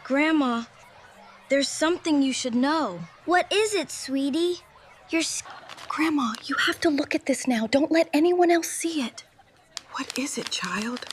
Grandma, there's something you should know. What is it, sweetie? Grandma, you have to look at this now. Don't let anyone else see it. What is it, child?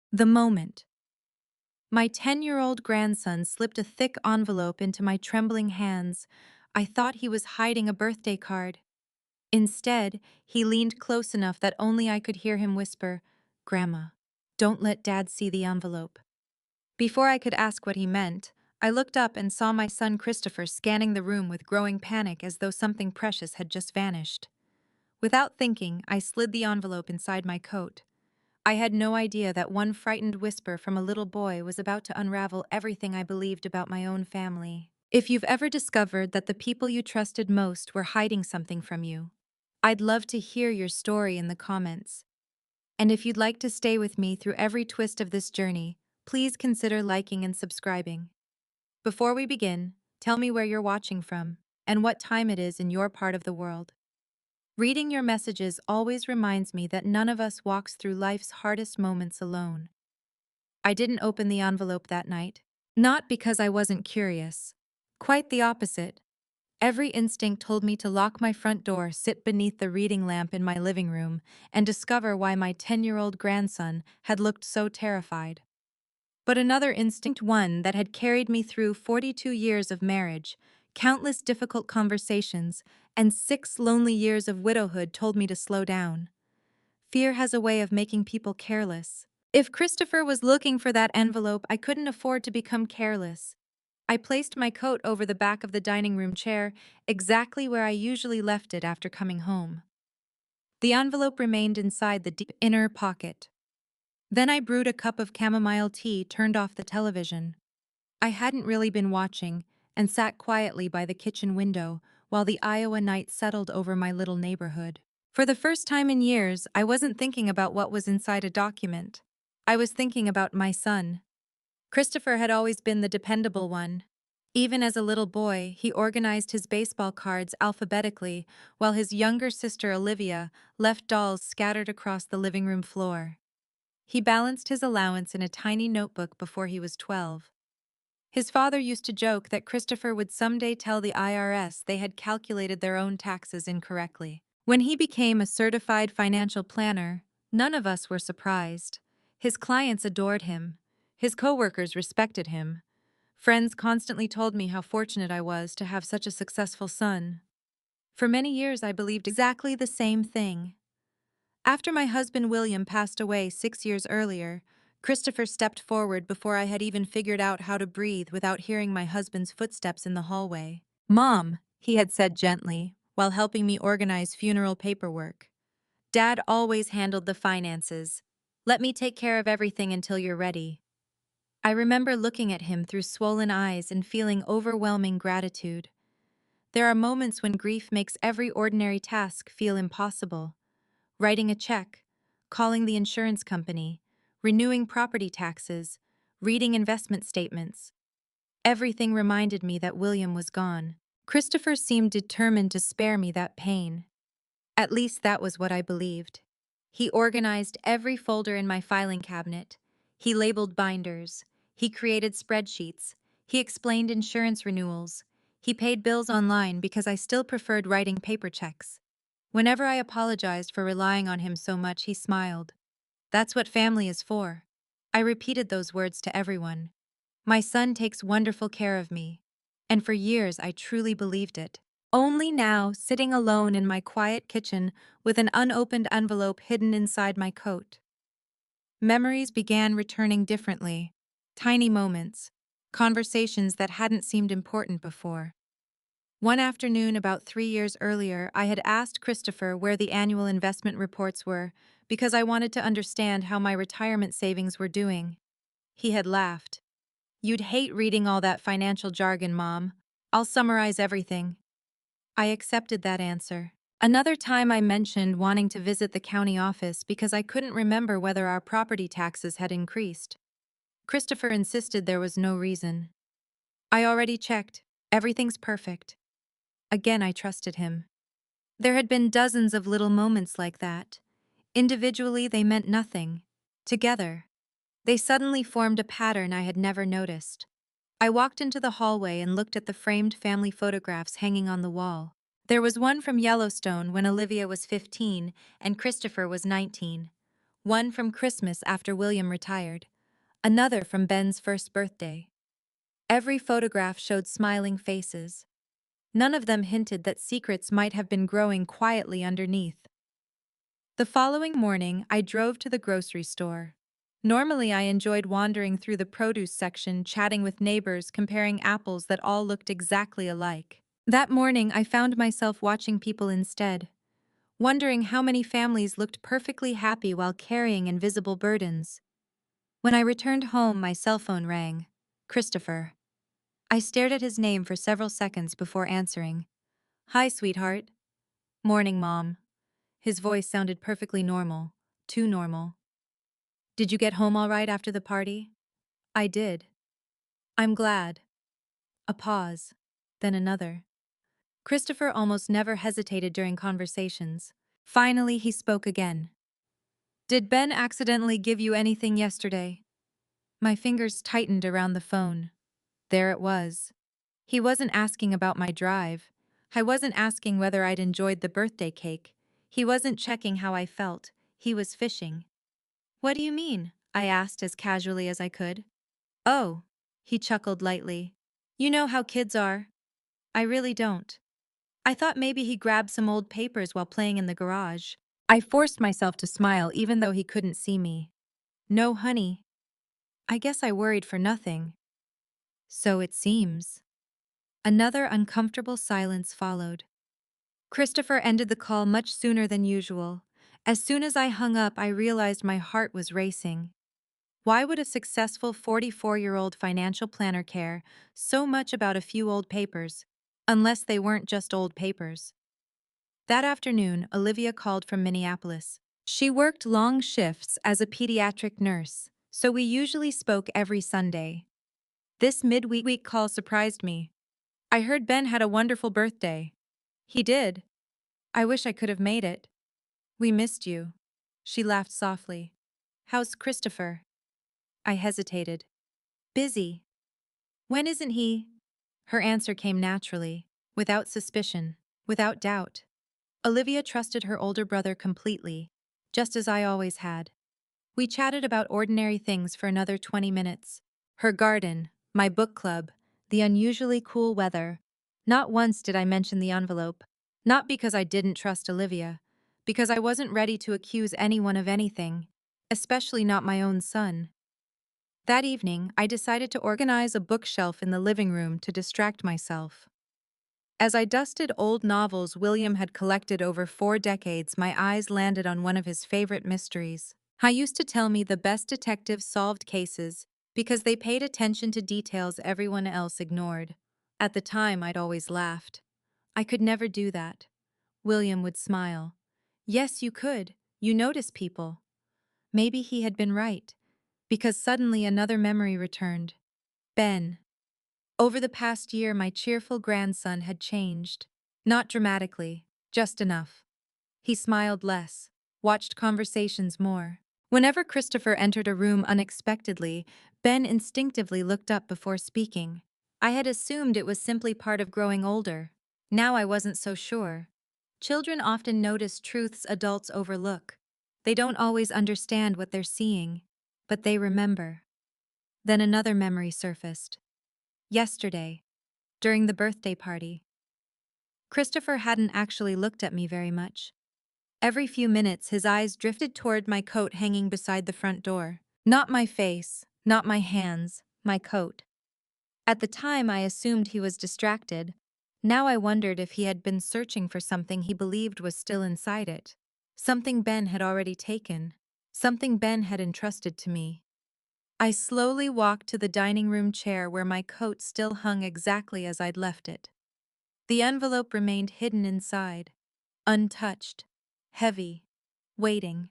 The moment. My 10-year-old grandson slipped a thick envelope into my trembling hands. I thought he was hiding a birthday card. Instead, he leaned close enough that only I could hear him whisper, "Grandma, don't let Dad see the envelope." Before I could ask what he meant, I looked up and saw my son Christopher scanning the room with growing panic as though something precious had just vanished. Without thinking, I slid the envelope inside my coat. I had no idea that one frightened whisper from a little boy was about to unravel everything I believed about my own family. If you've ever discovered that the people you trusted most were hiding something from you, I'd love to hear your story in the comments. And if you'd like to stay with me through every twist of this journey, please consider liking and subscribing. Before we begin, tell me where you're watching from and what time it is in your part of the world. Reading your messages always reminds me that none of us walks through life's hardest moments alone. I didn't open the envelope that night, not because I wasn't curious. Quite the opposite. Every instinct told me to lock my front door, sit beneath the reading lamp in my living room, and discover why my 10-year-old grandson had looked so terrified. But another instinct, one that had carried me through 42 years of marriage, countless difficult conversations, and 6 lonely years of widowhood, told me to slow down. Fear has a way of making people careless. If Christopher was looking for that envelope, I couldn't afford to become careless. I placed my coat over the back of the dining room chair, exactly where I usually left it after coming home. The envelope remained inside the deep inner pocket. Then I brewed a cup of chamomile tea, turned off the television. I hadn't really been watching, and sat quietly by the kitchen window while the Iowa night settled over my little neighborhood. For the first time in years, I wasn't thinking about what was inside a document. I was thinking about my son. Christopher had always been the dependable one. Even as a little boy, he organized his baseball cards alphabetically, while his younger sister Olivia left dolls scattered across the living room floor. He balanced his allowance in a tiny notebook before he was 12. His father used to joke that Christopher would someday tell the IRS they had calculated their own taxes incorrectly. When he became a certified financial planner, none of us were surprised. His clients adored him. His coworkers respected him. Friends constantly told me how fortunate I was to have such a successful son. For many years, I believed exactly the same thing. After my husband William passed away 6 years earlier, Christopher stepped forward before I had even figured out how to breathe without hearing my husband's footsteps in the hallway. "Mom," he had said gently, while helping me organize funeral paperwork. "Dad always handled the finances. Let me take care of everything until you're ready." I remember looking at him through swollen eyes and feeling overwhelming gratitude. There are moments when grief makes every ordinary task feel impossible. Writing a check, calling the insurance company, renewing property taxes, reading investment statements. Everything reminded me that William was gone. Christopher seemed determined to spare me that pain. At least that was what I believed. He organized every folder in my filing cabinet. He labeled binders. He created spreadsheets. He explained insurance renewals. He paid bills online because I still preferred writing paper checks. Whenever I apologized for relying on him so much, he smiled. "That's what family is for." I repeated those words to everyone. My son takes wonderful care of me. And for years, I truly believed it. Only now, sitting alone in my quiet kitchen with an unopened envelope hidden inside my coat, memories began returning differently. Tiny moments, conversations that hadn't seemed important before. One afternoon about 3 years earlier, I had asked Christopher where the annual investment reports were because I wanted to understand how my retirement savings were doing. He had laughed. "You'd hate reading all that financial jargon, Mom. I'll summarize everything. I accepted that answer. Another time I mentioned wanting to visit the county office because I couldn't remember whether our property taxes had increased. Christopher insisted there was no reason. I already checked. Everything's perfect. Again, I trusted him. There had been dozens of little moments like that. Individually, they meant nothing. Together, they suddenly formed a pattern I had never noticed. I walked into the hallway and looked at the framed family photographs hanging on the wall. There was one from Yellowstone when Olivia was 15 and Christopher was 19. One from Christmas after William retired. Another from Ben's first birthday. Every photograph showed smiling faces. None of them hinted that secrets might have been growing quietly underneath. The following morning, I drove to the grocery store. Normally, I enjoyed wandering through the produce section, chatting with neighbors, comparing apples that all looked exactly alike. That morning, I found myself watching people instead, wondering how many families looked perfectly happy while carrying invisible burdens. When I returned home, my cell phone rang. Christopher. I stared at his name for several seconds before answering. Hi, sweetheart. Morning, Mom. His voice sounded perfectly normal. Too normal. Did you get home all right after the party? I did. I'm glad. A pause. Then another. Christopher almost never hesitated during conversations. Finally, he spoke again. Did Ben accidentally give you anything yesterday? My fingers tightened around the phone. There it was. He wasn't asking about my drive. I wasn't asking whether I'd enjoyed the birthday cake. He wasn't checking how I felt. He was fishing. What do you mean? I asked as casually as I could. Oh, he chuckled lightly. You know how kids are. I really don't. I thought maybe he grabbed some old papers while playing in the garage. I forced myself to smile even though he couldn't see me. No, honey. I guess I worried for nothing. So it seems. Another uncomfortable silence followed. Christopher ended the call much sooner than usual. As soon as I hung up, I realized my heart was racing. Why would a successful 44-year-old financial planner care so much about a few old papers, unless they weren't just old papers? That afternoon, Olivia called from Minneapolis. She worked long shifts as a pediatric nurse, so we usually spoke every Sunday. This midweek call surprised me. I heard Ben had a wonderful birthday. He did. I wish I could have made it. We missed you. She laughed softly. How's Christopher? I hesitated. Busy. When isn't he? Her answer came naturally, without suspicion, without doubt. Olivia trusted her older brother completely, just as I always had. We chatted about ordinary things for another 20 minutes. Her garden, my book club, the unusually cool weather. Not once did I mention the envelope. Not because I didn't trust Olivia, because I wasn't ready to accuse anyone of anything, especially not my own son. That evening, I decided to organize a bookshelf in the living room to distract myself. As I dusted old novels William had collected over 4 decades, my eyes landed on one of his favorite mysteries. I used to tell me the best detectives solved cases because they paid attention to details everyone else ignored. At the time, I'd always laughed. I could never do that. William would smile. Yes, you could. You notice people. Maybe he had been right, because suddenly another memory returned. Ben. Over the past year, my cheerful grandson had changed. Not dramatically, just enough. He smiled less, watched conversations more. Whenever Christopher entered a room unexpectedly, Ben instinctively looked up before speaking. I had assumed it was simply part of growing older. Now I wasn't so sure. Children often notice truths adults overlook. They don't always understand what they're seeing, but they remember. Then another memory surfaced. Yesterday, during the birthday party. Christopher hadn't actually looked at me very much. Every few minutes, his eyes drifted toward my coat hanging beside the front door. Not my face, not my hands, my coat. At the time, I assumed he was distracted. Now I wondered if he had been searching for something he believed was still inside it. Something Ben had already taken. Something Ben had entrusted to me. I slowly walked to the dining room chair where my coat still hung exactly as I'd left it. The envelope remained hidden inside, untouched, heavy, waiting.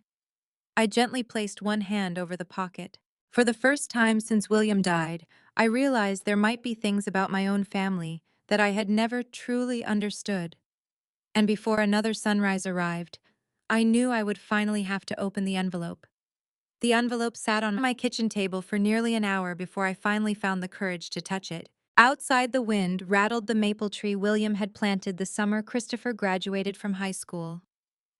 I gently placed one hand over the pocket. For the first time since William died, I realized there might be things about my own family that I had never truly understood. And before another sunrise arrived, I knew I would finally have to open the envelope. The envelope sat on my kitchen table for nearly an hour before I finally found the courage to touch it. Outside, the wind rattled the maple tree William had planted the summer Christopher graduated from high school.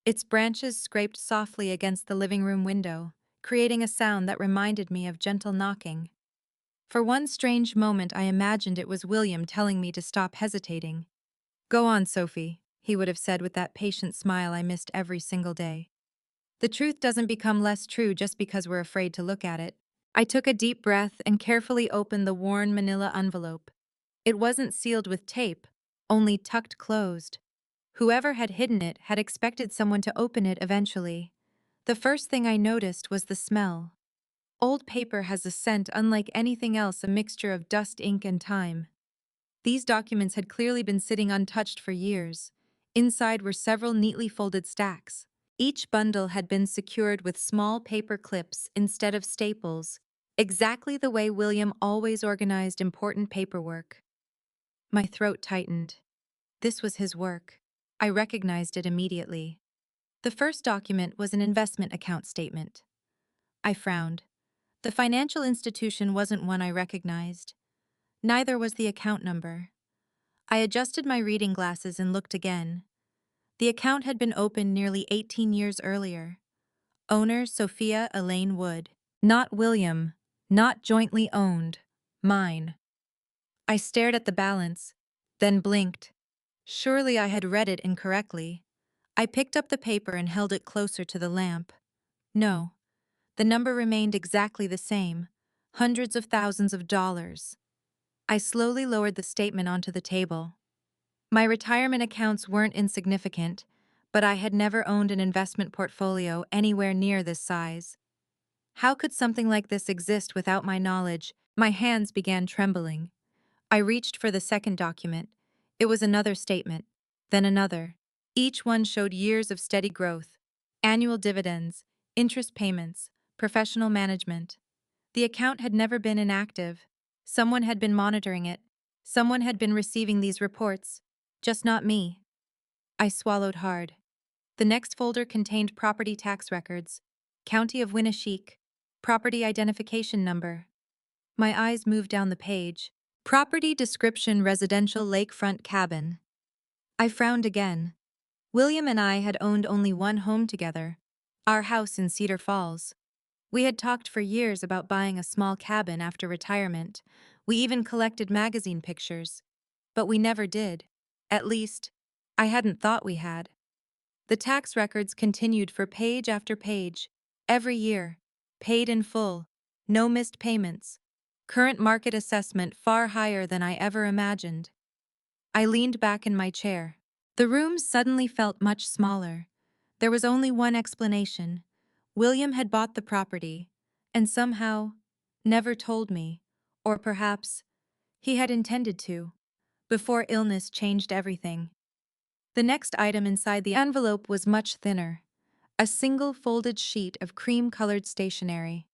Its branches scraped softly against the living room window, creating a sound that reminded me of gentle knocking. For one strange moment, I imagined it was William telling me to stop hesitating. "Go on, Sophie," he would have said with that patient smile I missed every single day. The truth doesn't become less true just because we're afraid to look at it. I took a deep breath and carefully opened the worn manila envelope. It wasn't sealed with tape, only tucked closed. Whoever had hidden it had expected someone to open it eventually. The first thing I noticed was the smell. Old paper has a scent unlike anything else, a mixture of dust, ink, and time. These documents had clearly been sitting untouched for years. Inside were several neatly folded stacks. Each bundle had been secured with small paper clips instead of staples, exactly the way William always organized important paperwork. My throat tightened. This was his work. I recognized it immediately. The first document was an investment account statement. I frowned. The financial institution wasn't one I recognized. Neither was the account number. I adjusted my reading glasses and looked again. The account had been opened nearly 18 years earlier. Owner Sophia Elaine Wood. Not William. Not jointly owned. Mine. I stared at the balance, then blinked. Surely I had read it incorrectly. I picked up the paper and held it closer to the lamp. No. The number remained exactly the same. Hundreds of thousands of dollars. I slowly lowered the statement onto the table. My retirement accounts weren't insignificant, but I had never owned an investment portfolio anywhere near this size. How could something like this exist without my knowledge? My hands began trembling. I reached for the second document. It was another statement, then another. Each one showed years of steady growth, annual dividends, interest payments, professional management. The account had never been inactive. Someone had been monitoring it. Someone had been receiving these reports. Just not me. I swallowed hard. The next folder contained property tax records, County of Winneshiek, property identification number. My eyes moved down the page. Property description: residential lakefront cabin. I frowned again. William and I had owned only one home together, our house in Cedar Falls. We had talked for years about buying a small cabin after retirement. We even collected magazine pictures. But we never did. At least, I hadn't thought we had. The tax records continued for page after page. Every year. Paid in full. No missed payments. Current market assessment far higher than I ever imagined. I leaned back in my chair. The room suddenly felt much smaller. There was only one explanation. William had bought the property, and somehow never told me, or perhaps he had intended to, before illness changed everything. The next item inside the envelope was much thinner, a single folded sheet of cream-colored stationery.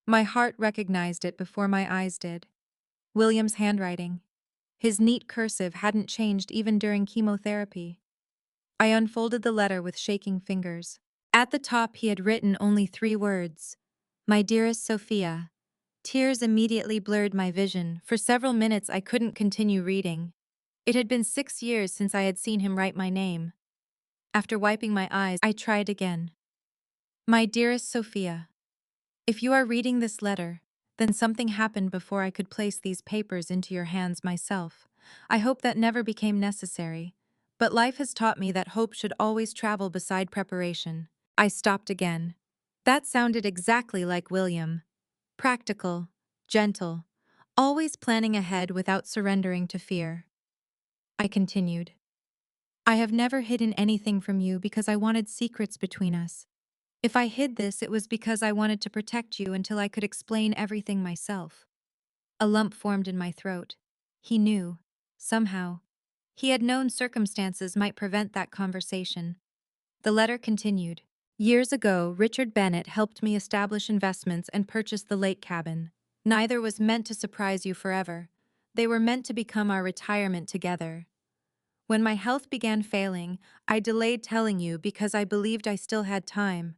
My heart recognized it before my eyes did. William's handwriting. His neat cursive hadn't changed even during chemotherapy. I unfolded the letter with shaking fingers. At the top he had written only 3 words. My dearest Sophia. Tears immediately blurred my vision. For several minutes I couldn't continue reading. It had been 6 years since I had seen him write my name. After wiping my eyes, I tried again. My dearest Sophia. If you are reading this letter, then something happened before I could place these papers into your hands myself. I hope that never became necessary, but life has taught me that hope should always travel beside preparation. I stopped again. That sounded exactly like William. Practical, gentle, always planning ahead without surrendering to fear. I continued. I have never hidden anything from you because I wanted secrets between us. If I hid this, it was because I wanted to protect you until I could explain everything myself. A lump formed in my throat. He knew. Somehow. He had known circumstances might prevent that conversation. The letter continued. Years ago, Richard Bennett helped me establish investments and purchase the lake cabin. Neither was meant to surprise you forever. They were meant to become our retirement together. When my health began failing, I delayed telling you because I believed I still had time.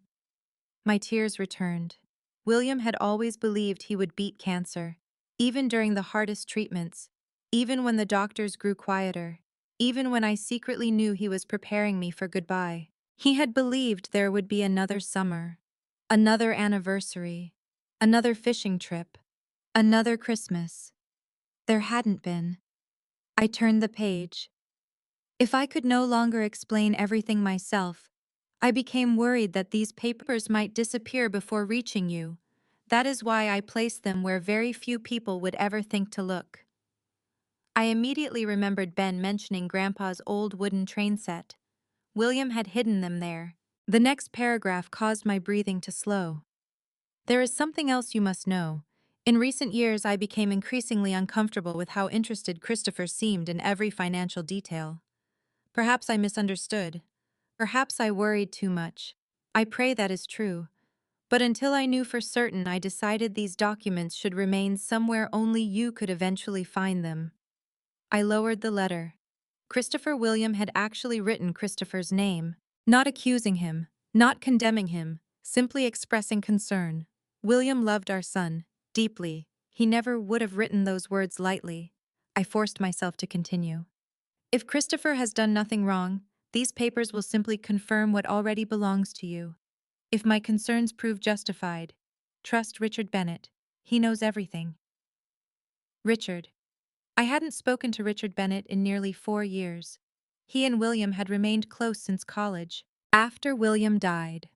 My tears returned. William had always believed he would beat cancer, even during the hardest treatments, even when the doctors grew quieter, even when I secretly knew he was preparing me for goodbye. He had believed there would be another summer, another anniversary, another fishing trip, another Christmas. There hadn't been. I turned the page. If I could no longer explain everything myself, I became worried that these papers might disappear before reaching you. That is why I placed them where very few people would ever think to look. I immediately remembered Ben mentioning Grandpa's old wooden train set. William had hidden them there. The next paragraph caused my breathing to slow. There is something else you must know. In recent years, I became increasingly uncomfortable with how interested Christopher seemed in every financial detail. Perhaps I misunderstood. Perhaps I worried too much. I pray that is true. But until I knew for certain, I decided these documents should remain somewhere only you could eventually find them. I lowered the letter. Christopher William had actually written Christopher's name, not accusing him, not condemning him, simply expressing concern. William loved our son deeply. He never would have written those words lightly. I forced myself to continue. If Christopher has done nothing wrong, these papers will simply confirm what already belongs to you. If my concerns prove justified, trust Richard Bennett. He knows everything. Richard. I hadn't spoken to Richard Bennett in nearly 4 years. He and William had remained close since college. After William died,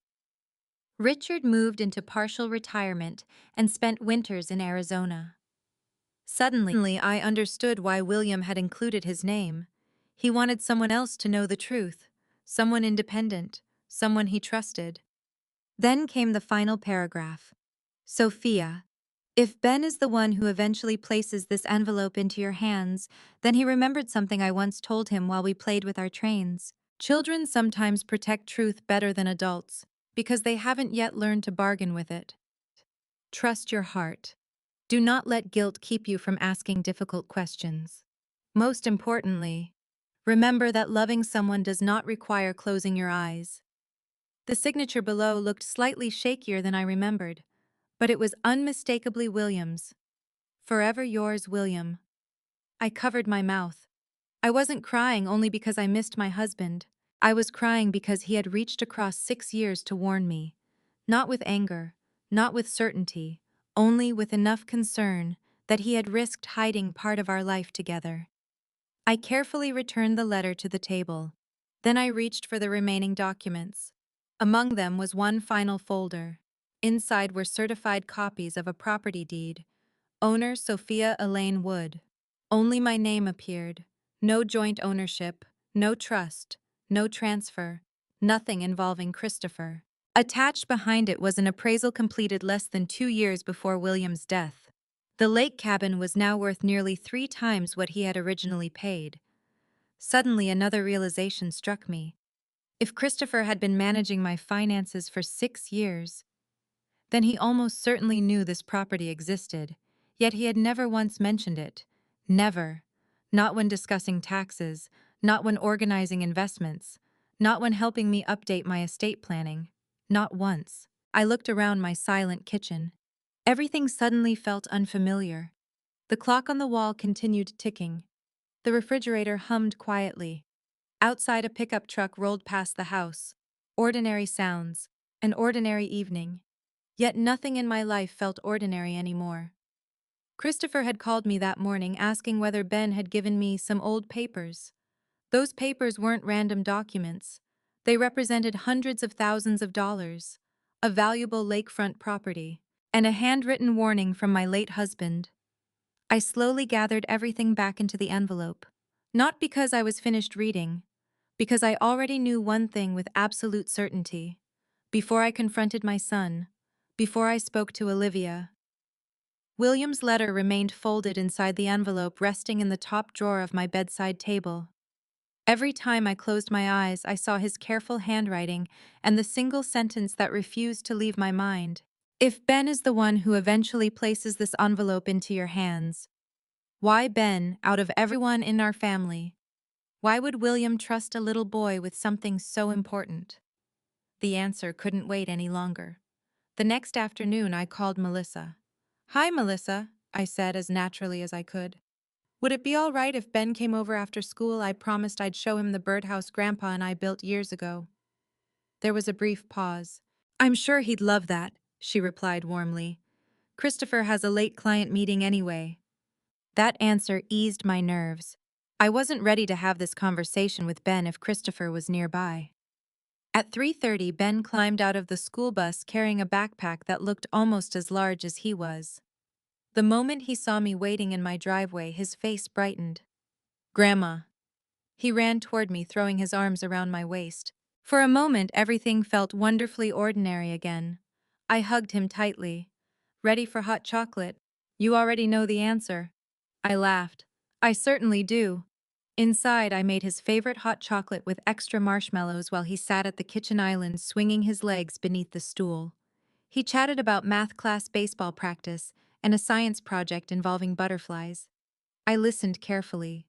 Richard moved into partial retirement and spent winters in Arizona. Suddenly, I understood why William had included his name. He wanted someone else to know the truth, someone independent, someone he trusted. Then came the final paragraph. Sophia, if Ben is the one who eventually places this envelope into your hands, then he remembered something I once told him while we played with our trains. Children sometimes protect truth better than adults, because they haven't yet learned to bargain with it. Trust your heart. Do not let guilt keep you from asking difficult questions. Most importantly, remember that loving someone does not require closing your eyes. The signature below looked slightly shakier than I remembered, but it was unmistakably William's. Forever yours, William. I covered my mouth. I wasn't crying only because I missed my husband. I was crying because he had reached across 6 years to warn me. Not with anger, not with certainty, only with enough concern that he had risked hiding part of our life together. I carefully returned the letter to the table. Then I reached for the remaining documents. Among them was one final folder. Inside were certified copies of a property deed. Owner Sophia Elaine Wood. Only my name appeared. No joint ownership, no trust, no transfer, nothing involving Christopher. Attached behind it was an appraisal completed less than 2 years before William's death. The lake cabin was now worth nearly 3 times what he had originally paid. Suddenly, another realization struck me. If Christopher had been managing my finances for 6 years, then he almost certainly knew this property existed, yet he had never once mentioned it. Never. Not when discussing taxes, not when organizing investments, not when helping me update my estate planning. Not once. I looked around my silent kitchen. Everything suddenly felt unfamiliar. The clock on the wall continued ticking. The refrigerator hummed quietly. Outside, a pickup truck rolled past the house. Ordinary sounds. An ordinary evening. Yet nothing in my life felt ordinary anymore. Christopher had called me that morning asking whether Ben had given me some old papers. Those papers weren't random documents. They represented hundreds of thousands of dollars, a valuable lakefront property, and a handwritten warning from my late husband. I slowly gathered everything back into the envelope. Not because I was finished reading, because I already knew one thing with absolute certainty. Before I confronted my son, before I spoke to Olivia, William's letter remained folded inside the envelope resting in the top drawer of my bedside table. Every time I closed my eyes, I saw his careful handwriting and the single sentence that refused to leave my mind. If Ben is the one who eventually places this envelope into your hands, why Ben, out of everyone in our family? Why would William trust a little boy with something so important? The answer couldn't wait any longer. The next afternoon, I called Melissa. "Hi, Melissa," I said as naturally as I could. "Would it be all right if Ben came over after school? I promised I'd show him the birdhouse Grandpa and I built years ago." There was a brief pause. "I'm sure he'd love that," she replied warmly. "Christopher has a late client meeting anyway." That answer eased my nerves. I wasn't ready to have this conversation with Ben if Christopher was nearby. At 3:30, Ben climbed out of the school bus carrying a backpack that looked almost as large as he was. The moment he saw me waiting in my driveway, his face brightened. "Grandma." He ran toward me, throwing his arms around my waist. For a moment, everything felt wonderfully ordinary again. I hugged him tightly. "Ready for hot chocolate?" "You already know the answer." I laughed. "I certainly do." Inside, I made his favorite hot chocolate with extra marshmallows while he sat at the kitchen island swinging his legs beneath the stool. He chatted about math class, baseball practice, and a science project involving butterflies. I listened carefully.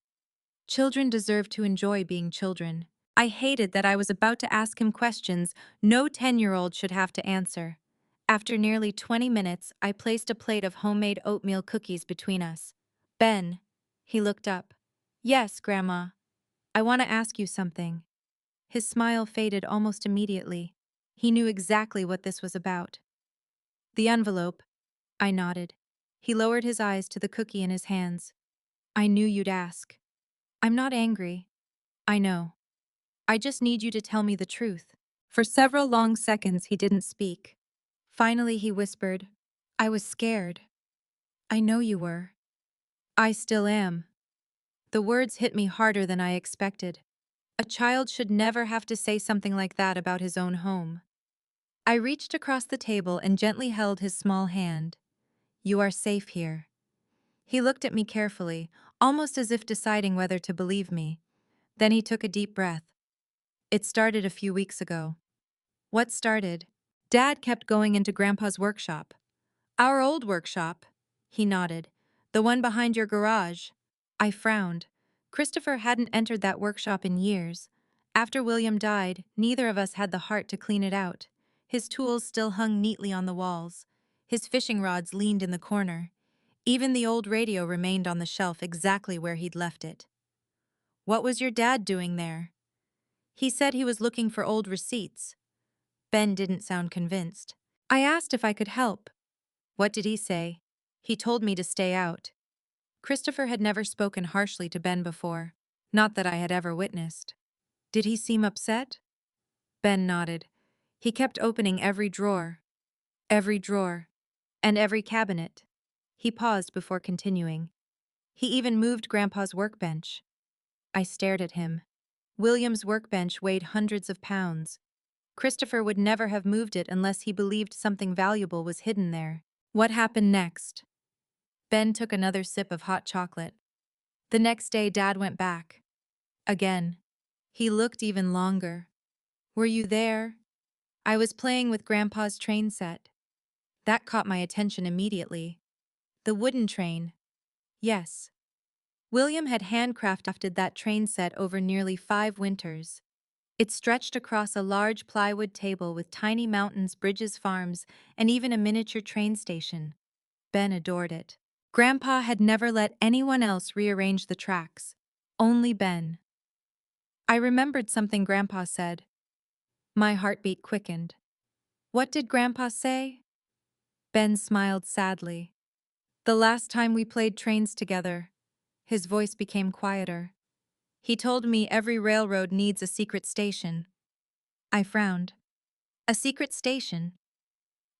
Children deserve to enjoy being children. I hated that I was about to ask him questions no 10-year-old should have to answer. After nearly 20 minutes, I placed a plate of homemade oatmeal cookies between us. "Ben." He looked up. "Yes, Grandma. I want to ask you something." His smile faded almost immediately. He knew exactly what this was about. "The envelope." I nodded. He lowered his eyes to the cookie in his hands. "I knew you'd ask." "I'm not angry. I know. I just need you to tell me the truth." For several long seconds, he didn't speak. Finally, he whispered, "I was scared." "I know you were." "I still am." The words hit me harder than I expected. A child should never have to say something like that about his own home. I reached across the table and gently held his small hand. "You are safe here." He looked at me carefully, almost as if deciding whether to believe me. Then he took a deep breath. "It started a few weeks ago." "What started?" "Dad kept going into Grandpa's workshop." "Our old workshop?" He nodded. "The one behind your garage?" I frowned. Christopher hadn't entered that workshop in years. After William died, neither of us had the heart to clean it out. His tools still hung neatly on the walls. His fishing rods leaned in the corner. Even the old radio remained on the shelf exactly where he'd left it. "What was your dad doing there?" "He said he was looking for old receipts." Ben didn't sound convinced. I asked if I could help. "What did he say?" "He told me to stay out." Christopher had never spoken harshly to Ben before. Not that I had ever witnessed. "Did he seem upset?" Ben nodded. "He kept opening every drawer, and every cabinet." He paused before continuing. "He even moved Grandpa's workbench." I stared at him. William's workbench weighed hundreds of pounds. Christopher would never have moved it unless he believed something valuable was hidden there. What happened next? Ben took another sip of hot chocolate. "The next day, Dad went back. Again. He looked even longer." "Were you there?" "I was playing with Grandpa's train set." That caught my attention immediately. "The wooden train?" "Yes." William had handcrafted that train set over nearly 5 winters. It stretched across a large plywood table with tiny mountains, bridges, farms, and even a miniature train station. Ben adored it. Grandpa had never let anyone else rearrange the tracks. Only Ben. I remembered something Grandpa said. My heartbeat quickened. "What did Grandpa say?" Ben smiled sadly. "The last time we played trains together." His voice became quieter. "He told me every railroad needs a secret station." I frowned. "A secret station?"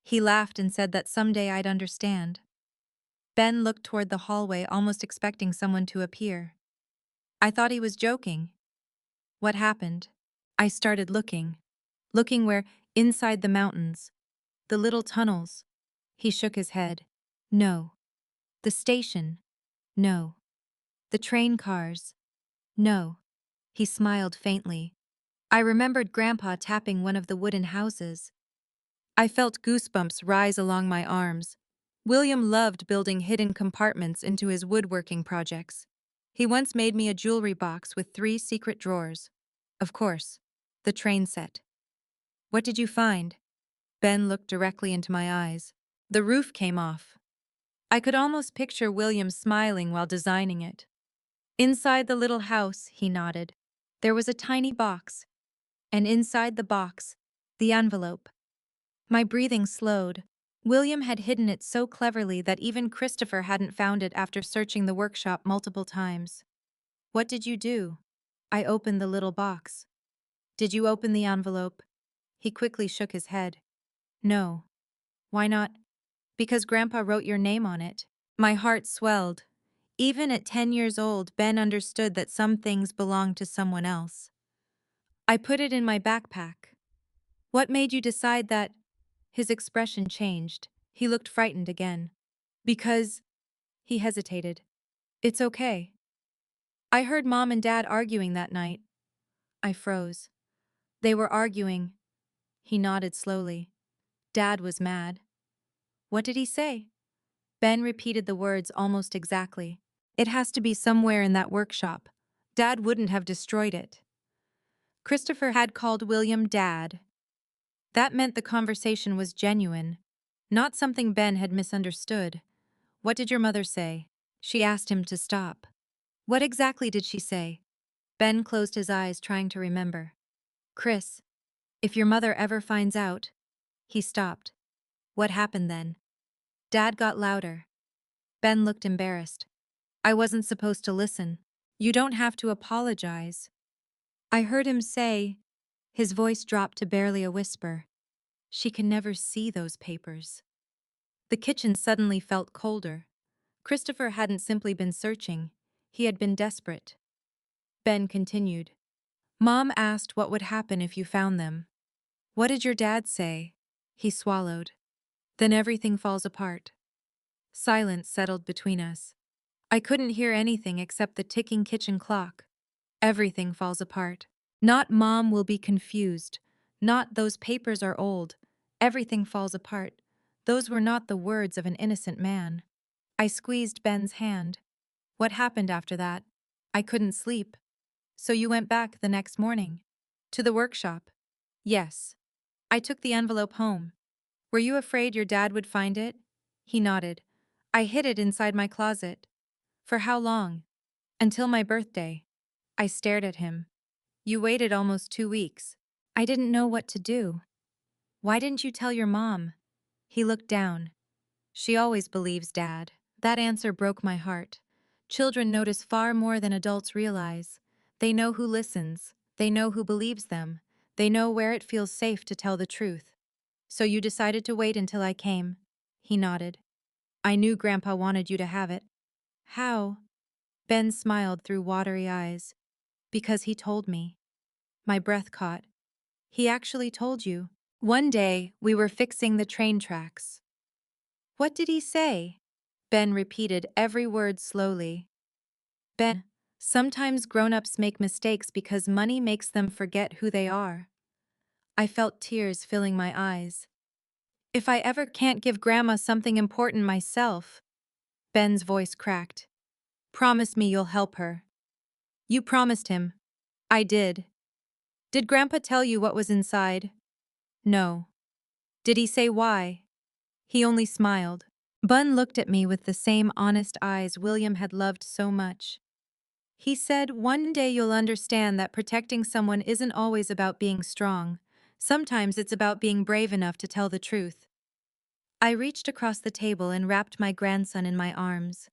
He laughed and said that someday I'd understand. Ben looked toward the hallway, almost expecting someone to appear. I thought he was joking. "What happened?" I started looking. Looking where, inside the mountains, the little tunnels. He shook his head. "No." "The station?" "No." "The train cars?" "No." He smiled faintly. I remembered Grandpa tapping one of the wooden houses. I felt goosebumps rise along my arms. William loved building hidden compartments into his woodworking projects. He once made me a jewelry box with 3 secret drawers. Of course, the train set. What did you find? Ben looked directly into my eyes. The roof came off. I could almost picture William smiling while designing it. Inside the little house, he nodded, there was a tiny box, and inside the box, the envelope. My breathing slowed. William had hidden it so cleverly that even Christopher hadn't found it after searching the workshop multiple times. What did you do? I opened the little box. Did you open the envelope? He quickly shook his head. No. Why not? Because Grandpa wrote your name on it. My heart swelled. Even at 10 years old, Ben understood that some things belonged to someone else. I put it in my backpack. What made you decide that? His expression changed. He looked frightened again. Because, he hesitated. It's okay. I heard Mom and Dad arguing that night. I froze. They were arguing. He nodded slowly. Dad was mad. What did he say? Ben repeated the words almost exactly. It has to be somewhere in that workshop. Dad wouldn't have destroyed it. Christopher had called William Dad. That meant the conversation was genuine, not something Ben had misunderstood. What did your mother say? She asked him to stop. What exactly did she say? Ben closed his eyes, trying to remember. Chris, if your mother ever finds out. He stopped. What happened then? Dad got louder. Ben looked embarrassed. I wasn't supposed to listen. You don't have to apologize. I heard him say, his voice dropped to barely a whisper. She can never see those papers. The kitchen suddenly felt colder. Christopher hadn't simply been searching, he had been desperate. Ben continued. Mom asked what would happen if you found them. What did your dad say? He swallowed. Then everything falls apart. Silence settled between us. I couldn't hear anything except the ticking kitchen clock. Everything falls apart. Not Mom will be confused. Not those papers are old. Everything falls apart. Those were not the words of an innocent man. I squeezed Ben's hand. What happened after that? I couldn't sleep. So you went back the next morning? To the workshop? Yes. I took the envelope home. Were you afraid your dad would find it? He nodded. I hid it inside my closet. For how long? Until my birthday. I stared at him. You waited almost 2 weeks. I didn't know what to do. Why didn't you tell your mom? He looked down. She always believes Dad. That answer broke my heart. Children notice far more than adults realize. They know who listens. They know who believes them. They know where it feels safe to tell the truth. So you decided to wait until I came? He nodded. I knew Grandpa wanted you to have it. How? Ben smiled through watery eyes. Because he told me. My breath caught. He actually told you. One day, we were fixing the train tracks. What did he say? Ben repeated every word slowly. Ben, sometimes grown-ups make mistakes because money makes them forget who they are. I felt tears filling my eyes. If I ever can't give Grandma something important myself, Ben's voice cracked. Promise me you'll help her. You promised him. I did. Did Grandpa tell you what was inside? No. Did he say why? He only smiled. Bun looked at me with the same honest eyes William had loved so much. He said, one day you'll understand that protecting someone isn't always about being strong. Sometimes it's about being brave enough to tell the truth. I reached across the table and wrapped my grandson in my arms.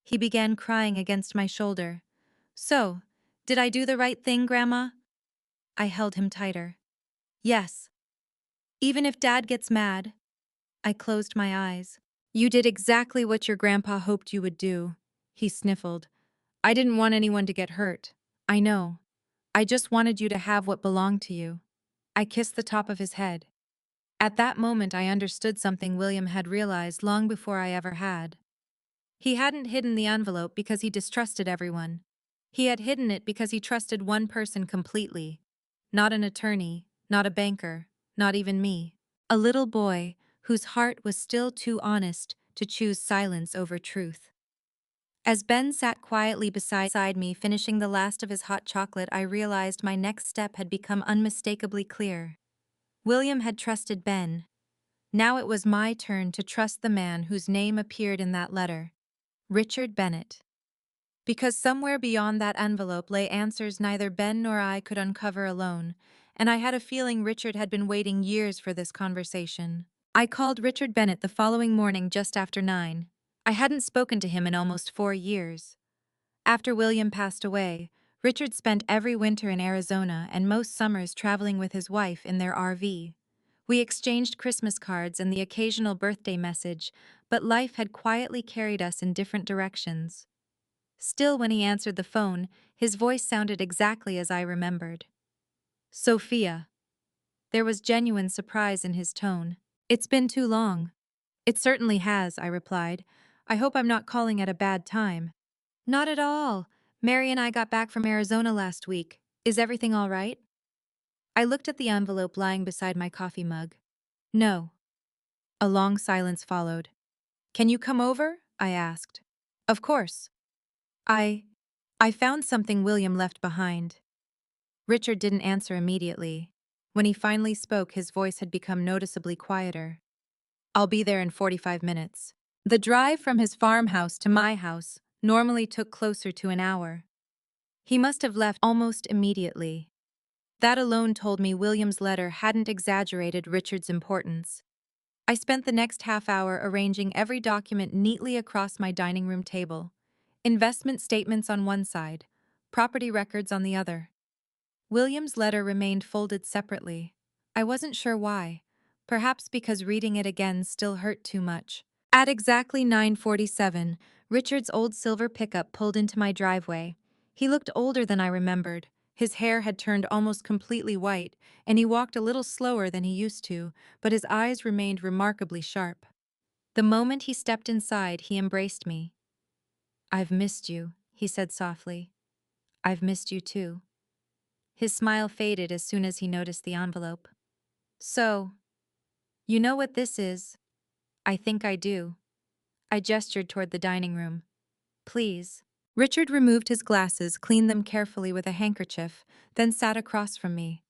He began crying against my shoulder. So, did I do the right thing, Grandma? I held him tighter. Yes. Even if Dad gets mad. I closed my eyes. You did exactly what your grandpa hoped you would do. He sniffled. I didn't want anyone to get hurt. I know. I just wanted you to have what belonged to you. I kissed the top of his head. At that moment I understood something William had realized long before I ever had. He hadn't hidden the envelope because he distrusted everyone. He had hidden it because he trusted one person completely. Not an attorney, not a banker, not even me. A little boy whose heart was still too honest to choose silence over truth. As Ben sat quietly beside me finishing the last of his hot chocolate, I realized my next step had become unmistakably clear. William had trusted Ben. Now it was my turn to trust the man whose name appeared in that letter, Richard Bennett. Because somewhere beyond that envelope lay answers neither Ben nor I could uncover alone, and I had a feeling Richard had been waiting years for this conversation. I called Richard Bennett the following morning just after 9. I hadn't spoken to him in almost 4 years. After William passed away, Richard spent every winter in Arizona and most summers traveling with his wife in their RV. We exchanged Christmas cards and the occasional birthday message, but life had quietly carried us in different directions. Still, when he answered the phone, his voice sounded exactly as I remembered. Sophia. There was genuine surprise in his tone. It's been too long. It certainly has, I replied. I hope I'm not calling at a bad time. Not at all. Mary and I got back from Arizona last week. Is everything all right? I looked at the envelope lying beside my coffee mug. No. A long silence followed. Can you come over? I asked. Of course. I I found something William left behind. Richard didn't answer immediately. When he finally spoke, his voice had become noticeably quieter. I'll be there in 45 minutes. The drive from his farmhouse to my house normally took closer to an hour. He must have left almost immediately. That alone told me William's letter hadn't exaggerated Richard's importance. I spent the next half hour arranging every document neatly across my dining room table. Investment statements on one side, property records on the other. William's letter remained folded separately. I wasn't sure why. Perhaps because reading it again still hurt too much. At exactly 9:47, Richard's old silver pickup pulled into my driveway. He looked older than I remembered. His hair had turned almost completely white, and he walked a little slower than he used to, but his eyes remained remarkably sharp. The moment he stepped inside, he embraced me. I've missed you, he said softly. I've missed you too. His smile faded as soon as he noticed the envelope. So, you know what this is? I think I do. I gestured toward the dining room. Please. Richard removed his glasses, cleaned them carefully with a handkerchief, then sat across from me.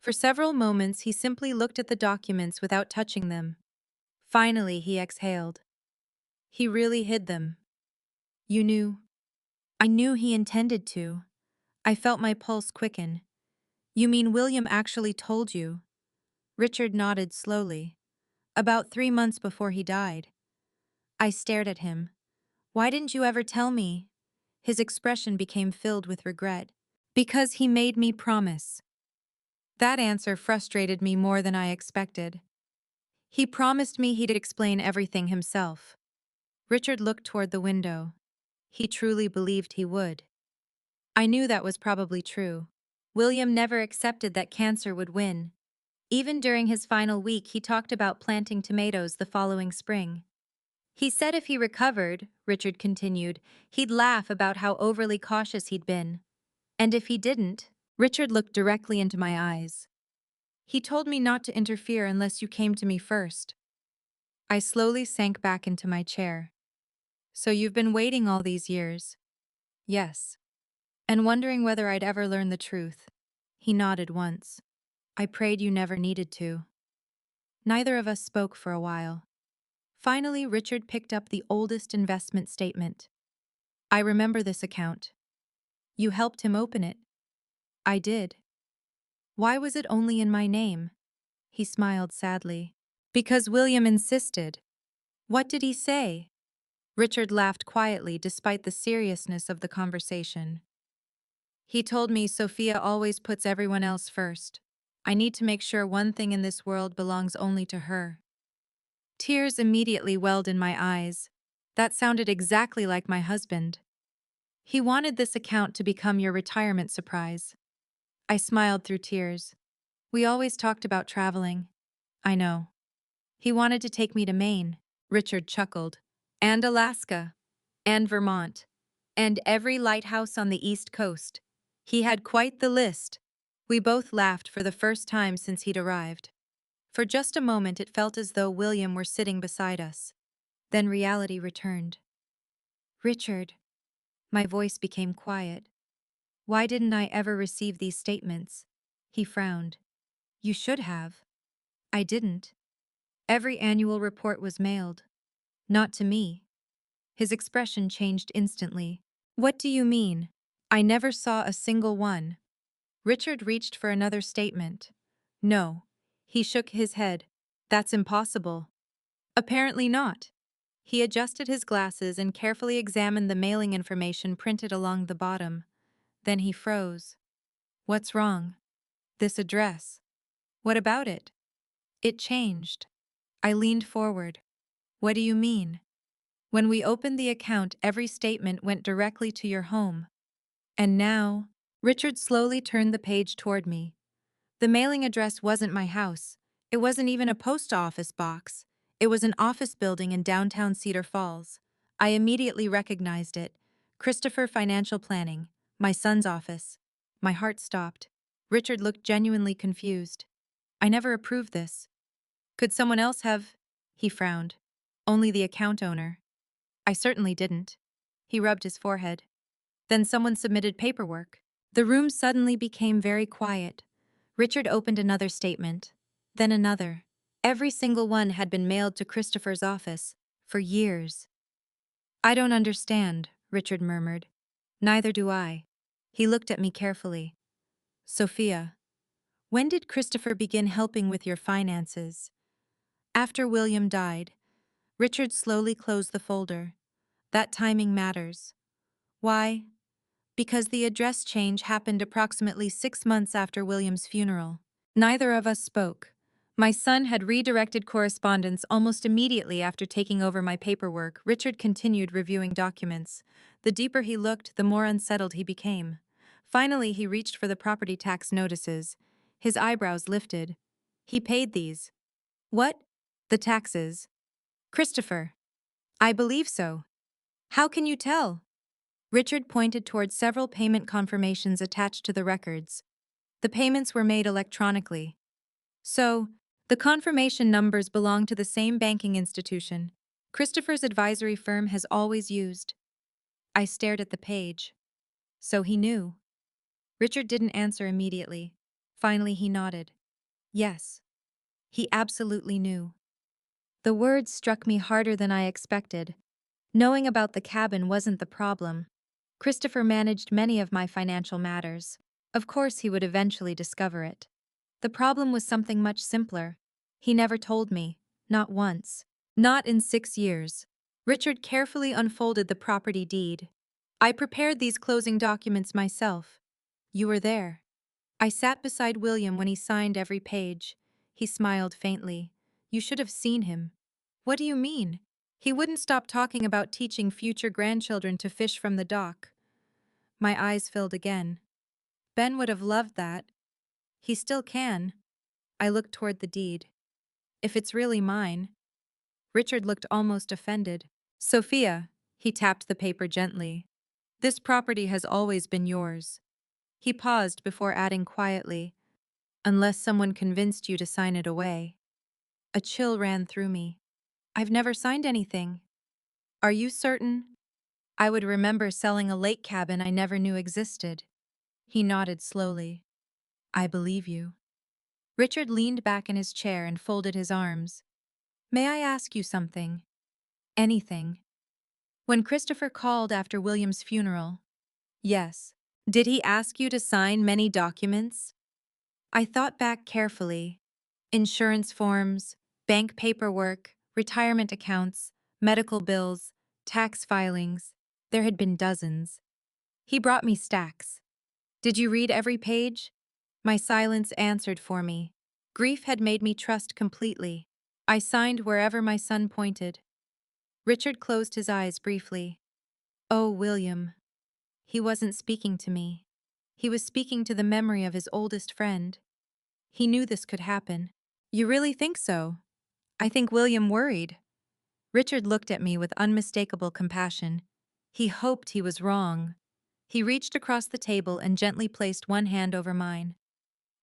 For several moments, he simply looked at the documents without touching them. Finally, he exhaled. He really hid them. You knew? I knew he intended to. I felt my pulse quicken. You mean William actually told you? Richard nodded slowly. About 3 months before he died. I stared at him. Why didn't you ever tell me? His expression became filled with regret. Because he made me promise. That answer frustrated me more than I expected. He promised me he'd explain everything himself. Richard looked toward the window. He truly believed he would. I knew that was probably true. William never accepted that cancer would win. Even during his final week, he talked about planting tomatoes the following spring. He said if he recovered, Richard continued, he'd laugh about how overly cautious he'd been. And if he didn't, Richard looked directly into my eyes. He told me not to interfere unless you came to me first. I slowly sank back into my chair. So you've been waiting all these years? Yes. And wondering whether I'd ever learn the truth. He nodded once. I prayed you never needed to. Neither of us spoke for a while. Finally, Richard picked up the oldest investment statement. I remember this account. You helped him open it. I did. Why was it only in my name? He smiled sadly. Because William insisted. What did he say? Richard laughed quietly despite the seriousness of the conversation. He told me Sophia always puts everyone else first. I need to make sure one thing in this world belongs only to her. Tears immediately welled in my eyes. That sounded exactly like my husband. He wanted this account to become your retirement surprise. I smiled through tears. We always talked about traveling. I know. He wanted to take me to Maine. Richard chuckled. And Alaska. And Vermont. and every lighthouse on the East Coast. He had quite the list. We both laughed for the first time since he'd arrived. For just a moment it felt as though William were sitting beside us. Then reality returned. Richard. My voice became quiet. Why didn't I ever receive these statements? He frowned. You should have. I didn't. Every annual report was mailed. Not to me. His expression changed instantly. What do you mean? I never saw a single one. Richard reached for another statement. No. He shook his head. That's impossible. Apparently not. He adjusted his glasses and carefully examined the mailing information printed along the bottom. Then he froze. What's wrong? This address. What about it? It changed. I leaned forward. What do you mean? When we opened the account, every statement went directly to your home. And now, Richard slowly turned the page toward me. The mailing address wasn't my house. It wasn't even a post office box. It was an office building in downtown Cedar Falls. I immediately recognized it. Christopher Financial Planning, my son's office. My heart stopped. Richard looked genuinely confused. I never approved this. Could someone else have? He frowned. Only the account owner. I certainly didn't. He rubbed his forehead. Then someone submitted paperwork. The room suddenly became very quiet. Richard opened another statement. Then another. Every single one had been mailed to Christopher's office. For years. I don't understand, Richard murmured. Neither do I. He looked at me carefully. Sophia, when did Christopher begin helping with your finances? After William died. Richard slowly closed the folder. That timing matters. Why? Because the address change happened approximately 6 months after William's funeral. Neither of us spoke. My son had redirected correspondence almost immediately after taking over my paperwork. Richard continued reviewing documents. The deeper he looked, the more unsettled he became. Finally, he reached for the property tax notices. His eyebrows lifted. He paid these. What? The taxes. Christopher. I believe so. How can you tell? Richard pointed toward several payment confirmations attached to the records. The payments were made electronically. So, the confirmation numbers belong to the same banking institution Christopher's advisory firm has always used. I stared at the page. So he knew. Richard didn't answer immediately. Finally, he nodded. Yes. He absolutely knew. The words struck me harder than I expected. Knowing about the cabin wasn't the problem. Christopher managed many of my financial matters. Of course, he would eventually discover it. The problem was something much simpler. He never told me, not once. Not in 6 years. Richard carefully unfolded the property deed. I prepared these closing documents myself. You were there. I sat beside William when he signed every page. He smiled faintly. You should have seen him. What do you mean? He wouldn't stop talking about teaching future grandchildren to fish from the dock. My eyes filled again. Ben would have loved that. He still can. I looked toward the deed. If it's really mine. Richard looked almost offended. Sophia, he tapped the paper gently. This property has always been yours. He paused before adding quietly, unless someone convinced you to sign it away. A chill ran through me. I've never signed anything. Are you certain? I would remember selling a lake cabin I never knew existed. He nodded slowly. I believe you. Richard leaned back in his chair and folded his arms. May I ask you something? Anything. When Christopher called after William's funeral. Yes. Did he ask you to sign many documents? I thought back carefully. Insurance forms, bank paperwork, retirement accounts, medical bills, tax filings. There had been dozens. He brought me stacks. Did you read every page? My silence answered for me. Grief had made me trust completely. I signed wherever my son pointed. Richard closed his eyes briefly. Oh, William. He wasn't speaking to me. He was speaking to the memory of his oldest friend. He knew this could happen. You really think so? I think William worried. Richard looked at me with unmistakable compassion. He hoped he was wrong. He reached across the table and gently placed one hand over mine.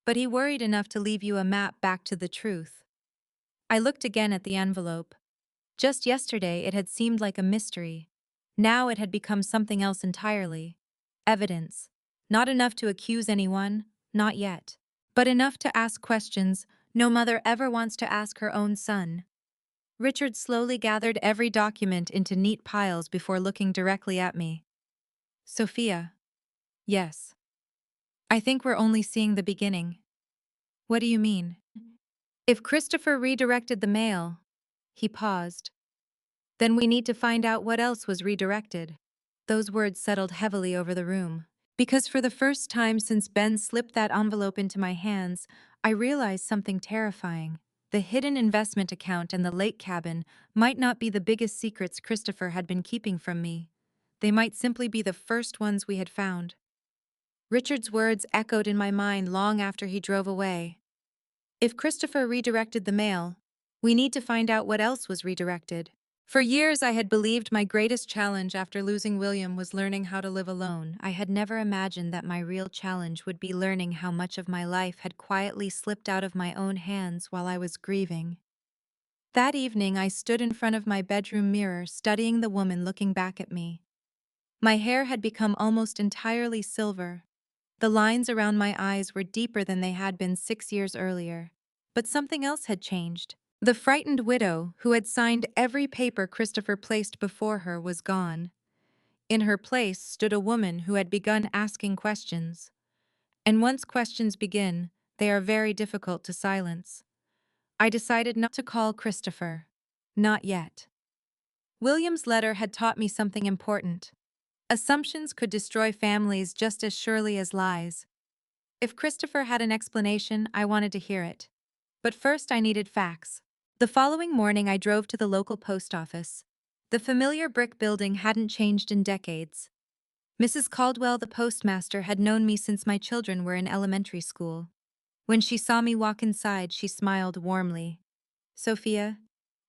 But he worried enough to leave you a map back to the truth. I looked again at the envelope. Just yesterday it had seemed like a mystery. Now it had become something else entirely. Evidence. Not enough to accuse anyone, not yet. But enough to ask questions no mother ever wants to ask her own son. Richard slowly gathered every document into neat piles before looking directly at me. Sophia. Yes. I think we're only seeing the beginning. What do you mean? If Christopher redirected the mail, he paused. Then we need to find out what else was redirected. Those words settled heavily over the room. Because for the first time since Ben slipped that envelope into my hands, I realized something terrifying. The hidden investment account and the lake cabin might not be the biggest secrets Christopher had been keeping from me. They might simply be the first ones we had found. Richard's words echoed in my mind long after he drove away. If Christopher redirected the mail, we need to find out what else was redirected. For years I had believed my greatest challenge after losing William was learning how to live alone. I had never imagined that my real challenge would be learning how much of my life had quietly slipped out of my own hands while I was grieving. That evening I stood in front of my bedroom mirror studying the woman looking back at me. My hair had become almost entirely silver. The lines around my eyes were deeper than they had been 6 years earlier. But something else had changed. The frightened widow, who had signed every paper Christopher placed before her, was gone. In her place stood a woman who had begun asking questions. And once questions begin, they are very difficult to silence. I decided not to call Christopher. Not yet. William's letter had taught me something important. Assumptions could destroy families just as surely as lies. If Christopher had an explanation, I wanted to hear it. But first I needed facts. The following morning I drove to the local post office. The familiar brick building hadn't changed in decades. Mrs. Caldwell, the postmaster, had known me since my children were in elementary school. When she saw me walk inside, she smiled warmly. Sophia,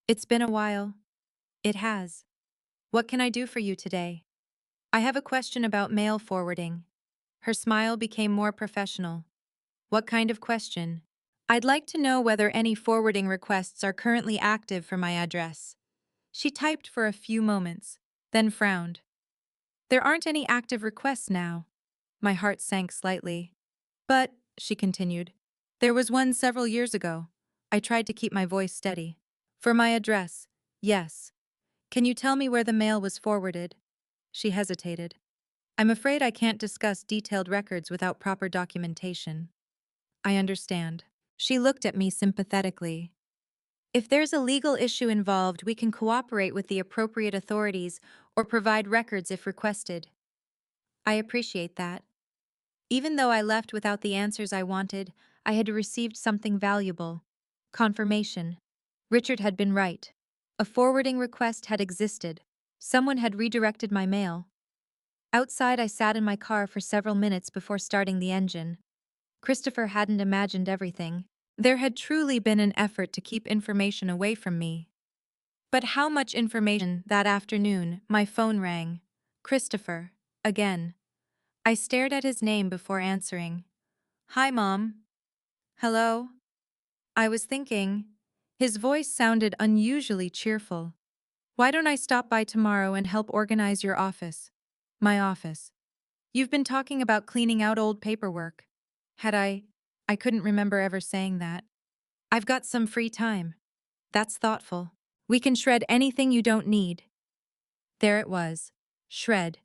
it's been a while. It has. What can I do for you today? I have a question about mail forwarding. Her smile became more professional. What kind of question? I'd like to know whether any forwarding requests are currently active for my address. She typed for a few moments, then frowned. There aren't any active requests now. My heart sank slightly. But, she continued, there was one several years ago. I tried to keep my voice steady. For my address, yes. Can you tell me where the mail was forwarded? She hesitated. I'm afraid I can't discuss detailed records without proper documentation. I understand. She looked at me sympathetically. If there's a legal issue involved, we can cooperate with the appropriate authorities or provide records if requested. I appreciate that. Even though I left without the answers I wanted, I had received something valuable. Confirmation. Richard had been right. A forwarding request had existed. Someone had redirected my mail. Outside, I sat in my car for several minutes before starting the engine. Christopher hadn't imagined everything. There had truly been an effort to keep information away from me. But how much information? That afternoon, my phone rang. Christopher. Again. I stared at his name before answering. Hi, Mom. Hello? I was thinking. His voice sounded unusually cheerful. Why don't I stop by tomorrow and help organize your office? My office. You've been talking about cleaning out old paperwork. Had I? I couldn't remember ever saying that. I've got some free time. That's thoughtful. We can shred anything you don't need. There it was. Shred.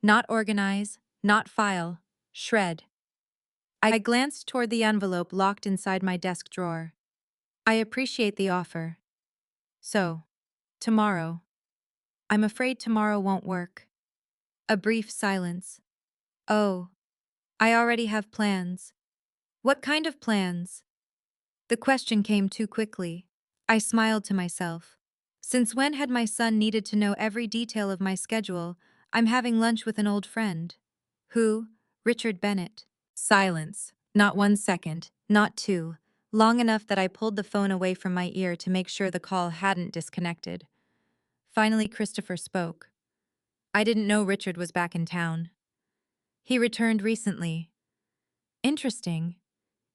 Not organize, not file. Shred. I glanced toward the envelope locked inside my desk drawer. I appreciate the offer. So, tomorrow. I'm afraid tomorrow won't work. A brief silence. Oh, I already have plans. What kind of plans? The question came too quickly. I smiled to myself. Since when had my son needed to know every detail of my schedule? I'm having lunch with an old friend. Who? Richard Bennett. Silence. Not 1 second, not two. Long enough that I pulled the phone away from my ear to make sure the call hadn't disconnected. Finally, Christopher spoke. I didn't know Richard was back in town. He returned recently. Interesting.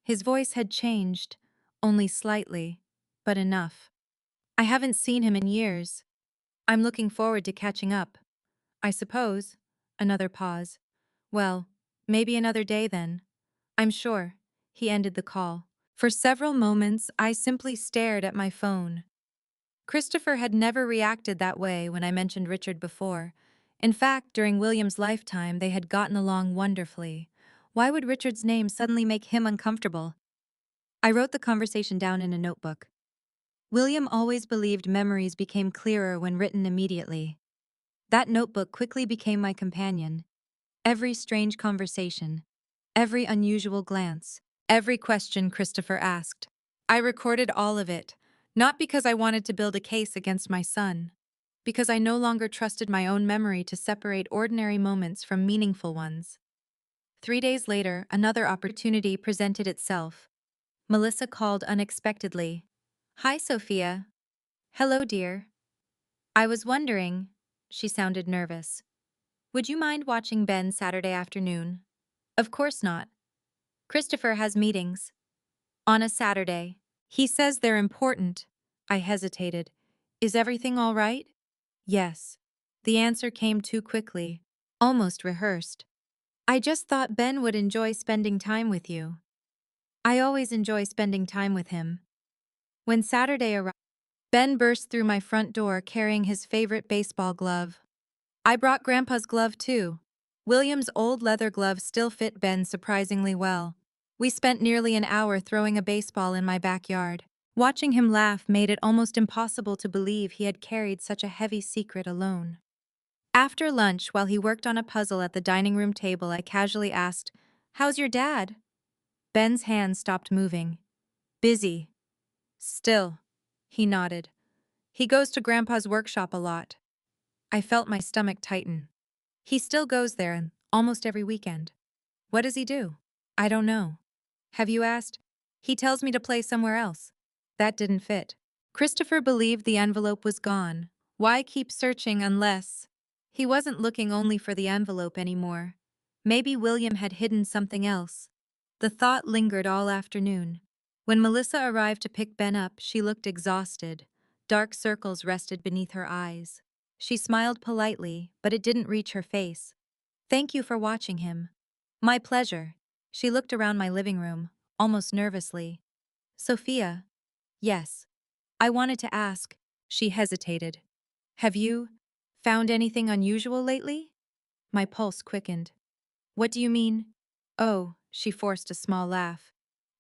His voice had changed, only slightly, but enough. I haven't seen him in years. I'm looking forward to catching up. I suppose. Another pause. Well, maybe another day then. I'm sure. He ended the call. For several moments, I simply stared at my phone. Christopher had never reacted that way when I mentioned Richard before. In fact, during William's lifetime, they had gotten along wonderfully. Why would Richard's name suddenly make him uncomfortable? I wrote the conversation down in a notebook. William always believed memories became clearer when written immediately. That notebook quickly became my companion. Every strange conversation, every unusual glance, every question Christopher asked. I recorded all of it, not because I wanted to build a case against my son, because I no longer trusted my own memory to separate ordinary moments from meaningful ones. 3 days later, another opportunity presented itself. Melissa called unexpectedly. Hi, Sophia. Hello, dear. I was wondering, she sounded nervous. Would you mind watching Ben Saturday afternoon? Of course not. Christopher has meetings. On a Saturday. He says they're important. I hesitated. Is everything all right? Yes. The answer came too quickly, almost rehearsed. I just thought Ben would enjoy spending time with you. I always enjoy spending time with him. When Saturday arrived, Ben burst through my front door carrying his favorite baseball glove. I brought Grandpa's glove too. William's old leather glove still fit Ben surprisingly well. We spent nearly an hour throwing a baseball in my backyard. Watching him laugh made it almost impossible to believe he had carried such a heavy secret alone. After lunch, while he worked on a puzzle at the dining room table, I casually asked, "How's your dad?" Ben's hand stopped moving. "Busy. Still." He nodded. "He goes to Grandpa's workshop a lot." I felt my stomach tighten. He still goes there almost every weekend. What does he do? I don't know. Have you asked? He tells me to play somewhere else. That didn't fit. Christopher believed the envelope was gone. Why keep searching unless... He wasn't looking only for the envelope anymore. Maybe William had hidden something else. The thought lingered all afternoon. When Melissa arrived to pick Ben up, she looked exhausted. Dark circles rested beneath her eyes. She smiled politely, but it didn't reach her face. "Thank you for watching him." "My pleasure." She looked around my living room, almost nervously. "Sophia." "Yes." "I wanted to ask." She hesitated. "Have you found anything unusual lately?" My pulse quickened. "What do you mean?" "Oh," she forced a small laugh.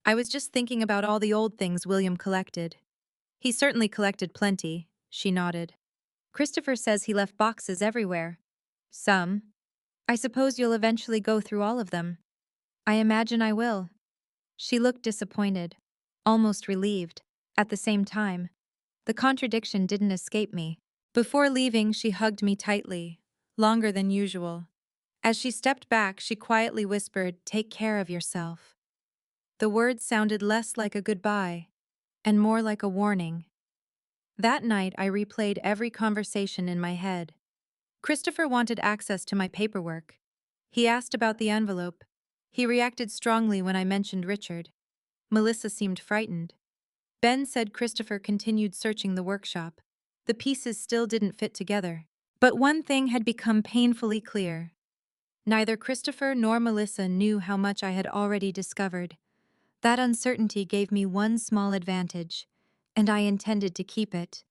"I was just thinking about all the old things William collected." "He certainly collected plenty," she nodded. "Christopher says he left boxes everywhere." "Some." "I suppose you'll eventually go through all of them." "I imagine I will." She looked disappointed, almost relieved, at the same time. The contradiction didn't escape me. Before leaving, she hugged me tightly, longer than usual. As she stepped back, she quietly whispered, "Take care of yourself." The words sounded less like a goodbye, and more like a warning. That night, I replayed every conversation in my head. Christopher wanted access to my paperwork. He asked about the envelope. He reacted strongly when I mentioned Richard. Melissa seemed frightened. Ben said Christopher continued searching the workshop. The pieces still didn't fit together. But one thing had become painfully clear. Neither Christopher nor Melissa knew how much I had already discovered. That uncertainty gave me one small advantage, and I intended to keep it.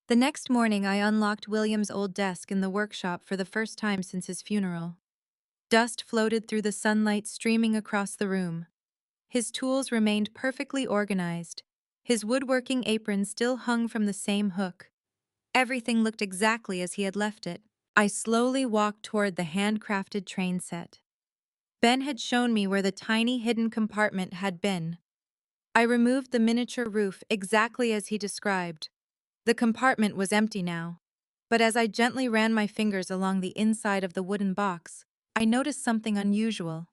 The next morning, I unlocked William's old desk in the workshop for the first time since his funeral. Dust floated through the sunlight streaming across the room. His tools remained perfectly organized. His woodworking apron still hung from the same hook. Everything looked exactly as he had left it. I slowly walked toward the handcrafted train set. Ben had shown me where the tiny hidden compartment had been. I removed the miniature roof exactly as he described. The compartment was empty now. But as I gently ran my fingers along the inside of the wooden box, I noticed something unusual.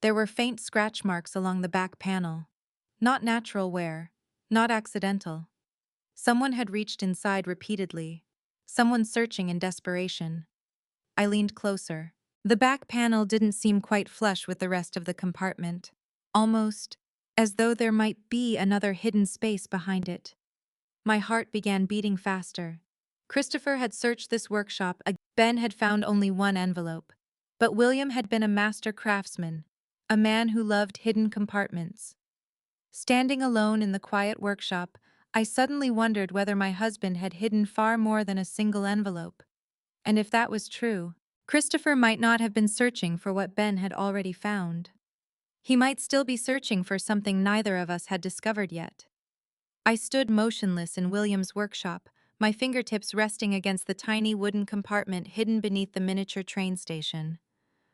There were faint scratch marks along the back panel. Not natural wear, not accidental. Someone had reached inside repeatedly. Someone searching in desperation. I leaned closer. The back panel didn't seem quite flush with the rest of the compartment, almost as though there might be another hidden space behind it. My heart began beating faster. Christopher had searched this workshop. Ben had found only one envelope. But William had been a master craftsman, a man who loved hidden compartments. Standing alone in the quiet workshop, I suddenly wondered whether my husband had hidden far more than a single envelope. And if that was true, Christopher might not have been searching for what Ben had already found. He might still be searching for something neither of us had discovered yet. I stood motionless in William's workshop, my fingertips resting against the tiny wooden compartment hidden beneath the miniature train station.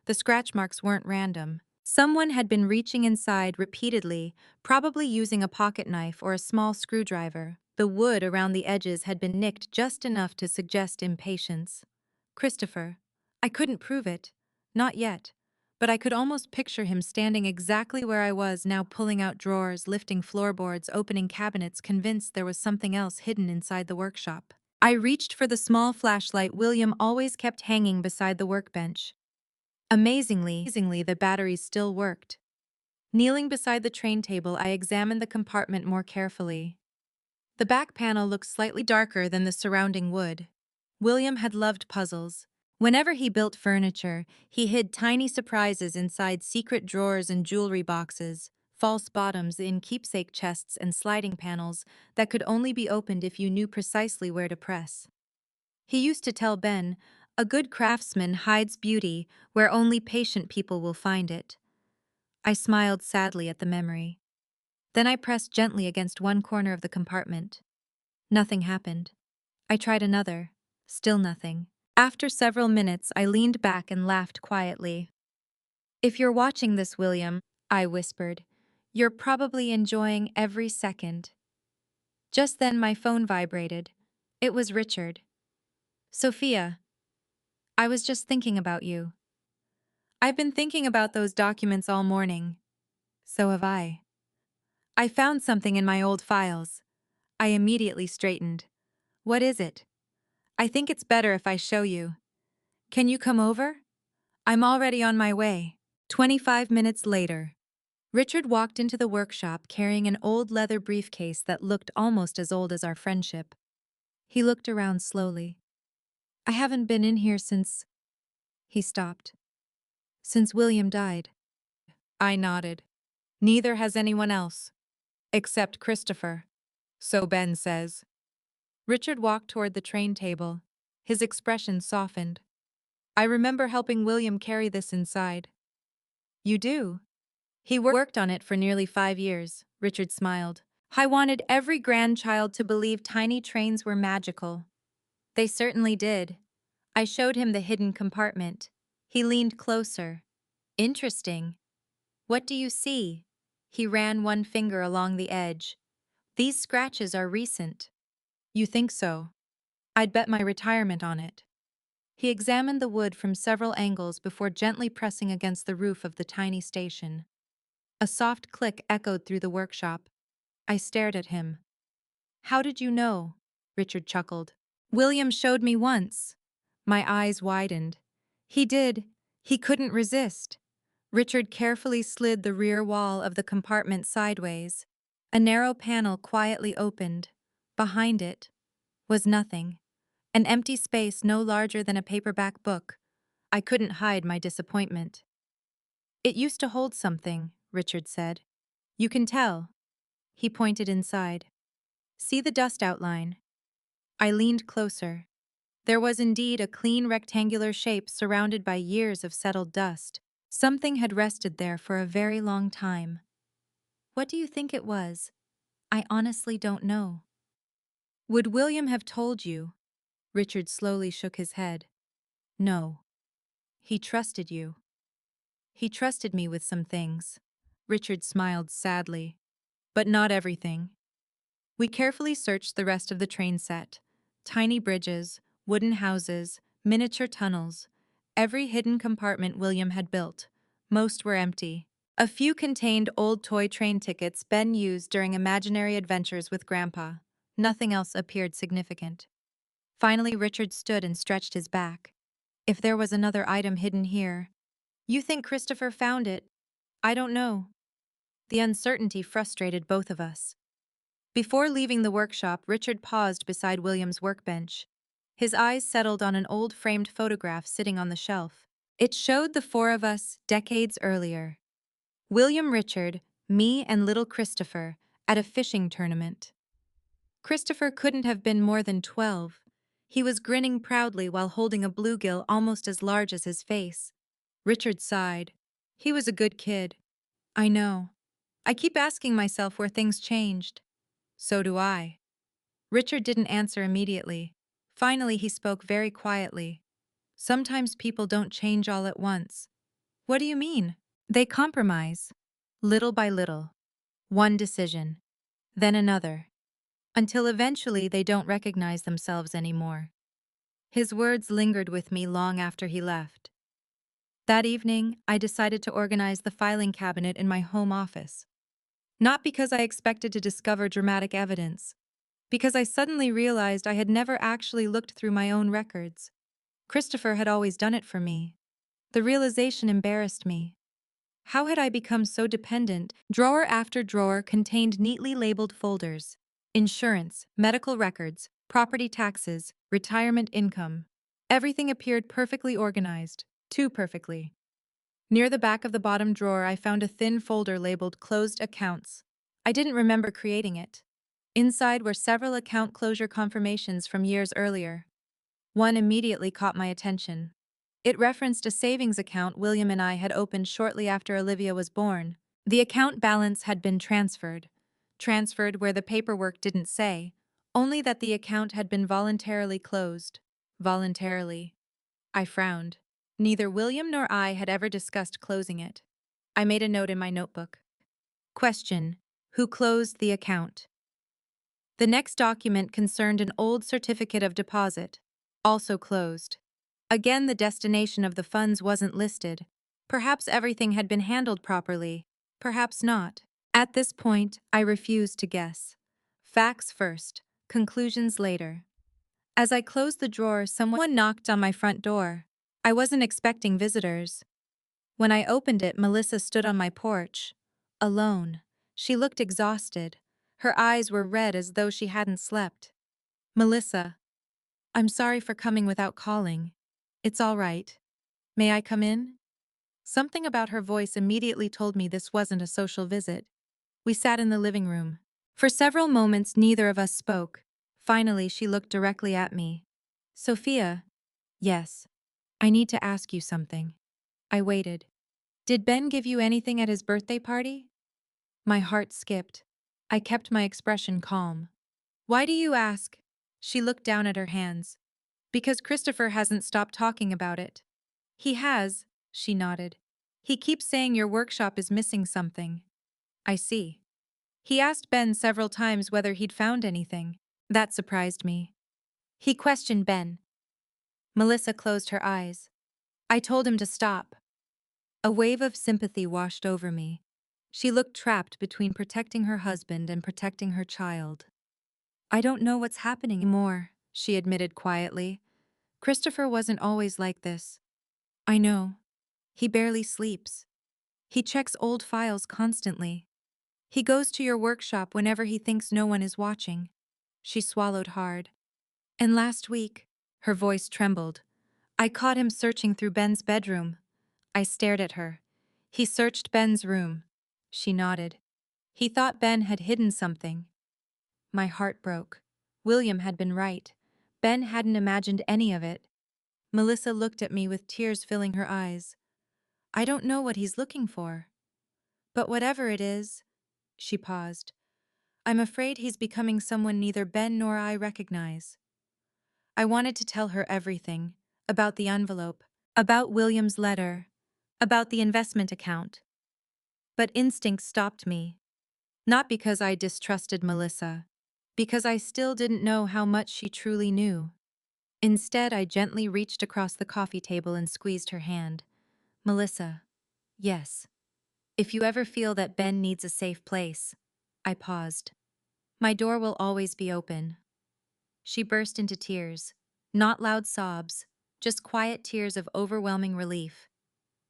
The scratch marks weren't random. Someone had been reaching inside repeatedly, probably using a pocket knife or a small screwdriver. The wood around the edges had been nicked just enough to suggest impatience. Christopher. I couldn't prove it. Not yet. But I could almost picture him standing exactly where I was now, pulling out drawers, lifting floorboards, opening cabinets, convinced there was something else hidden inside the workshop. I reached for the small flashlight William always kept hanging beside the workbench. Amazingly, the batteries still worked. Kneeling beside the train table, I examined the compartment more carefully. The back panel looked slightly darker than the surrounding wood. William had loved puzzles. Whenever he built furniture, he hid tiny surprises inside secret drawers and jewelry boxes, false bottoms in keepsake chests and sliding panels that could only be opened if you knew precisely where to press. He used to tell Ben, "A good craftsman hides beauty where only patient people will find it." I smiled sadly at the memory. Then I pressed gently against one corner of the compartment. Nothing happened. I tried another. Still nothing. After several minutes, I leaned back and laughed quietly. "If you're watching this, William," I whispered, "you're probably enjoying every second." Just then my phone vibrated. It was Richard. "Sophia, I was just thinking about you." "I've been thinking about those documents all morning." "So have I." "I found something in my old files." I immediately straightened. "What is it?" "I think it's better if I show you." "Can you come over?" "I'm already on my way." 25 minutes later, Richard walked into the workshop carrying an old leather briefcase that looked almost as old as our friendship. He looked around slowly. "I haven't been in here since—" He stopped. "Since William died." I nodded. "Neither has anyone else. Except Christopher. So Ben says." Richard walked toward the train table. His expression softened. "I remember helping William carry this inside." "You do?" "He worked on it for nearly 5 years," Richard smiled. "I wanted every grandchild to believe tiny trains were magical." They certainly did. I showed him the hidden compartment. He leaned closer. "Interesting. What do you see?" He ran one finger along the edge. "These scratches are recent." "You think so?" "I'd bet my retirement on it." He examined the wood from several angles before gently pressing against the roof of the tiny station. A soft click echoed through the workshop. I stared at him. "How did you know?" Richard chuckled. "William showed me once." My eyes widened. "He did. He couldn't resist." Richard carefully slid the rear wall of the compartment sideways. A narrow panel quietly opened. Behind it was nothing. An empty space no larger than a paperback book. I couldn't hide my disappointment. "It used to hold something," Richard said. "You can tell." He pointed inside. "See the dust outline?" I leaned closer. There was indeed a clean rectangular shape surrounded by years of settled dust. Something had rested there for a very long time. "What do you think it was?" "I honestly don't know." "Would William have told you?" Richard slowly shook his head. "No. He trusted you." "He trusted me with some things." Richard smiled sadly. "But not everything." We carefully searched the rest of the train set. Tiny bridges, wooden houses, miniature tunnels. Every hidden compartment William had built. Most were empty. A few contained old toy train tickets Ben used during imaginary adventures with Grandpa. Nothing else appeared significant. Finally, Richard stood and stretched his back. If there was another item hidden here. You think Christopher found it? I don't know. The uncertainty frustrated both of us. Before leaving the workshop, Richard paused beside William's workbench. His eyes settled on an old framed photograph sitting on the shelf. It showed the four of us decades earlier. William, Richard, me, and little Christopher at a fishing tournament. Christopher couldn't have been more than 12. He was grinning proudly while holding a bluegill almost as large as his face. Richard sighed. He was a good kid. I know. I keep asking myself where things changed. So do I. Richard didn't answer immediately. Finally, he spoke very quietly. Sometimes people don't change all at once. What do you mean? They compromise. Little by little. One decision. Then another. Until eventually they don't recognize themselves anymore. His words lingered with me long after he left. That evening, I decided to organize the filing cabinet in my home office. Not because I expected to discover dramatic evidence, because I suddenly realized I had never actually looked through my own records. Christopher had always done it for me. The realization embarrassed me. How had I become so dependent? Drawer after drawer contained neatly labeled folders. Insurance, medical records, property taxes, retirement income. Everything appeared perfectly organized, too perfectly. Near the back of the bottom drawer, I found a thin folder labeled Closed Accounts. I didn't remember creating it. Inside were several account closure confirmations from years earlier. One immediately caught my attention. It referenced a savings account William and I had opened shortly after Olivia was born. The account balance had been transferred. Transferred where the paperwork didn't say, only that the account had been voluntarily closed. Voluntarily. I frowned. Neither William nor I had ever discussed closing it. I made a note in my notebook. Question: who closed the account? The next document concerned an old certificate of deposit, also closed. Again, the destination of the funds wasn't listed. Perhaps everything had been handled properly, perhaps not. At this point, I refused to guess. Facts first, conclusions later. As I closed the drawer, someone knocked on my front door. I wasn't expecting visitors. When I opened it, Melissa stood on my porch. Alone. She looked exhausted. Her eyes were red as though she hadn't slept. Melissa, I'm sorry for coming without calling. It's all right. May I come in? Something about her voice immediately told me this wasn't a social visit. We sat in the living room. For several moments, neither of us spoke. Finally, she looked directly at me. Sophia. Yes. I need to ask you something. I waited. Did Ben give you anything at his birthday party? My heart skipped. I kept my expression calm. Why do you ask? She looked down at her hands. Because Christopher hasn't stopped talking about it. He has, she nodded. He keeps saying your workshop is missing something. I see. He asked Ben several times whether he'd found anything. That surprised me. He questioned Ben. Melissa closed her eyes. I told him to stop. A wave of sympathy washed over me. She looked trapped between protecting her husband and protecting her child. I don't know what's happening anymore, she admitted quietly. Christopher wasn't always like this. I know. He barely sleeps. He checks old files constantly. He goes to your workshop whenever he thinks no one is watching. She swallowed hard. And last week, her voice trembled. I caught him searching through Ben's bedroom. I stared at her. He searched Ben's room. She nodded. He thought Ben had hidden something. My heart broke. William had been right. Ben hadn't imagined any of it. Melissa looked at me with tears filling her eyes. I don't know what he's looking for. But whatever it is, she paused. I'm afraid he's becoming someone neither Ben nor I recognize. I wanted to tell her everything, about the envelope, about William's letter, about the investment account. But instinct stopped me. Not because I distrusted Melissa, because I still didn't know how much she truly knew. Instead, I gently reached across the coffee table and squeezed her hand. Melissa, yes. If you ever feel that Ben needs a safe place. I paused. My door will always be open. She burst into tears. Not loud sobs, just quiet tears of overwhelming relief.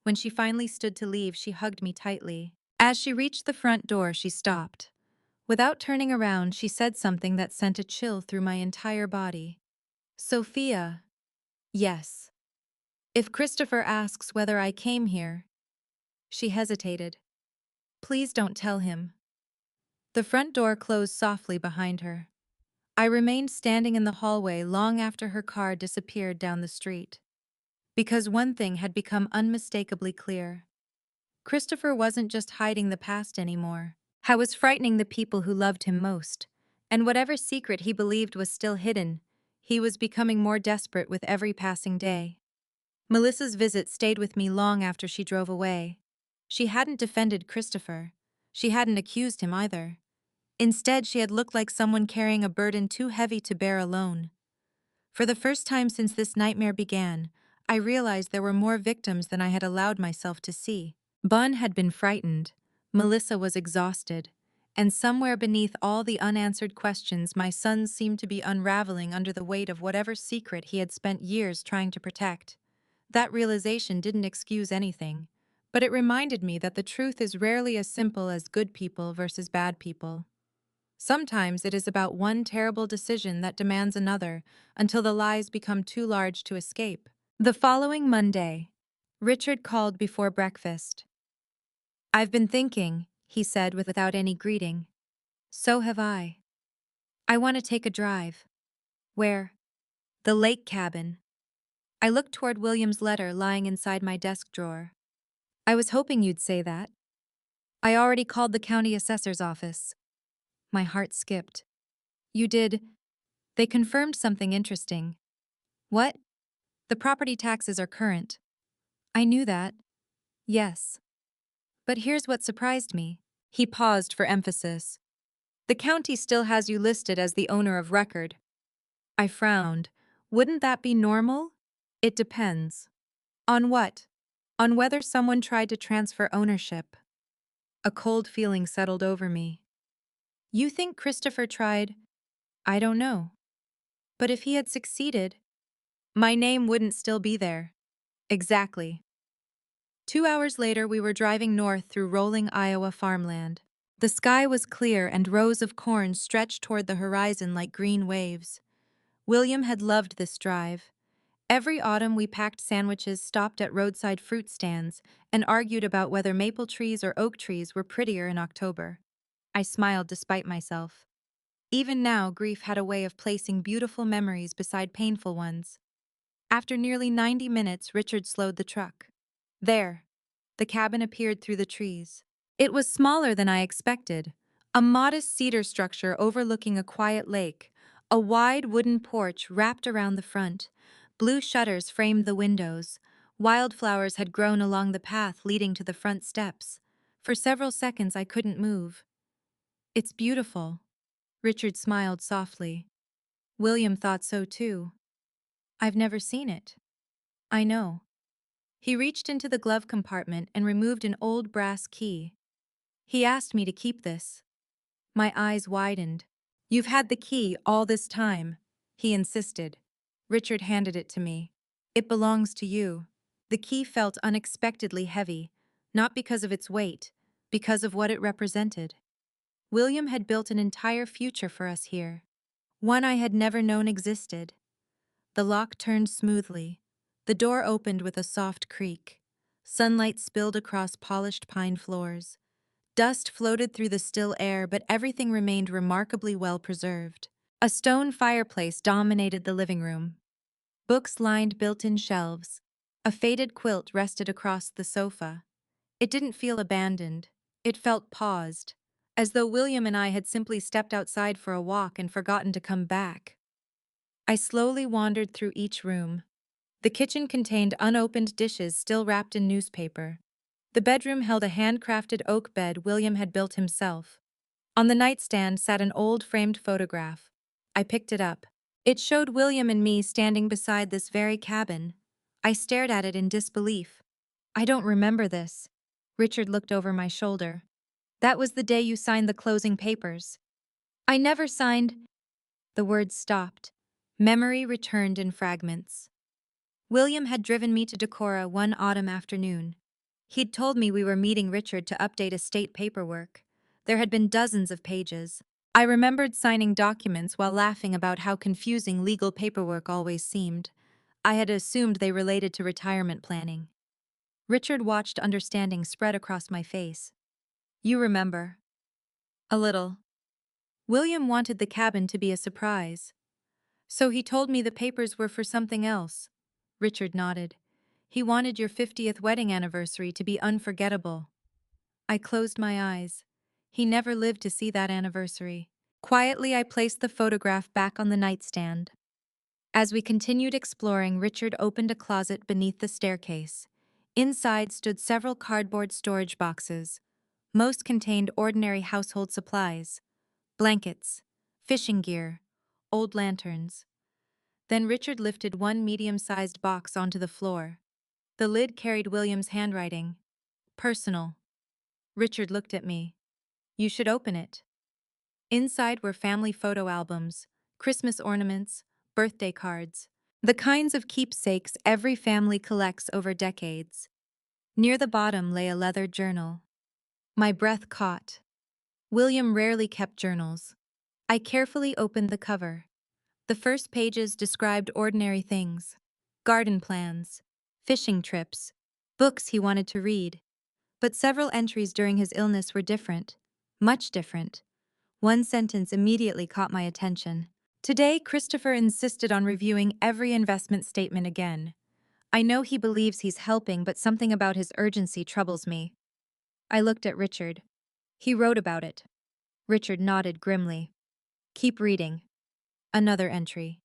When she finally stood to leave, she hugged me tightly. As she reached the front door, she stopped. Without turning around, she said something that sent a chill through my entire body. Sophia. Yes. If Christopher asks whether I came here. She hesitated. Please don't tell him. The front door closed softly behind her. I remained standing in the hallway long after her car disappeared down the street. Because one thing had become unmistakably clear. Christopher wasn't just hiding the past anymore. He was frightening the people who loved him most. And whatever secret he believed was still hidden, he was becoming more desperate with every passing day. Melissa's visit stayed with me long after she drove away. She hadn't defended Christopher. She hadn't accused him either. Instead, she had looked like someone carrying a burden too heavy to bear alone. For the first time since this nightmare began, I realized there were more victims than I had allowed myself to see. Bun had been frightened, Melissa was exhausted, and somewhere beneath all the unanswered questions, my son seemed to be unraveling under the weight of whatever secret he had spent years trying to protect. That realization didn't excuse anything, but it reminded me that the truth is rarely as simple as good people versus bad people. Sometimes it is about one terrible decision that demands another until the lies become too large to escape. The following Monday, Richard called before breakfast. I've been thinking, he said without any greeting. So have I. I want to take a drive. Where? The lake cabin. I looked toward William's letter lying inside my desk drawer. I was hoping you'd say that. I already called the county assessor's office. My heart skipped. You did? They confirmed something interesting. What? The property taxes are current. I knew that. Yes. But here's what surprised me. He paused for emphasis. The county still has you listed as the owner of record. I frowned. Wouldn't that be normal? It depends. On what? On whether someone tried to transfer ownership. A cold feeling settled over me. You think Christopher tried? I don't know. But if he had succeeded, my name wouldn't still be there. Exactly. 2 hours later, we were driving north through rolling Iowa farmland. The sky was clear and rows of corn stretched toward the horizon like green waves. William had loved this drive. Every autumn we packed sandwiches, stopped at roadside fruit stands, and argued about whether maple trees or oak trees were prettier in October. I smiled despite myself. Even now, grief had a way of placing beautiful memories beside painful ones. After nearly 90 minutes, Richard slowed the truck. There. The cabin appeared through the trees. It was smaller than I expected. A modest cedar structure overlooking a quiet lake, a wide wooden porch wrapped around the front. Blue shutters framed the windows. Wildflowers had grown along the path leading to the front steps. For several seconds I couldn't move. It's beautiful. Richard smiled softly. William thought so too. I've never seen it. I know. He reached into the glove compartment and removed an old brass key. He asked me to keep this. My eyes widened. You've had the key all this time, he insisted. Richard handed it to me. It belongs to you. The key felt unexpectedly heavy, not because of its weight, because of what it represented. William had built an entire future for us here, one I had never known existed. The lock turned smoothly. The door opened with a soft creak. Sunlight spilled across polished pine floors. Dust floated through the still air, but everything remained remarkably well preserved. A stone fireplace dominated the living room. Books lined built-in shelves. A faded quilt rested across the sofa. It didn't feel abandoned. It felt paused, as though William and I had simply stepped outside for a walk and forgotten to come back. I slowly wandered through each room. The kitchen contained unopened dishes still wrapped in newspaper. The bedroom held a handcrafted oak bed William had built himself. On the nightstand sat an old framed photograph. I picked it up. It showed William and me standing beside this very cabin. I stared at it in disbelief. I don't remember this. Richard looked over my shoulder. That was the day you signed the closing papers. I never signed. The words stopped. Memory returned in fragments. William had driven me to Decorah one autumn afternoon. He'd told me we were meeting Richard to update estate paperwork. There had been dozens of pages. I remembered signing documents while laughing about how confusing legal paperwork always seemed. I had assumed they related to retirement planning. Richard watched understanding spread across my face. You remember? A little. William wanted the cabin to be a surprise. So he told me the papers were for something else. Richard nodded. He wanted your 50th wedding anniversary to be unforgettable. I closed my eyes. He never lived to see that anniversary. Quietly, I placed the photograph back on the nightstand. As we continued exploring, Richard opened a closet beneath the staircase. Inside stood several cardboard storage boxes. Most contained ordinary household supplies: blankets, fishing gear, old lanterns. Then Richard lifted one medium-sized box onto the floor. The lid carried William's handwriting. Personal. Richard looked at me. You should open it. Inside were family photo albums, Christmas ornaments, birthday cards, the kinds of keepsakes every family collects over decades. Near the bottom lay a leather journal. My breath caught. William rarely kept journals. I carefully opened the cover. The first pages described ordinary things: garden plans, fishing trips, books he wanted to read. But several entries during his illness were different, much different. One sentence immediately caught my attention. Today, Christopher insisted on reviewing every investment statement again. I know he believes he's helping, but something about his urgency troubles me. I looked at Richard. He wrote about it. Richard nodded grimly. Keep reading. Another entry.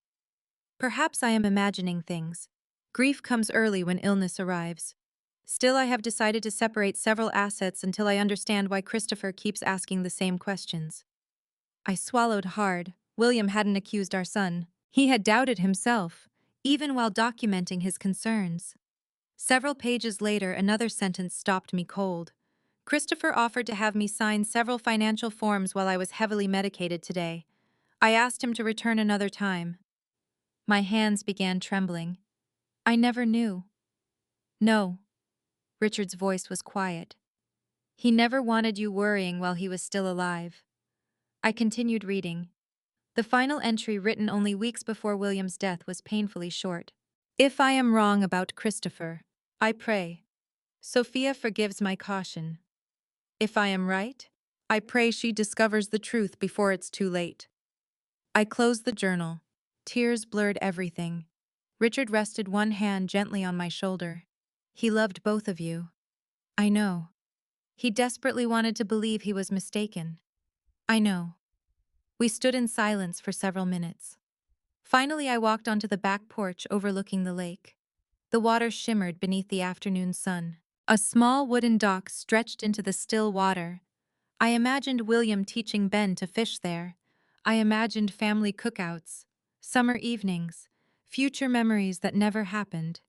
Perhaps I am imagining things. Grief comes early when illness arrives. Still, I have decided to separate several assets until I understand why Christopher keeps asking the same questions. I swallowed hard. William hadn't accused our son. He had doubted himself, even while documenting his concerns. Several pages later, another sentence stopped me cold. Christopher offered to have me sign several financial forms while I was heavily medicated today. I asked him to return another time. My hands began trembling. I never knew. No. Richard's voice was quiet. He never wanted you worrying while he was still alive. I continued reading. The final entry, written only weeks before William's death, was painfully short. If I am wrong about Christopher, I pray Sophia forgives my caution. If I am right, I pray she discovers the truth before it's too late. I closed the journal. Tears blurred everything. Richard rested one hand gently on my shoulder. He loved both of you. I know. He desperately wanted to believe he was mistaken. I know. We stood in silence for several minutes. Finally, I walked onto the back porch overlooking the lake. The water shimmered beneath the afternoon sun. A small wooden dock stretched into the still water. I imagined William teaching Ben to fish there. I imagined family cookouts, summer evenings, future memories that never happened.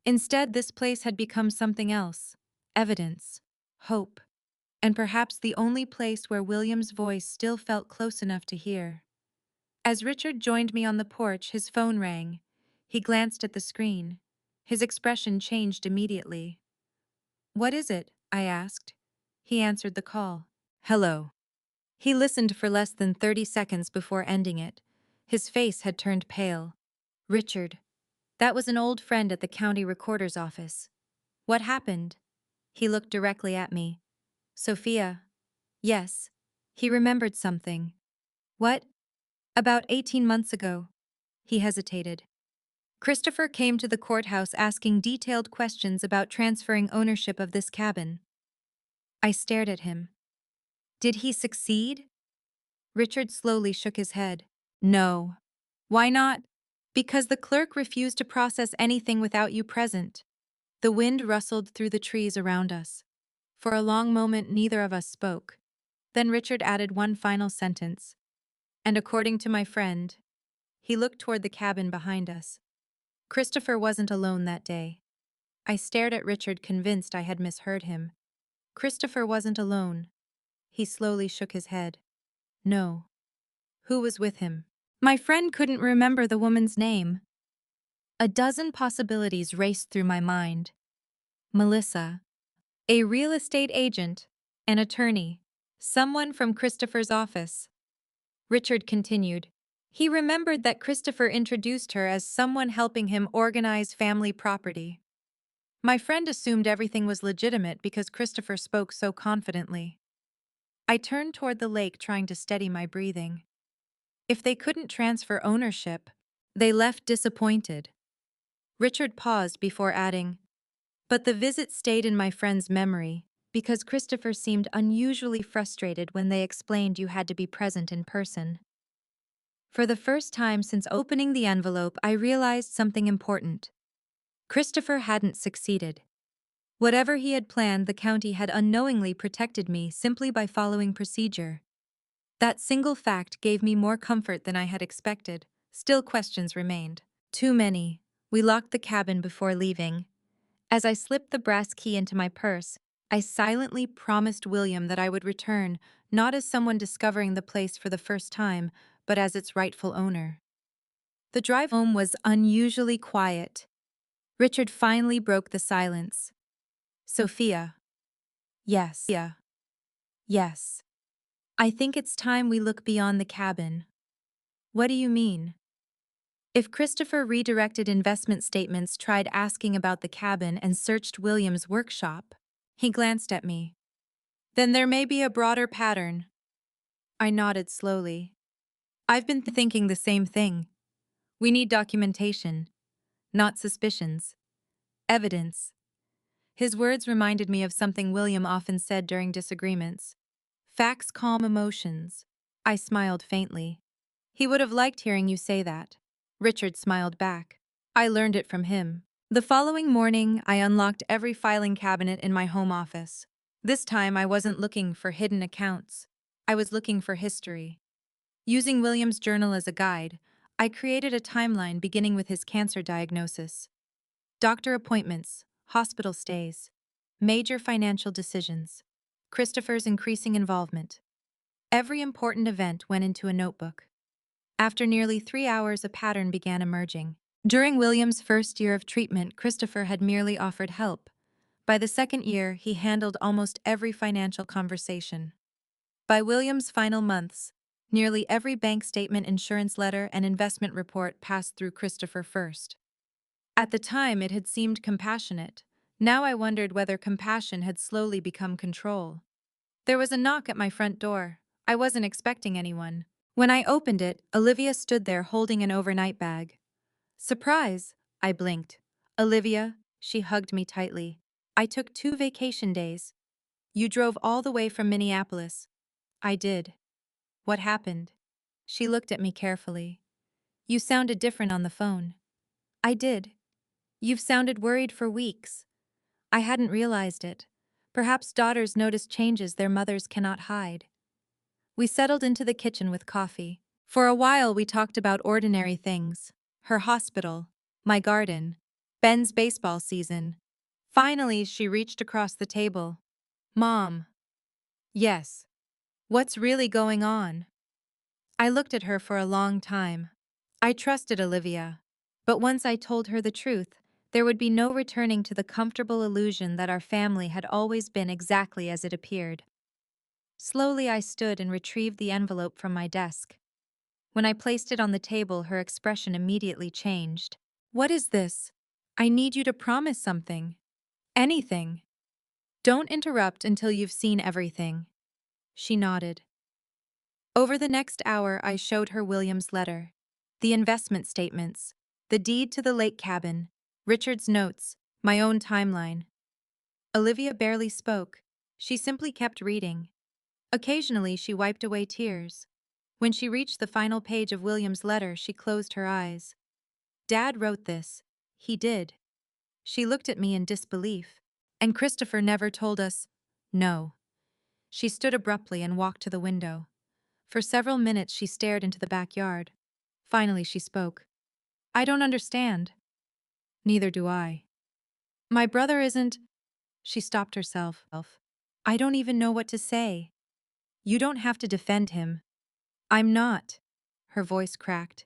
Instead, this place had become something else: evidence, hope, and perhaps the only place where William's voice still felt close enough to hear. As Richard joined me on the porch, his phone rang. He glanced at the screen. His expression changed immediately. What is it? I asked. He answered the call. Hello. He listened for less than 30 seconds before ending it. His face had turned pale. Richard. That was an old friend at the county recorder's office. What happened? He looked directly at me. Sophia. Yes. He remembered something. What? About 18 months ago. He hesitated. Christopher came to the courthouse asking detailed questions about transferring ownership of this cabin. I stared at him. Did he succeed? Richard slowly shook his head. No. Why not? Because the clerk refused to process anything without you present. The wind rustled through the trees around us. For a long moment, neither of us spoke. Then Richard added one final sentence. And according to my friend, he looked toward the cabin behind us. Christopher wasn't alone that day. I stared at Richard, convinced I had misheard him. Christopher wasn't alone. He slowly shook his head. No. Who was with him? My friend couldn't remember the woman's name. A dozen possibilities raced through my mind. Melissa, a real estate agent, an attorney, someone from Christopher's office. Richard continued. He remembered that Christopher introduced her as someone helping him organize family property. My friend assumed everything was legitimate because Christopher spoke so confidently. I turned toward the lake, trying to steady my breathing. If they couldn't transfer ownership, they left disappointed. Richard paused before adding, but the visit stayed in my friend's memory because Christopher seemed unusually frustrated when they explained you had to be present in person. For the first time since opening the envelope, I realized something important. Christopher hadn't succeeded. Whatever he had planned, the county had unknowingly protected me simply by following procedure. That single fact gave me more comfort than I had expected. Still, questions remained. Too many. We locked the cabin before leaving. As I slipped the brass key into my purse, I silently promised William that I would return, not as someone discovering the place for the first time, but as its rightful owner. The drive home was unusually quiet. Richard finally broke the silence. Sophia. Yes. Yes. I think it's time we look beyond the cabin. What do you mean? If Christopher redirected investment statements, tried asking about the cabin, and searched William's workshop, he glanced at me. Then there may be a broader pattern. I nodded slowly. I've been thinking the same thing. We need documentation, not suspicions. Evidence. His words reminded me of something William often said during disagreements. Facts calm emotions. I smiled faintly. He would have liked hearing you say that. Richard smiled back. I learned it from him. The following morning, I unlocked every filing cabinet in my home office. This time, I wasn't looking for hidden accounts. I was looking for history. Using William's journal as a guide, I created a timeline beginning with his cancer diagnosis. Doctor appointments, hospital stays, major financial decisions, Christopher's increasing involvement. Every important event went into a notebook. After nearly 3 hours, a pattern began emerging. During William's first year of treatment, Christopher had merely offered help. By the second year, he handled almost every financial conversation. By William's final months, nearly every bank statement, insurance letter, and investment report passed through Christopher first. At the time, it had seemed compassionate. Now I wondered whether compassion had slowly become control. There was a knock at my front door. I wasn't expecting anyone. When I opened it, Olivia stood there holding an overnight bag. Surprise! I blinked. Olivia, she hugged me tightly. I took 2 vacation days. You drove all the way from Minneapolis. I did. What happened? She looked at me carefully. You sounded different on the phone. I did. You've sounded worried for weeks. I hadn't realized it. Perhaps daughters notice changes their mothers cannot hide. We settled into the kitchen with coffee. For a while, we talked about ordinary things. Her hospital, my garden, Ben's baseball season. Finally, she reached across the table. Mom. Yes. What's really going on? I looked at her for a long time. I trusted Olivia. But once I told her the truth, there would be no returning to the comfortable illusion that our family had always been exactly as it appeared. Slowly, I stood and retrieved the envelope from my desk. When I placed it on the table, her expression immediately changed. What is this? I need you to promise something. Anything. Don't interrupt until you've seen everything. She nodded. Over the next hour, I showed her William's letter, the investment statements, the deed to the lake cabin, Richard's notes, my own timeline. Olivia barely spoke. She simply kept reading. Occasionally, she wiped away tears. When she reached the final page of William's letter, she closed her eyes. Dad wrote this. He did. She looked at me in disbelief. And Christopher never told us. No. She stood abruptly and walked to the window. For several minutes, she stared into the backyard. Finally, she spoke. I don't understand. Neither do I. My brother isn't. She stopped herself. I don't even know what to say. You don't have to defend him. I'm not. Her voice cracked.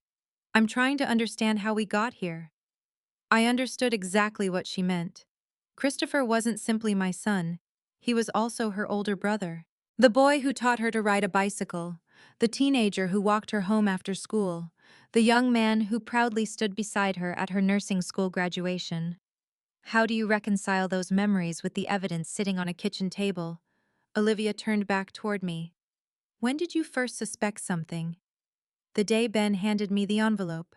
I'm trying to understand how we got here. I understood exactly what she meant. Christopher wasn't simply my son, he was also her older brother. The boy who taught her to ride a bicycle, the teenager who walked her home after school, the young man who proudly stood beside her at her nursing school graduation. How do you reconcile those memories with the evidence sitting on a kitchen table? Olivia turned back toward me. When did you first suspect something? The day Ben handed me the envelope.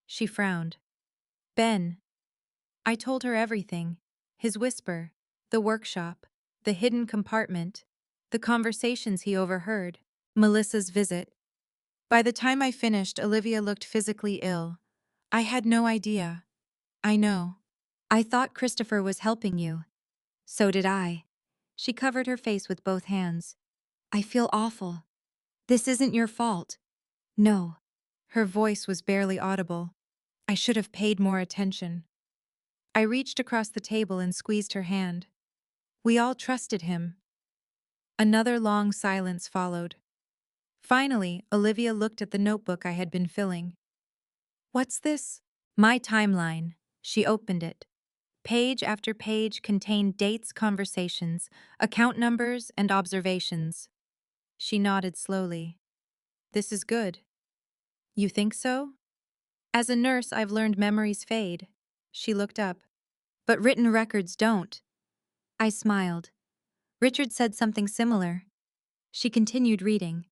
She frowned. Ben. I told her everything. His whisper, the workshop, the hidden compartment, the conversations he overheard, Melissa's visit. By the time I finished, Olivia looked physically ill. I had no idea. I know. I thought Christopher was helping you. So did I. She covered her face with both hands. I feel awful. This isn't your fault. No. Her voice was barely audible. I should have paid more attention. I reached across the table and squeezed her hand. We all trusted him. Another long silence followed. Finally, Olivia looked at the notebook I had been filling. What's this? My timeline. She opened it. Page after page contained dates, conversations, account numbers, and observations. She nodded slowly. This is good. You think so? As a nurse, I've learned memories fade. She looked up. But written records don't. I smiled. Richard said something similar. She continued reading.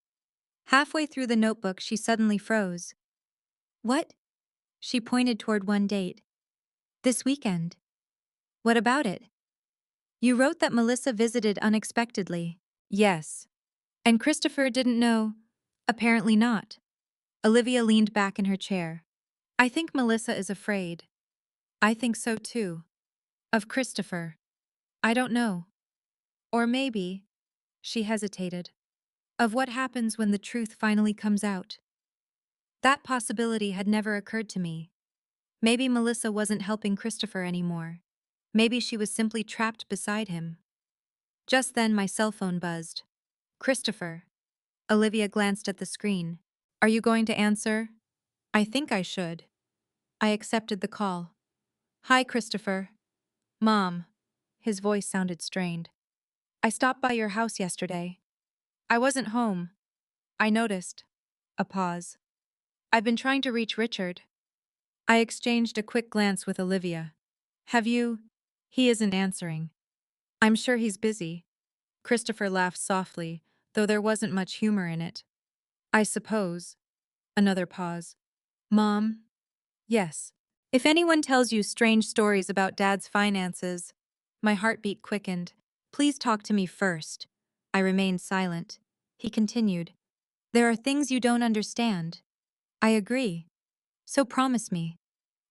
Halfway through the notebook, she suddenly froze. What? She pointed toward one date. This weekend. What about it? You wrote that Melissa visited unexpectedly. Yes. And Christopher didn't know? Apparently not. Olivia leaned back in her chair. I think Melissa is afraid. I think so too. Of Christopher. I don't know. Or maybe, she hesitated, of what happens when the truth finally comes out. That possibility had never occurred to me. Maybe Melissa wasn't helping Christopher anymore. Maybe she was simply trapped beside him. Just then my cell phone buzzed. Christopher. Olivia glanced at the screen. Are you going to answer? I think I should. I accepted the call. Hi, Christopher. Mom. His voice sounded strained. I stopped by your house yesterday. I wasn't home. I noticed. A pause. I've been trying to reach Richard. I exchanged a quick glance with Olivia. Have you? He isn't answering. I'm sure he's busy. Christopher laughed softly, though there wasn't much humor in it. I suppose. Another pause. Mom? Yes. If anyone tells you strange stories about Dad's finances, my heartbeat quickened. Please talk to me first. I remained silent. He continued. There are things you don't understand. I agree. So promise me.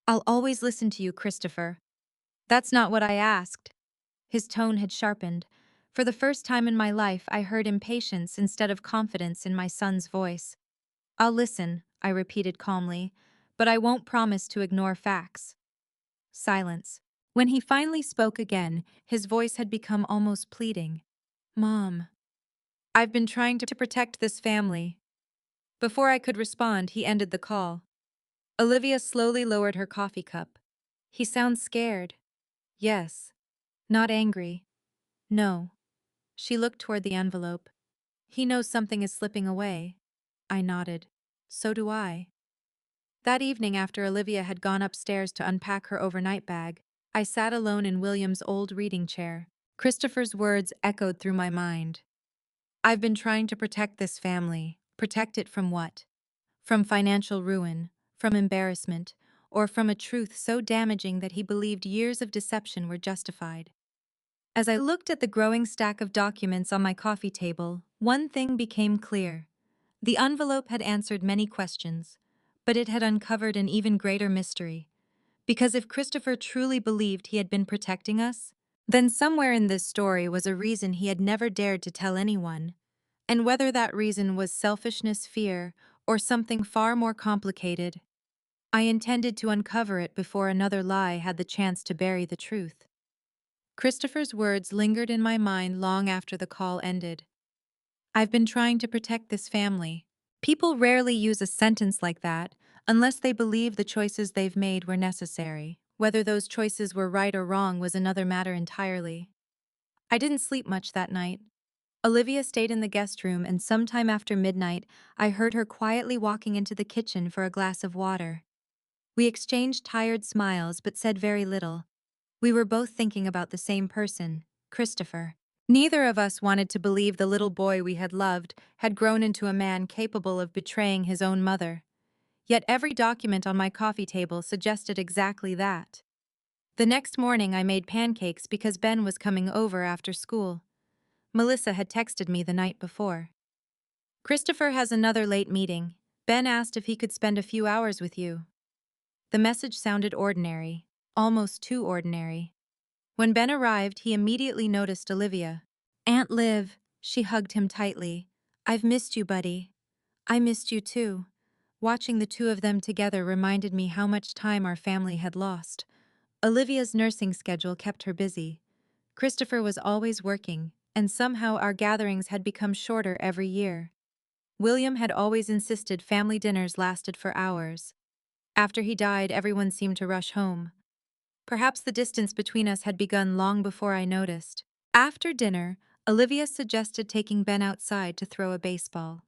I'll always listen to you, Christopher. That's not what I asked. His tone had sharpened. For the first time in my life, I heard impatience instead of confidence in my son's voice. I'll listen, I repeated calmly, but I won't promise to ignore facts. Silence. When he finally spoke again, his voice had become almost pleading. Mom. I've been trying to protect this family. Before I could respond, he ended the call. Olivia slowly lowered her coffee cup. He sounds scared. Yes. Not angry. No. She looked toward the envelope. He knows something is slipping away. I nodded. So do I. That evening, after Olivia had gone upstairs to unpack her overnight bag, I sat alone in William's old reading chair. Christopher's words echoed through my mind. I've been trying to protect this family. Protect it from what? From financial ruin, from embarrassment, or from a truth so damaging that he believed years of deception were justified. As I looked at the growing stack of documents on my coffee table, one thing became clear. The envelope had answered many questions, but it had uncovered an even greater mystery. Because if Christopher truly believed he had been protecting us, then somewhere in this story was a reason he had never dared to tell anyone. And whether that reason was selfishness, fear, or something far more complicated, I intended to uncover it before another lie had the chance to bury the truth. Christopher's words lingered in my mind long after the call ended. I've been trying to protect this family. People rarely use a sentence like that unless they believe the choices they've made were necessary. Whether those choices were right or wrong was another matter entirely. I didn't sleep much that night. Olivia stayed in the guest room, and sometime after midnight, I heard her quietly walking into the kitchen for a glass of water. We exchanged tired smiles but said very little. We were both thinking about the same person, Christopher. Neither of us wanted to believe the little boy we had loved had grown into a man capable of betraying his own mother. Yet every document on my coffee table suggested exactly that. The next morning I made pancakes because Ben was coming over after school. Melissa had texted me the night before. Christopher has another late meeting. Ben asked if he could spend a few hours with you. The message sounded ordinary, almost too ordinary. When Ben arrived, he immediately noticed Olivia. "Aunt Liv," she hugged him tightly. "I've missed you, buddy." "I missed you too." Watching the two of them together reminded me how much time our family had lost. Olivia's nursing schedule kept her busy. Christopher was always working, and somehow our gatherings had become shorter every year. William had always insisted family dinners lasted for hours. After he died, everyone seemed to rush home. Perhaps the distance between us had begun long before I noticed. After dinner, Olivia suggested taking Ben outside to throw a baseball.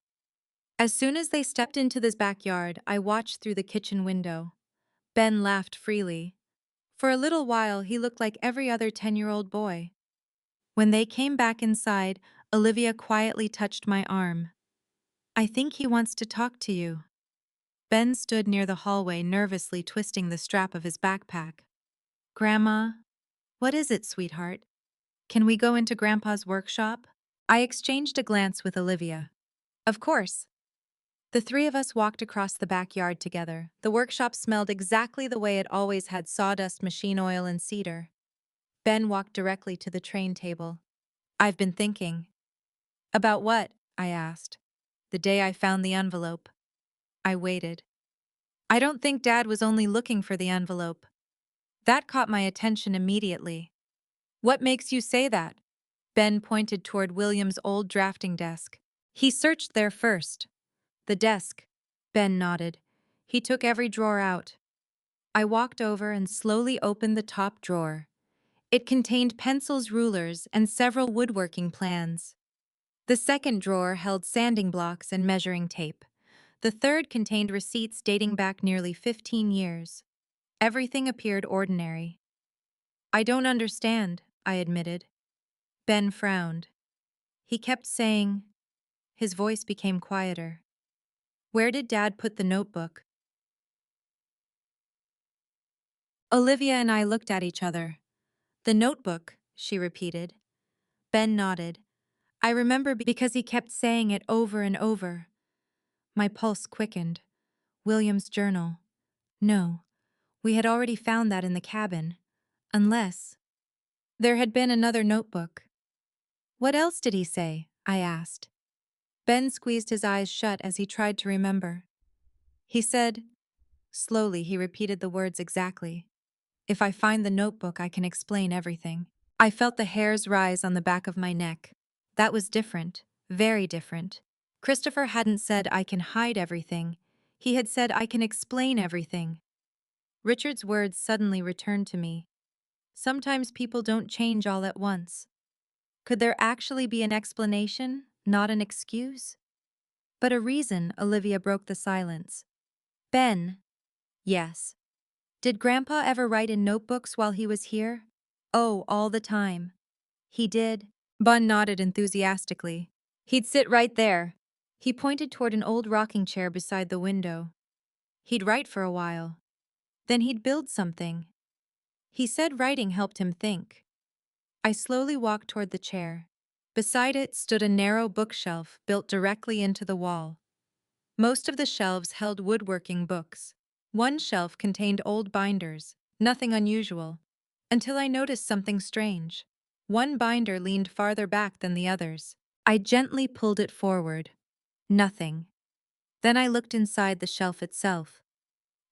As soon as they stepped into this backyard, I watched through the kitchen window. Ben laughed freely. For a little while, he looked like every other 10-year-old boy. When they came back inside, Olivia quietly touched my arm. "I think he wants to talk to you." Ben stood near the hallway, nervously twisting the strap of his backpack. "Grandma, what is it, sweetheart? Can we go into Grandpa's workshop?" I exchanged a glance with Olivia. "Of course." The three of us walked across the backyard together. The workshop smelled exactly the way it always had: sawdust, machine oil, and cedar. Ben walked directly to the train table. "I've been thinking." "About what?" I asked. "The day I found the envelope." I waited. "I don't think Dad was only looking for the envelope." That caught my attention immediately. "What makes you say that?" Ben pointed toward William's old drafting desk. "He searched there first." "The desk." Ben nodded. "He took every drawer out." I walked over and slowly opened the top drawer. It contained pencils, rulers, and several woodworking plans. The second drawer held sanding blocks and measuring tape. The third contained receipts dating back nearly 15 years. Everything appeared ordinary. "I don't understand," I admitted. Ben frowned. He kept saying. His voice became quieter. "Where did Dad put the notebook?" Olivia and I looked at each other. "The notebook," she repeated. Ben nodded. "I remember because he kept saying it over and over." My pulse quickened. William's journal. No, we had already found that in the cabin. Unless there had been another notebook. "What else did he say?" I asked. Ben squeezed his eyes shut as he tried to remember. He said, slowly he repeated the words exactly, "If I find the notebook, I can explain everything." I felt the hairs rise on the back of my neck. That was different, very different. Christopher hadn't said I can hide everything. He had said I can explain everything. Richard's words suddenly returned to me. Sometimes people don't change all at once. Could there actually be an explanation, not an excuse? But a reason. Olivia broke the silence. "Ben." "Yes." "Did Grandpa ever write in notebooks while he was here?" "Oh, all the time." "He did?" Bun nodded enthusiastically. "He'd sit right there." He pointed toward an old rocking chair beside the window. "He'd write for a while. Then he'd build something." He said writing helped him think. I slowly walked toward the chair. Beside it stood a narrow bookshelf built directly into the wall. Most of the shelves held woodworking books. One shelf contained old binders, nothing unusual, until I noticed something strange. One binder leaned farther back than the others. I gently pulled it forward. Nothing. Then I looked inside the shelf itself.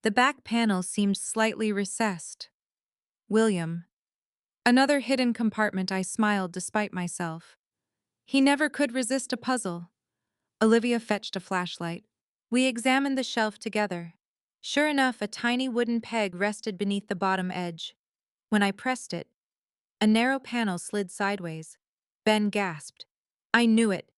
The back panel seemed slightly recessed. "William." Another hidden compartment. I smiled despite myself. He never could resist a puzzle. Olivia fetched a flashlight. We examined the shelf together. Sure enough, a tiny wooden peg rested beneath the bottom edge. When I pressed it, a narrow panel slid sideways. Ben gasped. I knew it.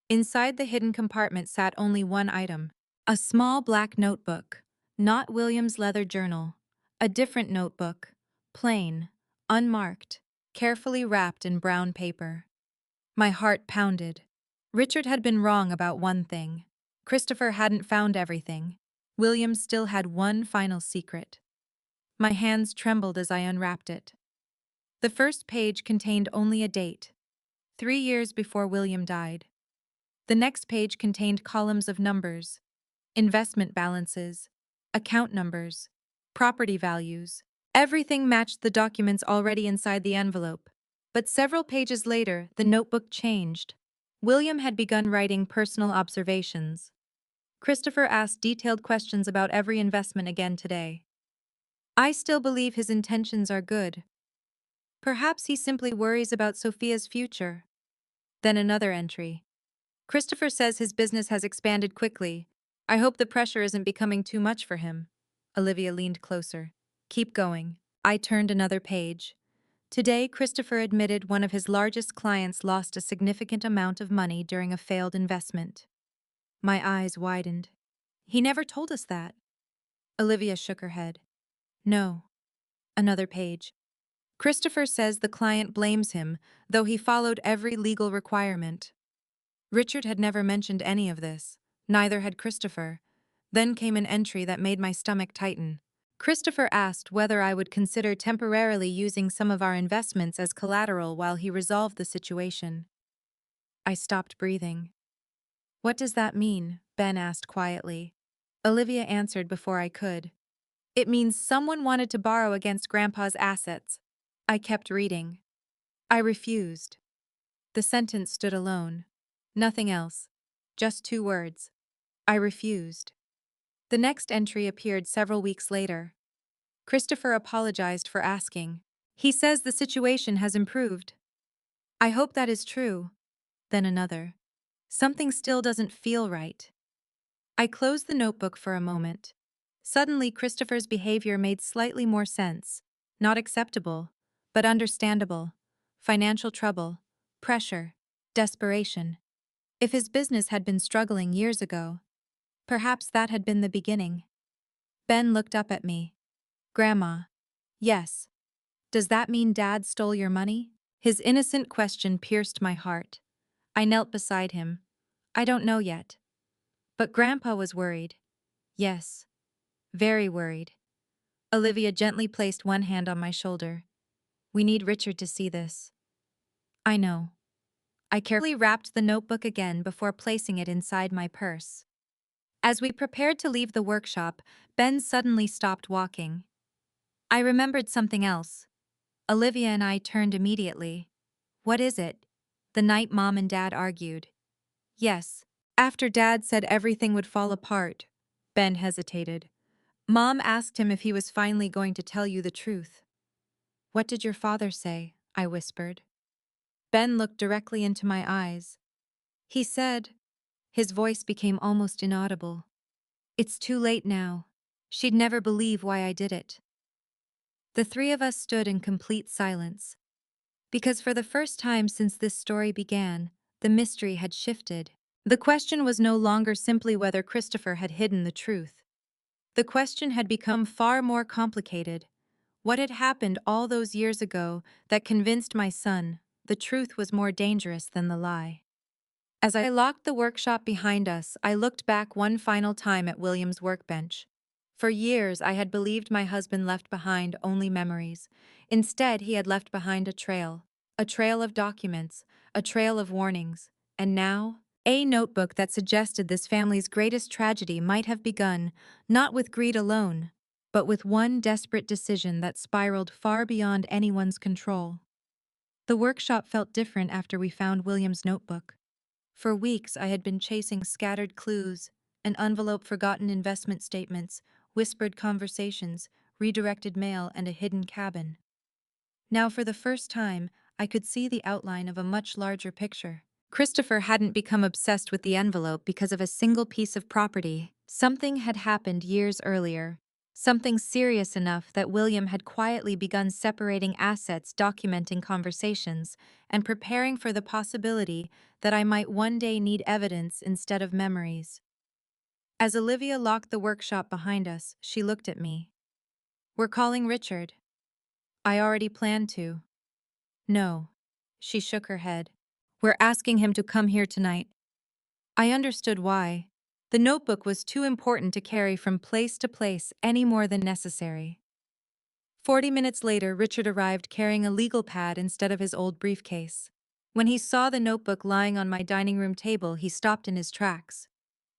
Inside the hidden compartment sat only one item. A small black notebook. Not William's leather journal. A different notebook. Plain, unmarked, carefully wrapped in brown paper. My heart pounded. Richard had been wrong about one thing. Christopher hadn't found everything. William still had one final secret. My hands trembled as I unwrapped it. The first page contained only a date, 3 years before William died. The next page contained columns of numbers, investment balances, account numbers, property values. Everything matched the documents already inside the envelope. But several pages later, the notebook changed. William had begun writing personal observations. Christopher asked detailed questions about every investment again today. I still believe his intentions are good. Perhaps he simply worries about Sophia's future. Then another entry. Christopher says his business has expanded quickly. I hope the pressure isn't becoming too much for him. Olivia leaned closer. Keep going. I turned another page. Today, Christopher admitted one of his largest clients lost a significant amount of money during a failed investment. My eyes widened. He never told us that. Olivia shook her head. No. Another page. Christopher says the client blames him, though he followed every legal requirement. Richard had never mentioned any of this. Neither had Christopher. Then came an entry that made my stomach tighten. Christopher asked whether I would consider temporarily using some of our investments as collateral while he resolved the situation. I stopped breathing. What does that mean? Ben asked quietly. Olivia answered before I could. It means someone wanted to borrow against Grandpa's assets. I kept reading. I refused. The sentence stood alone. Nothing else. Just 2 words. I refused. The next entry appeared several weeks later. Christopher apologized for asking. He says the situation has improved. I hope that is true. Then another. Something still doesn't feel right. I closed the notebook for a moment. Suddenly, Christopher's behavior made slightly more sense. Not acceptable, but understandable. Financial trouble, pressure, desperation. If his business had been struggling years ago, perhaps that had been the beginning. Ben looked up at me. Grandma. Yes. Does that mean Dad stole your money? His innocent question pierced my heart. I knelt beside him. I don't know yet. But Grandpa was worried. Yes. Very worried. Olivia gently placed one hand on my shoulder. We need Richard to see this. I know. I carefully wrapped the notebook again before placing it inside my purse. As we prepared to leave the workshop, Ben suddenly stopped walking. I remembered something else. Olivia and I turned immediately. What is it? The night Mom and Dad argued. Yes. After Dad said everything would fall apart, Ben hesitated. Mom asked him if he was finally going to tell you the truth. What did your father say? I whispered. Ben looked directly into my eyes. He said, his voice became almost inaudible. It's too late now. She'd never believe why I did it. The three of us stood in complete silence. Because for the first time since this story began, the mystery had shifted. The question was no longer simply whether Christopher had hidden the truth. The question had become far more complicated. What had happened all those years ago that convinced my son the truth was more dangerous than the lie? As I locked the workshop behind us, I looked back one final time at William's workbench. For years, I had believed my husband left behind only memories. Instead, he had left behind a trail of documents, a trail of warnings, and now, a notebook that suggested this family's greatest tragedy might have begun, not with greed alone, but with one desperate decision that spiraled far beyond anyone's control. The workshop felt different after we found William's notebook. For weeks, I had been chasing scattered clues, an envelope, forgotten investment statements, whispered conversations, redirected mail, and a hidden cabin. Now, for the first time, I could see the outline of a much larger picture. Christopher hadn't become obsessed with the envelope because of a single piece of property, Something had happened years earlier, something serious enough that William had quietly begun separating assets, documenting conversations, and preparing for the possibility that I might one day need evidence instead of memories. As Olivia locked the workshop behind us, she looked at me. "We're calling Richard." "I already planned to." "No." She shook her head. "We're asking him to come here tonight." I understood why. The notebook was too important to carry from place to place any more than necessary. 40 minutes later, Richard arrived carrying a legal pad instead of his old briefcase. When he saw the notebook lying on my dining room table, he stopped in his tracks.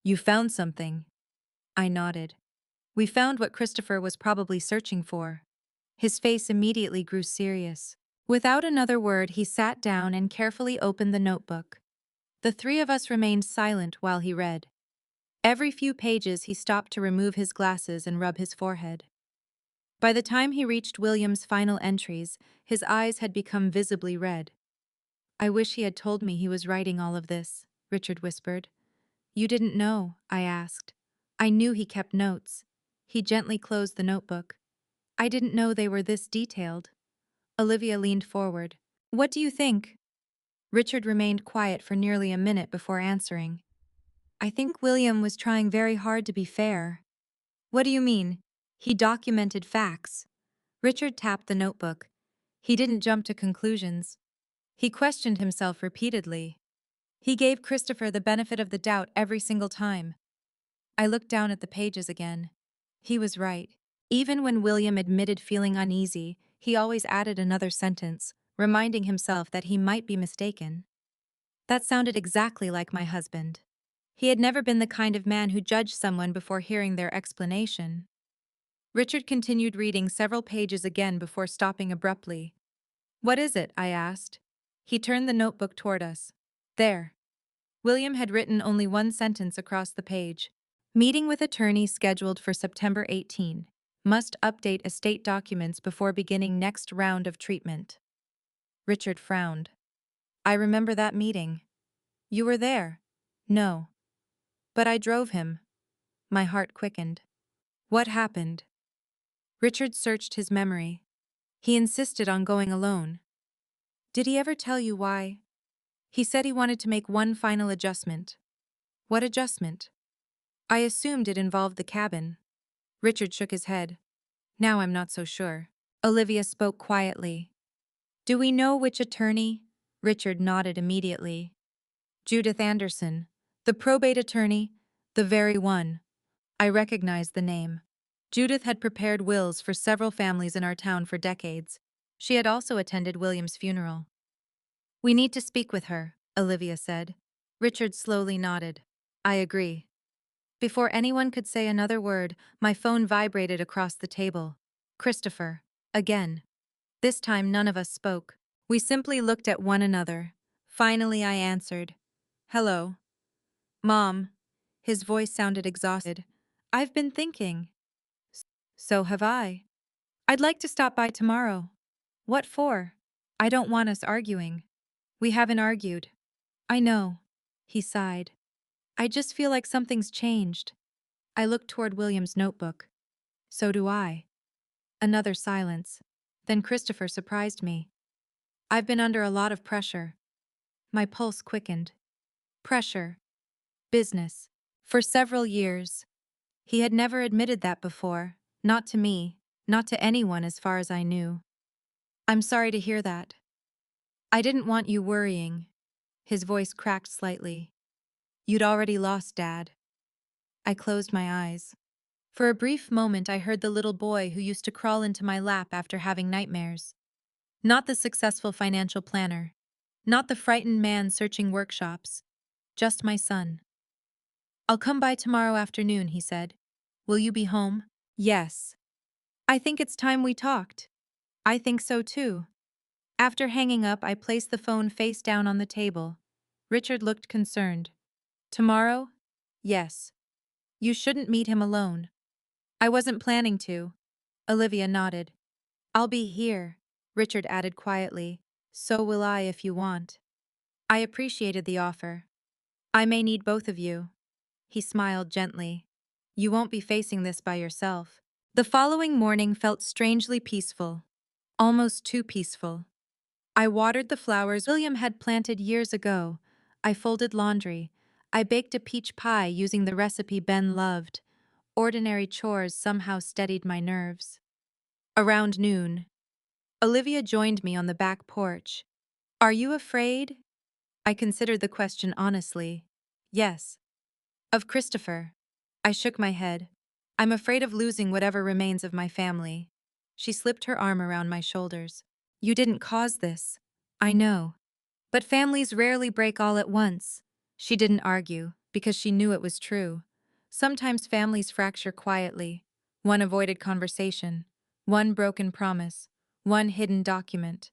"You found something?" I nodded. "We found what Christopher was probably searching for." His face immediately grew serious. Without another word, he sat down and carefully opened the notebook. The three of us remained silent while he read. Every few pages, he stopped to remove his glasses and rub his forehead. By the time he reached William's final entries, his eyes had become visibly red. "I wish he had told me he was writing all of this," Richard whispered. "You didn't know?" I asked. "I knew he kept notes." He gently closed the notebook. "I didn't know they were this detailed." Olivia leaned forward. "What do you think?" Richard remained quiet for nearly a minute before answering. "I think William was trying very hard to be fair." "What do you mean?" "He documented facts." Richard tapped the notebook. "He didn't jump to conclusions. He questioned himself repeatedly. He gave Christopher the benefit of the doubt every single time." I looked down at the pages again. He was right. Even when William admitted feeling uneasy, he always added another sentence, reminding himself that he might be mistaken. That sounded exactly like my husband. He had never been the kind of man who judged someone before hearing their explanation. Richard continued reading several pages again before stopping abruptly. "What is it?" I asked. He turned the notebook toward us. "There." William had written only one sentence across the page. "Meeting with attorney scheduled for September 18. Must update estate documents before beginning next round of treatment." Richard frowned. "I remember that meeting." "You were there?" "No. But I drove him." My heart quickened. "What happened?" Richard searched his memory. "He insisted on going alone." "Did he ever tell you why?" "He said he wanted to make one final adjustment." "What adjustment?" "I assumed it involved the cabin." Richard shook his head. "Now I'm not so sure." Olivia spoke quietly. "Do we know which attorney?" Richard nodded immediately. "Judith Anderson. The probate attorney. The very one." I recognized the name. Judith had prepared wills for several families in our town for decades. She had also attended William's funeral. "We need to speak with her," Olivia said. Richard slowly nodded. "I agree." Before anyone could say another word, my phone vibrated across the table. Christopher. Again. This time none of us spoke. We simply looked at one another. Finally I answered. "Hello." "Mom." His voice sounded exhausted. "I've been thinking." "So have I." "I'd like to stop by tomorrow." "What for?" "I don't want us arguing." "We haven't argued." "I know." He sighed. "I just feel like something's changed." I looked toward William's notebook. "So do I." Another silence. Then Christopher surprised me. "I've been under a lot of pressure." My pulse quickened. Pressure. Business. For several years. He had never admitted that before. Not to me. Not to anyone as far as I knew. "I'm sorry to hear that." "I didn't want you worrying." His voice cracked slightly. "You'd already lost Dad." I closed my eyes. For a brief moment I heard the little boy who used to crawl into my lap after having nightmares. Not the successful financial planner. Not the frightened man searching workshops. Just my son. "I'll come by tomorrow afternoon," he said. "Will you be home?" "Yes." "I think it's time we talked." "I think so too." After hanging up, I placed the phone face down on the table. Richard looked concerned. "Tomorrow?" "Yes." "You shouldn't meet him alone." "I wasn't planning to." Olivia nodded. "I'll be here," Richard added quietly. "So will I if you want." I appreciated the offer. "I may need both of you." He smiled gently. You won't be facing this by yourself. The following morning felt strangely peaceful, almost too peaceful. I watered the flowers William had planted years ago. I folded laundry. I baked a peach pie using the recipe Ben loved. Ordinary chores somehow steadied my nerves. Around noon, Olivia joined me on the back porch. Are you afraid? I considered the question honestly. Yes. Of Christopher. I shook my head. I'm afraid of losing whatever remains of my family. She slipped her arm around my shoulders. You didn't cause this. I know. But families rarely break all at once. She didn't argue, because she knew it was true. Sometimes families fracture quietly. One avoided conversation, one broken promise, one hidden document.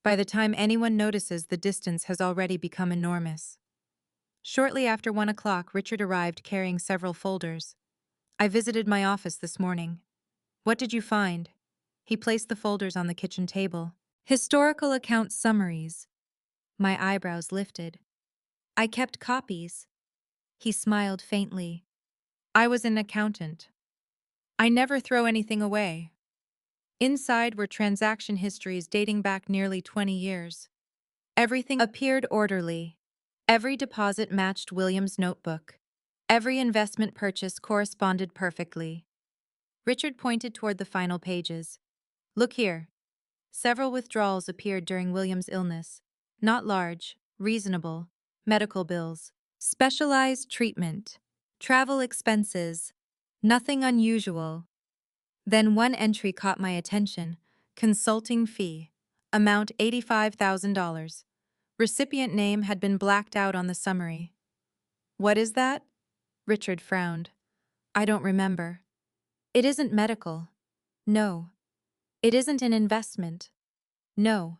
By the time anyone notices, the distance has already become enormous. Shortly after 1 o'clock, Richard arrived carrying several folders. I visited my office this morning. What did you find? He placed the folders on the kitchen table. Historical account summaries. My eyebrows lifted. I kept copies. He smiled faintly. I was an accountant. I never throw anything away. Inside were transaction histories dating back nearly 20 years. Everything appeared orderly. Every deposit matched William's notebook. Every investment purchase corresponded perfectly. Richard pointed toward the final pages. Look here. Several withdrawals appeared during William's illness. Not large, reasonable. Medical bills. Specialized treatment. Travel expenses. Nothing unusual. Then one entry caught my attention. Consulting fee. Amount $85,000. Recipient name had been blacked out on the summary. What is that? Richard frowned. I don't remember. It isn't medical. No. It isn't an investment. No.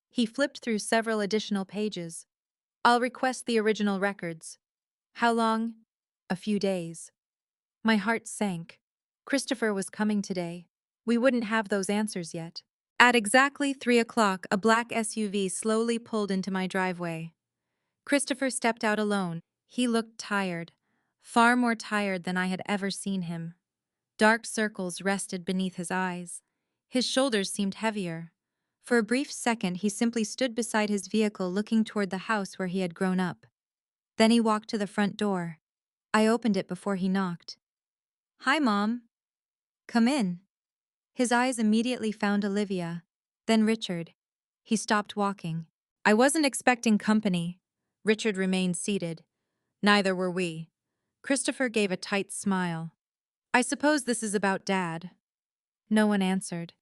He flipped through several additional pages. I'll request the original records. How long? A few days. My heart sank. Christopher was coming today. We wouldn't have those answers yet. At exactly 3 o'clock, a black SUV slowly pulled into my driveway. Christopher stepped out alone. He looked tired, far more tired than I had ever seen him. Dark circles rested beneath his eyes. His shoulders seemed heavier. For a brief second, he simply stood beside his vehicle looking toward the house where he had grown up. Then he walked to the front door. I opened it before he knocked. Hi, Mom. Come in. His eyes immediately found Olivia, then Richard. He stopped walking. I wasn't expecting company. Richard remained seated. Neither were we. Christopher gave a tight smile. I suppose this is about Dad. No one answered.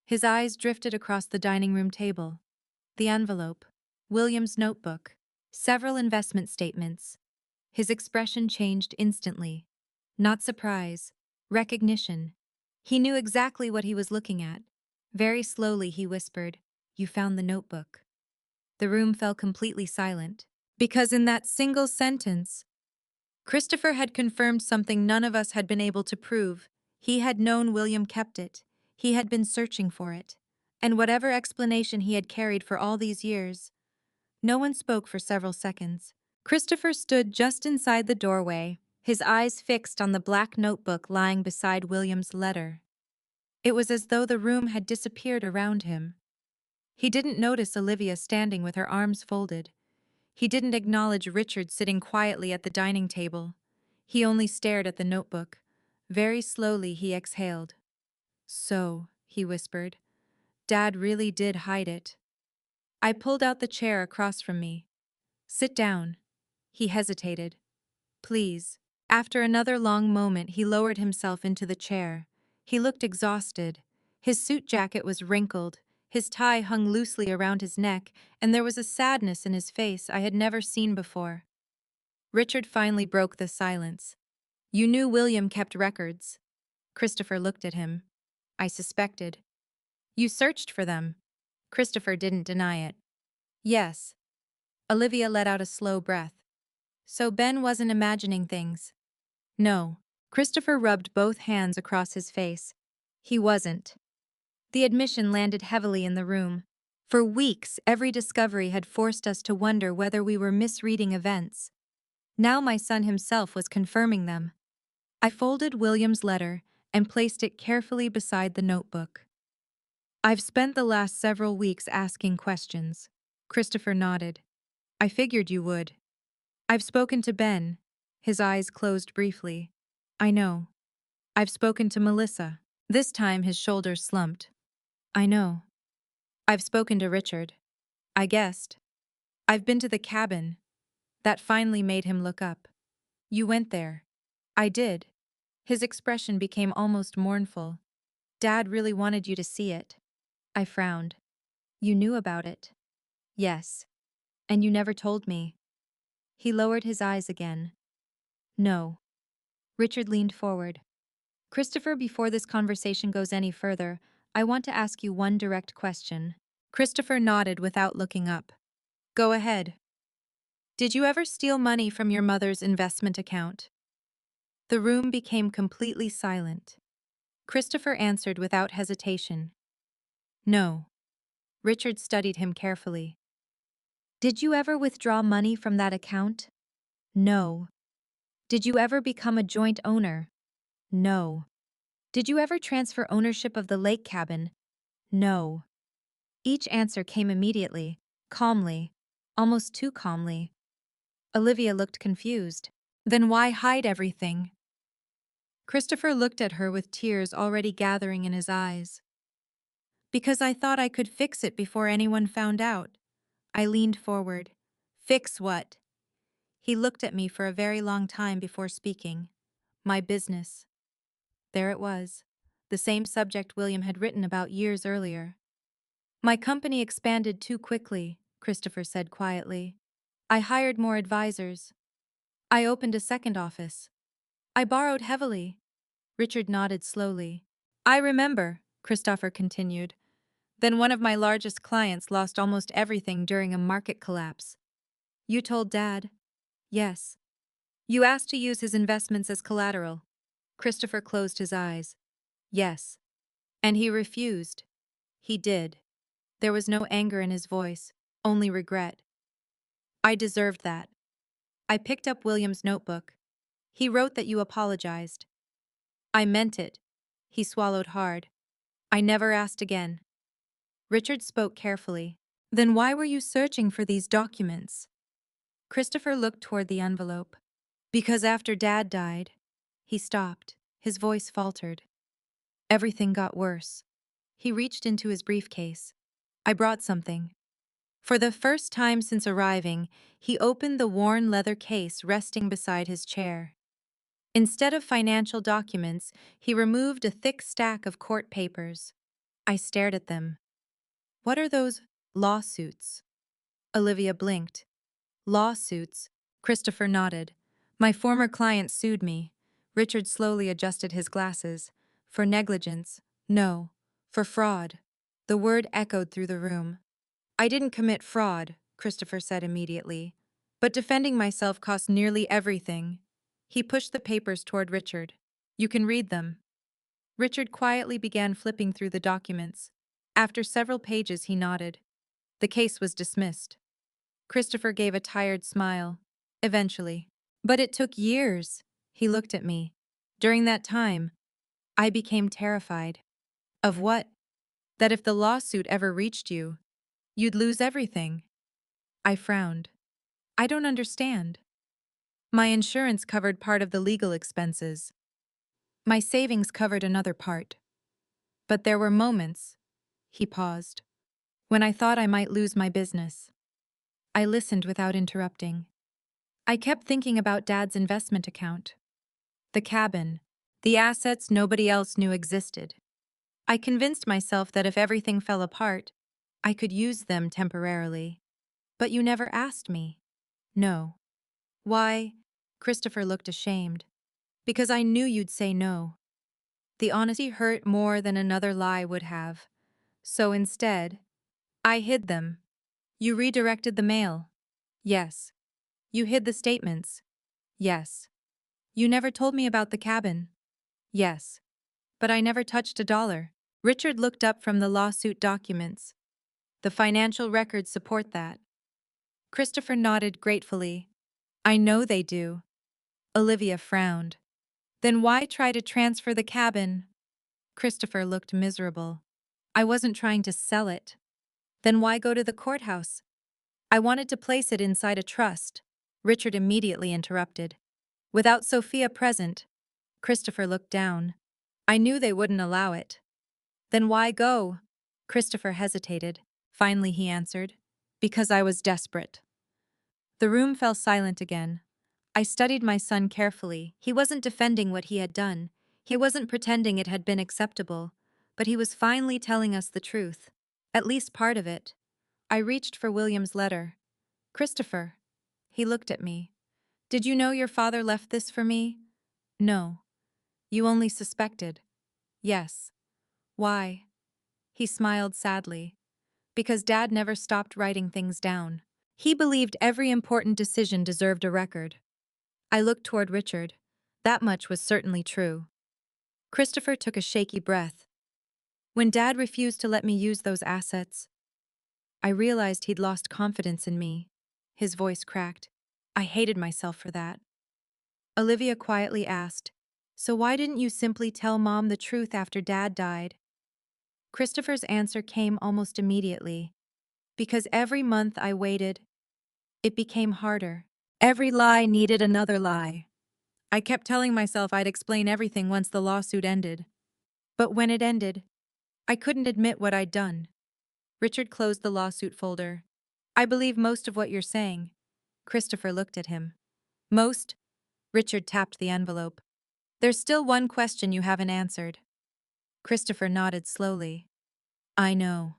His eyes drifted across the dining room table. The envelope. William's notebook. Several investment statements. His expression changed instantly. Not surprise. Recognition. He knew exactly what he was looking at. Very slowly he whispered, You found the notebook. The room fell completely silent. Because in that single sentence, Christopher had confirmed something none of us had been able to prove. He had known William kept it. He had been searching for it. And whatever explanation he had carried for all these years. No one spoke for several seconds. Christopher stood just inside the doorway, his eyes fixed on the black notebook lying beside William's letter. It was as though the room had disappeared around him. He didn't notice Olivia standing with her arms folded. He didn't acknowledge Richard sitting quietly at the dining table. He only stared at the notebook. Very slowly he exhaled. So, he whispered, Dad really did hide it. I pulled out the chair across from me. Sit down. He hesitated. Please. After another long moment, he lowered himself into the chair. He looked exhausted. His suit jacket was wrinkled, his tie hung loosely around his neck, and there was a sadness in his face I had never seen before. Richard finally broke the silence. You knew William kept records. Christopher looked at him. I suspected. You searched for them. Christopher didn't deny it. Yes. Olivia let out a slow breath. So Ben wasn't imagining things. No. Christopher rubbed both hands across his face. He wasn't. The admission landed heavily in the room. For weeks, every discovery had forced us to wonder whether we were misreading events. Now my son himself was confirming them. I folded William's letter and placed it carefully beside the notebook. I've spent the last several weeks asking questions. Christopher nodded. I figured you would. I've spoken to Ben. His eyes closed briefly. I know. I've spoken to Melissa. This time his shoulders slumped. I know. I've spoken to Richard. I guessed. I've been to the cabin. That finally made him look up. You went there. I did. His expression became almost mournful. Dad really wanted you to see it. I frowned. You knew about it. Yes. And you never told me. He lowered his eyes again. No. Richard leaned forward. Christopher, before this conversation goes any further, I want to ask you one direct question. Christopher nodded without looking up. Go ahead. Did you ever steal money from your mother's investment account? The room became completely silent. Christopher answered without hesitation. No. Richard studied him carefully. Did you ever withdraw money from that account? No. Did you ever become a joint owner? No. Did you ever transfer ownership of the lake cabin? No. Each answer came immediately, calmly, almost too calmly. Olivia looked confused. Then why hide everything? Christopher looked at her with tears already gathering in his eyes. Because I thought I could fix it before anyone found out. I leaned forward. Fix what? He looked at me for a very long time before speaking. My business. There it was. The same subject William had written about years earlier. My company expanded too quickly, Christopher said quietly. I hired more advisors. I opened a second office. I borrowed heavily. Richard nodded slowly. I remember, Christopher continued. Then one of my largest clients lost almost everything during a market collapse. You told Dad? Yes. You asked to use his investments as collateral. Christopher closed his eyes. Yes. And he refused. He did. There was no anger in his voice, only regret. I deserved that. I picked up William's notebook. He wrote that you apologized. I meant it. He swallowed hard. I never asked again. Richard spoke carefully. Then why were you searching for these documents? Christopher looked toward the envelope. Because after Dad died, he stopped. His voice faltered. Everything got worse. He reached into his briefcase. I brought something. For the first time since arriving, he opened the worn leather case resting beside his chair. Instead of financial documents, he removed a thick stack of court papers. I stared at them. What are those lawsuits? Olivia blinked. Lawsuits? Christopher nodded. My former client sued me. Richard slowly adjusted his glasses. For negligence. No. For fraud. The word echoed through the room. I didn't commit fraud, Christopher said immediately. But defending myself cost nearly everything. He pushed the papers toward Richard. You can read them. Richard quietly began flipping through the documents. After several pages, he nodded. The case was dismissed. Christopher gave a tired smile. Eventually. But it took years. He looked at me. During that time, I became terrified. Of what? That if the lawsuit ever reached you, you'd lose everything. I frowned. I don't understand. My insurance covered part of the legal expenses. My savings covered another part. But there were moments, he paused, when I thought I might lose my business. I listened without interrupting. I kept thinking about Dad's investment account. The cabin, the assets nobody else knew existed. I convinced myself that if everything fell apart, I could use them temporarily. But you never asked me. No. Why? Christopher looked ashamed. Because I knew you'd say no. The honesty hurt more than another lie would have. So instead, I hid them. You redirected the mail. Yes. You hid the statements. Yes. You never told me about the cabin. Yes. But I never touched a dollar. Richard looked up from the lawsuit documents. The financial records support that. Christopher nodded gratefully. I know they do. Olivia frowned. Then why try to transfer the cabin? Christopher looked miserable. I wasn't trying to sell it. Then why go to the courthouse? I wanted to place it inside a trust. Richard immediately interrupted. Without Sophia present, Christopher looked down. I knew they wouldn't allow it. Then why go? Christopher hesitated. Finally he answered. Because I was desperate. The room fell silent again. I studied my son carefully. He wasn't defending what he had done. He wasn't pretending it had been acceptable. But he was finally telling us the truth. At least part of it. I reached for William's letter. Christopher. He looked at me. Did you know your father left this for me? No. You only suspected. Yes. Why? He smiled sadly. Because Dad never stopped writing things down. He believed every important decision deserved a record. I looked toward Richard. That much was certainly true. Christopher took a shaky breath. When Dad refused to let me use those assets, I realized he'd lost confidence in me. His voice cracked. I hated myself for that. Olivia quietly asked, "So why didn't you simply tell Mom the truth after Dad died?" Christopher's answer came almost immediately. Because every month I waited, it became harder. Every lie needed another lie. I kept telling myself I'd explain everything once the lawsuit ended. But when it ended, I couldn't admit what I'd done. Richard closed the lawsuit folder. I believe most of what you're saying. Christopher looked at him. Most? Richard tapped the envelope. There's still one question you haven't answered. Christopher nodded slowly. I know.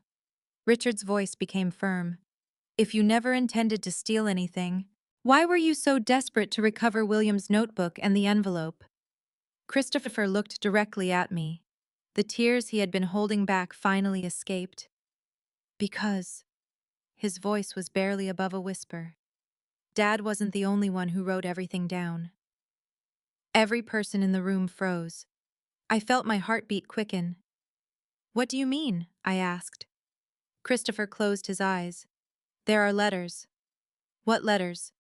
Richard's voice became firm. If you never intended to steal anything, why were you so desperate to recover William's notebook and the envelope? Christopher looked directly at me. The tears he had been holding back finally escaped. Because. His voice was barely above a whisper. Dad wasn't the only one who wrote everything down. Every person in the room froze. I felt my heartbeat quicken. What do you mean? I asked. Christopher closed his eyes. There are letters. What letters?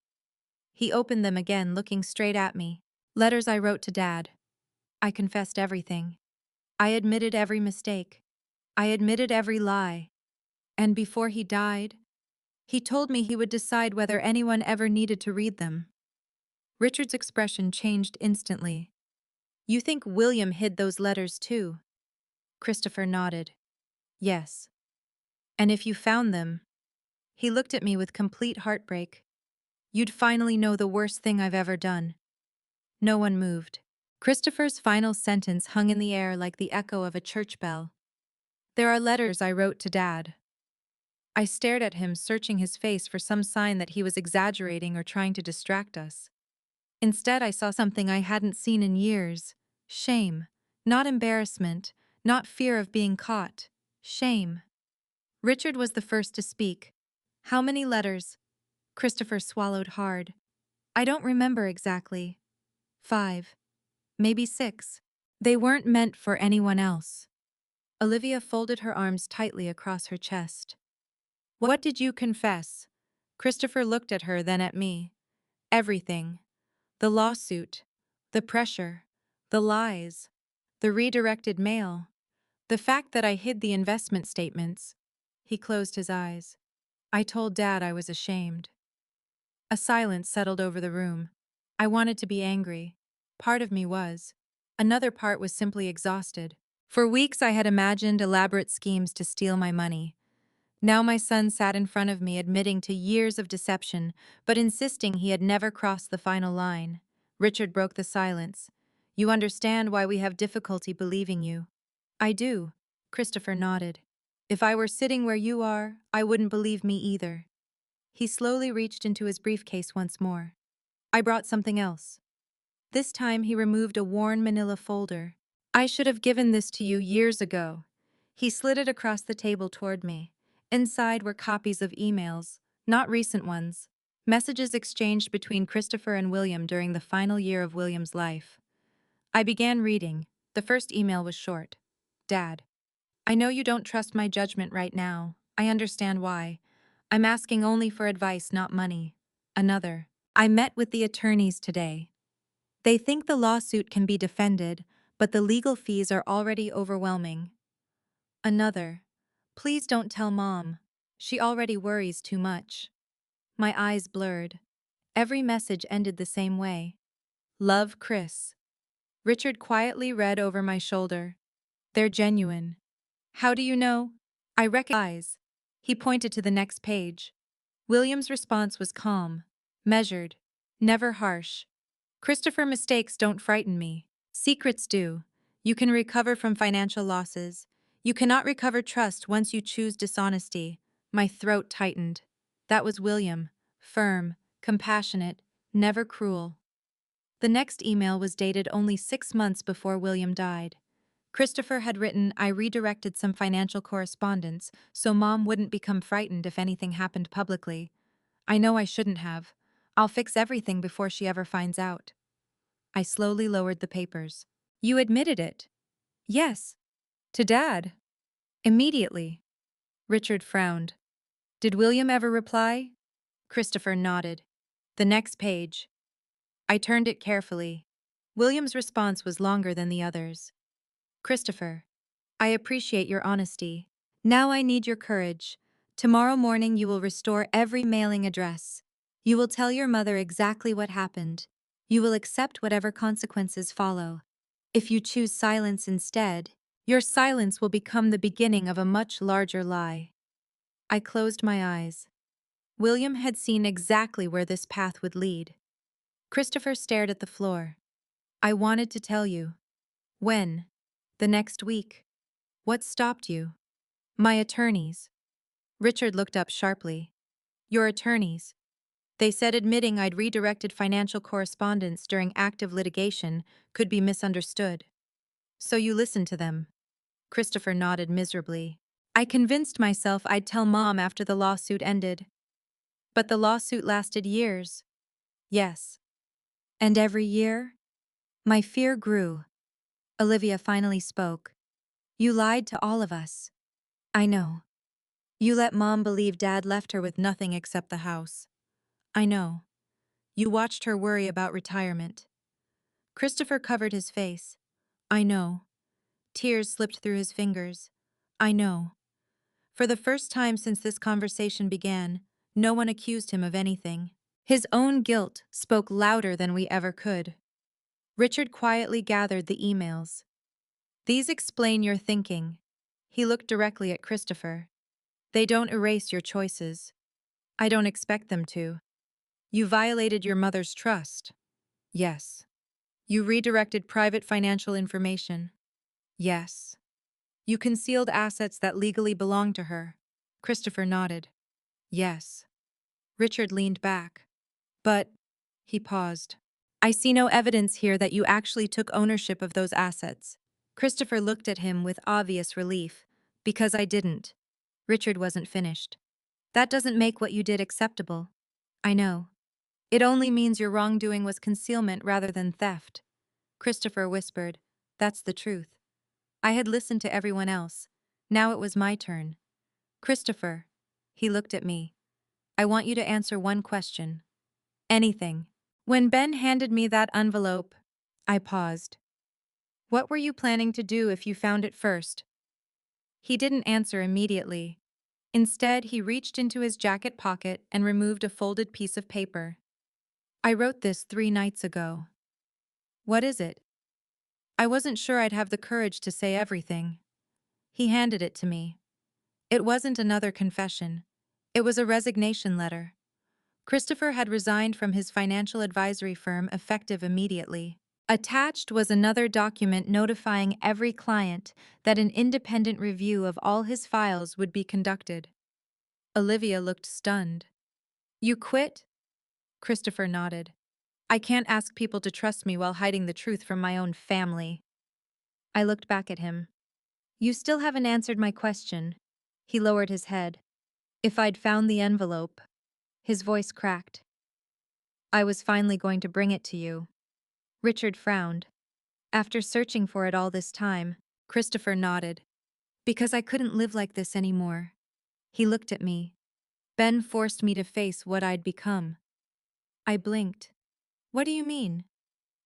He opened them again, looking straight at me. Letters I wrote to Dad. I confessed everything. I admitted every mistake. I admitted every lie. And before he died, he told me he would decide whether anyone ever needed to read them. Richard's expression changed instantly. You think William hid those letters too? Christopher nodded. Yes. And if you found them, he looked at me with complete heartbreak. You'd finally know the worst thing I've ever done. No one moved. Christopher's final sentence hung in the air like the echo of a church bell. There are letters I wrote to Dad. I stared at him, searching his face for some sign that he was exaggerating or trying to distract us. Instead, I saw something I hadn't seen in years. Shame. Not embarrassment, not fear of being caught. Shame. Richard was the first to speak. How many letters? Christopher swallowed hard. I don't remember exactly. 5. Maybe 6. They weren't meant for anyone else. Olivia folded her arms tightly across her chest. What did you confess? Christopher looked at her, then at me. Everything. The lawsuit. The pressure. The lies. The redirected mail. The fact that I hid the investment statements. He closed his eyes. I told Dad I was ashamed. A silence settled over the room. I wanted to be angry. Part of me was. Another part was simply exhausted. For weeks I had imagined elaborate schemes to steal my money. Now my son sat in front of me, admitting to years of deception, but insisting he had never crossed the final line. Richard broke the silence. You understand why we have difficulty believing you. I do. Christopher nodded. If I were sitting where you are, I wouldn't believe me either. He slowly reached into his briefcase once more. I brought something else. This time he removed a worn manila folder. I should have given this to you years ago. He slid it across the table toward me. Inside were copies of emails, not recent ones. Messages exchanged between Christopher and William during the final year of William's life. I began reading. The first email was short. Dad, I know you don't trust my judgment right now. I understand why. I'm asking only for advice, not money. Another. I met with the attorneys today. They think the lawsuit can be defended, but the legal fees are already overwhelming. Another. Please don't tell Mom. She already worries too much. My eyes blurred. Every message ended the same way. Love, Chris. Richard quietly read over my shoulder. They're genuine. How do you know? I recognize. He pointed to the next page. William's response was calm, measured, never harsh. Christopher, mistakes don't frighten me. Secrets do. You can recover from financial losses. You cannot recover trust once you choose dishonesty. My throat tightened. That was William. Firm, compassionate, never cruel. The next email was dated only 6 months before William died. Christopher had written, I redirected some financial correspondence so Mom wouldn't become frightened if anything happened publicly. I know I shouldn't have. I'll fix everything before she ever finds out. I slowly lowered the papers. You admitted it? Yes. To Dad? Immediately. Richard frowned. Did William ever reply? Christopher nodded. The next page. I turned it carefully. William's response was longer than the others. Christopher, I appreciate your honesty. Now I need your courage. Tomorrow morning you will restore every mailing address. You will tell your mother exactly what happened. You will accept whatever consequences follow. If you choose silence instead, your silence will become the beginning of a much larger lie. I closed my eyes. William had seen exactly where this path would lead. Christopher stared at the floor. I wanted to tell you. When? The next week. What stopped you? My attorneys. Richard looked up sharply. Your attorneys. They said admitting I'd redirected financial correspondence during active litigation could be misunderstood. So you listened to them. Christopher nodded miserably. I convinced myself I'd tell Mom after the lawsuit ended. But the lawsuit lasted years. Yes. And every year? My fear grew. Olivia finally spoke. You lied to all of us. I know. You let Mom believe Dad left her with nothing except the house. I know. You watched her worry about retirement. Christopher covered his face. I know. Tears slipped through his fingers. I know. For the first time since this conversation began, no one accused him of anything. His own guilt spoke louder than we ever could. Richard quietly gathered the emails. These explain your thinking. He looked directly at Christopher. They don't erase your choices. I don't expect them to. You violated your mother's trust. Yes. You redirected private financial information. Yes. You concealed assets that legally belonged to her. Christopher nodded. Yes. Richard leaned back. But, he paused. I see no evidence here that you actually took ownership of those assets. Christopher looked at him with obvious relief. Because I didn't. Richard wasn't finished. That doesn't make what you did acceptable. I know. It only means your wrongdoing was concealment rather than theft. Christopher whispered, That's the truth. I had listened to everyone else. Now it was my turn. Christopher. He looked at me. I want you to answer one question. Anything. When Ben handed me that envelope, I paused. What were you planning to do if you found it first? He didn't answer immediately. Instead, he reached into his jacket pocket and removed a folded piece of paper. I wrote this 3 nights ago. What is it? I wasn't sure I'd have the courage to say everything. He handed it to me. It wasn't another confession. It was a resignation letter. Christopher had resigned from his financial advisory firm effective immediately. Attached was another document notifying every client that an independent review of all his files would be conducted. Olivia looked stunned. You quit? Christopher nodded. I can't ask people to trust me while hiding the truth from my own family. I looked back at him. You still haven't answered my question. He lowered his head. If I'd found the envelope. His voice cracked. I was finally going to bring it to you. Richard frowned. After searching for it all this time, Christopher nodded. Because I couldn't live like this anymore. He looked at me. Ben forced me to face what I'd become. I blinked. What do you mean?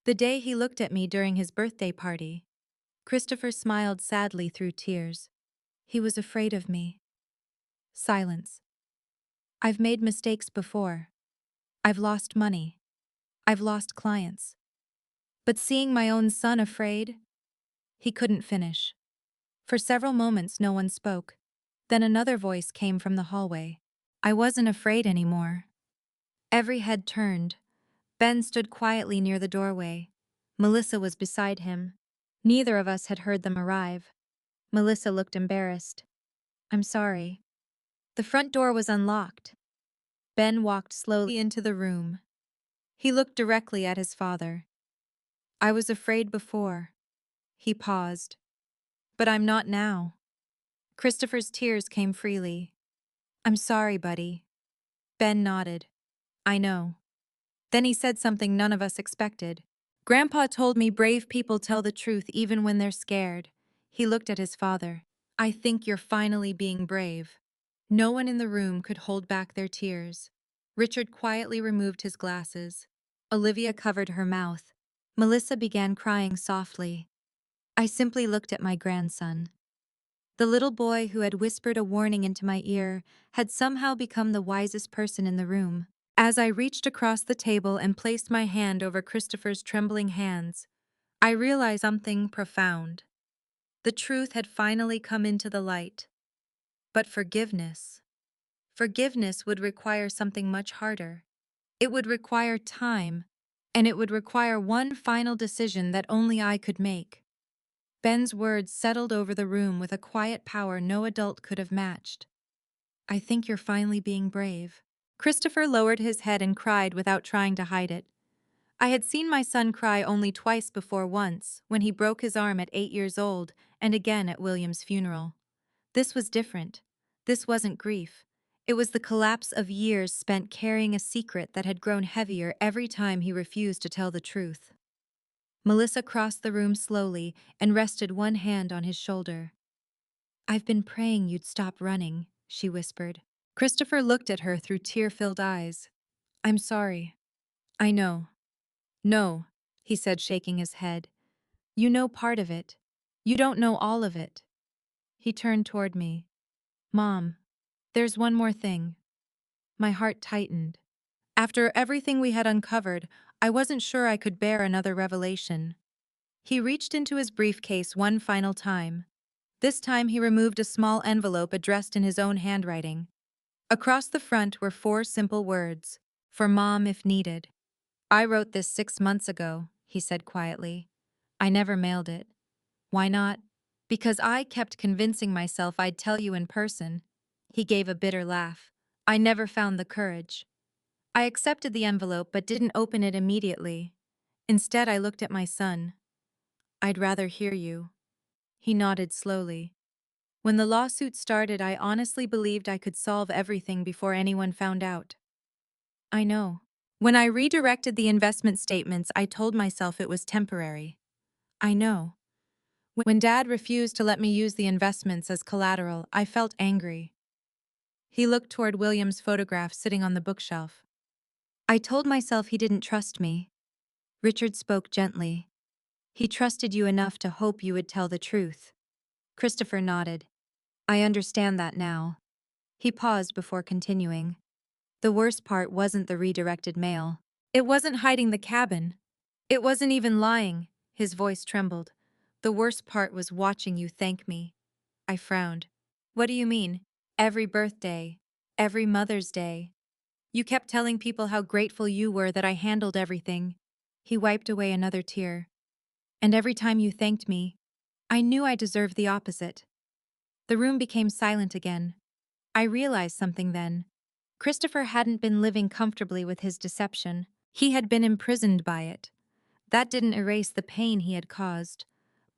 The day he looked at me during his birthday party. Christopher smiled sadly through tears. He was afraid of me. Silence. I've made mistakes before. I've lost money. I've lost clients. But seeing my own son afraid, he couldn't finish. For several moments, no one spoke. Then another voice came from the hallway. I wasn't afraid anymore. Every head turned. Ben stood quietly near the doorway. Melissa was beside him. Neither of us had heard them arrive. Melissa looked embarrassed. I'm sorry. The front door was unlocked. Ben walked slowly into the room. He looked directly at his father. I was afraid before. He paused. But I'm not now. Christopher's tears came freely. I'm sorry, buddy. Ben nodded. I know. Then he said something none of us expected. Grandpa told me brave people tell the truth even when they're scared. He looked at his father. I think you're finally being brave. No one in the room could hold back their tears. Richard quietly removed his glasses. Olivia covered her mouth. Melissa began crying softly. I simply looked at my grandson. The little boy who had whispered a warning into my ear had somehow become the wisest person in the room. As I reached across the table and placed my hand over Christopher's trembling hands, I realized something profound. The truth had finally come into the light. But forgiveness would require something much harder. It would require time, and it would require one final decision that only I could make. Ben's words settled over the room with a quiet power no adult could have matched. I think you're finally being brave. Christopher lowered his head and cried without trying to hide it. I had seen my son cry only twice before, once when he broke his arm at 8 years old and again at William's funeral. This was different. This wasn't grief. It was the collapse of years spent carrying a secret that had grown heavier every time he refused to tell the truth. Melissa crossed the room slowly and rested one hand on his shoulder. I've been praying you'd stop running, she whispered. Christopher looked at her through tear-filled eyes. I'm sorry. I know. No, he said, shaking his head. You know part of it. You don't know all of it. He turned toward me. Mom, there's one more thing. My heart tightened. After everything we had uncovered, I wasn't sure I could bear another revelation. He reached into his briefcase one final time. This time he removed a small envelope addressed in his own handwriting. Across the front were 4 simple words. For Mom if needed. I wrote this 6 months ago, he said quietly. I never mailed it. Why not? Because I kept convincing myself I'd tell you in person. He gave a bitter laugh. I never found the courage. I accepted the envelope but didn't open it immediately. Instead, I looked at my son. I'd rather hear you. He nodded slowly. When the lawsuit started, I honestly believed I could solve everything before anyone found out. I know. When I redirected the investment statements, I told myself it was temporary. I know. When Dad refused to let me use the investments as collateral, I felt angry. He looked toward William's photograph sitting on the bookshelf. I told myself he didn't trust me. Richard spoke gently. He trusted you enough to hope you would tell the truth. Christopher nodded. I understand that now. He paused before continuing. The worst part wasn't the redirected mail. It wasn't hiding the cabin. It wasn't even lying. His voice trembled. The worst part was watching you thank me. I frowned. What do you mean? Every birthday. Every Mother's Day. You kept telling people how grateful you were that I handled everything. He wiped away another tear. And every time you thanked me, I knew I deserved the opposite. The room became silent again. I realized something then. Christopher hadn't been living comfortably with his deception. He had been imprisoned by it. That didn't erase the pain he had caused,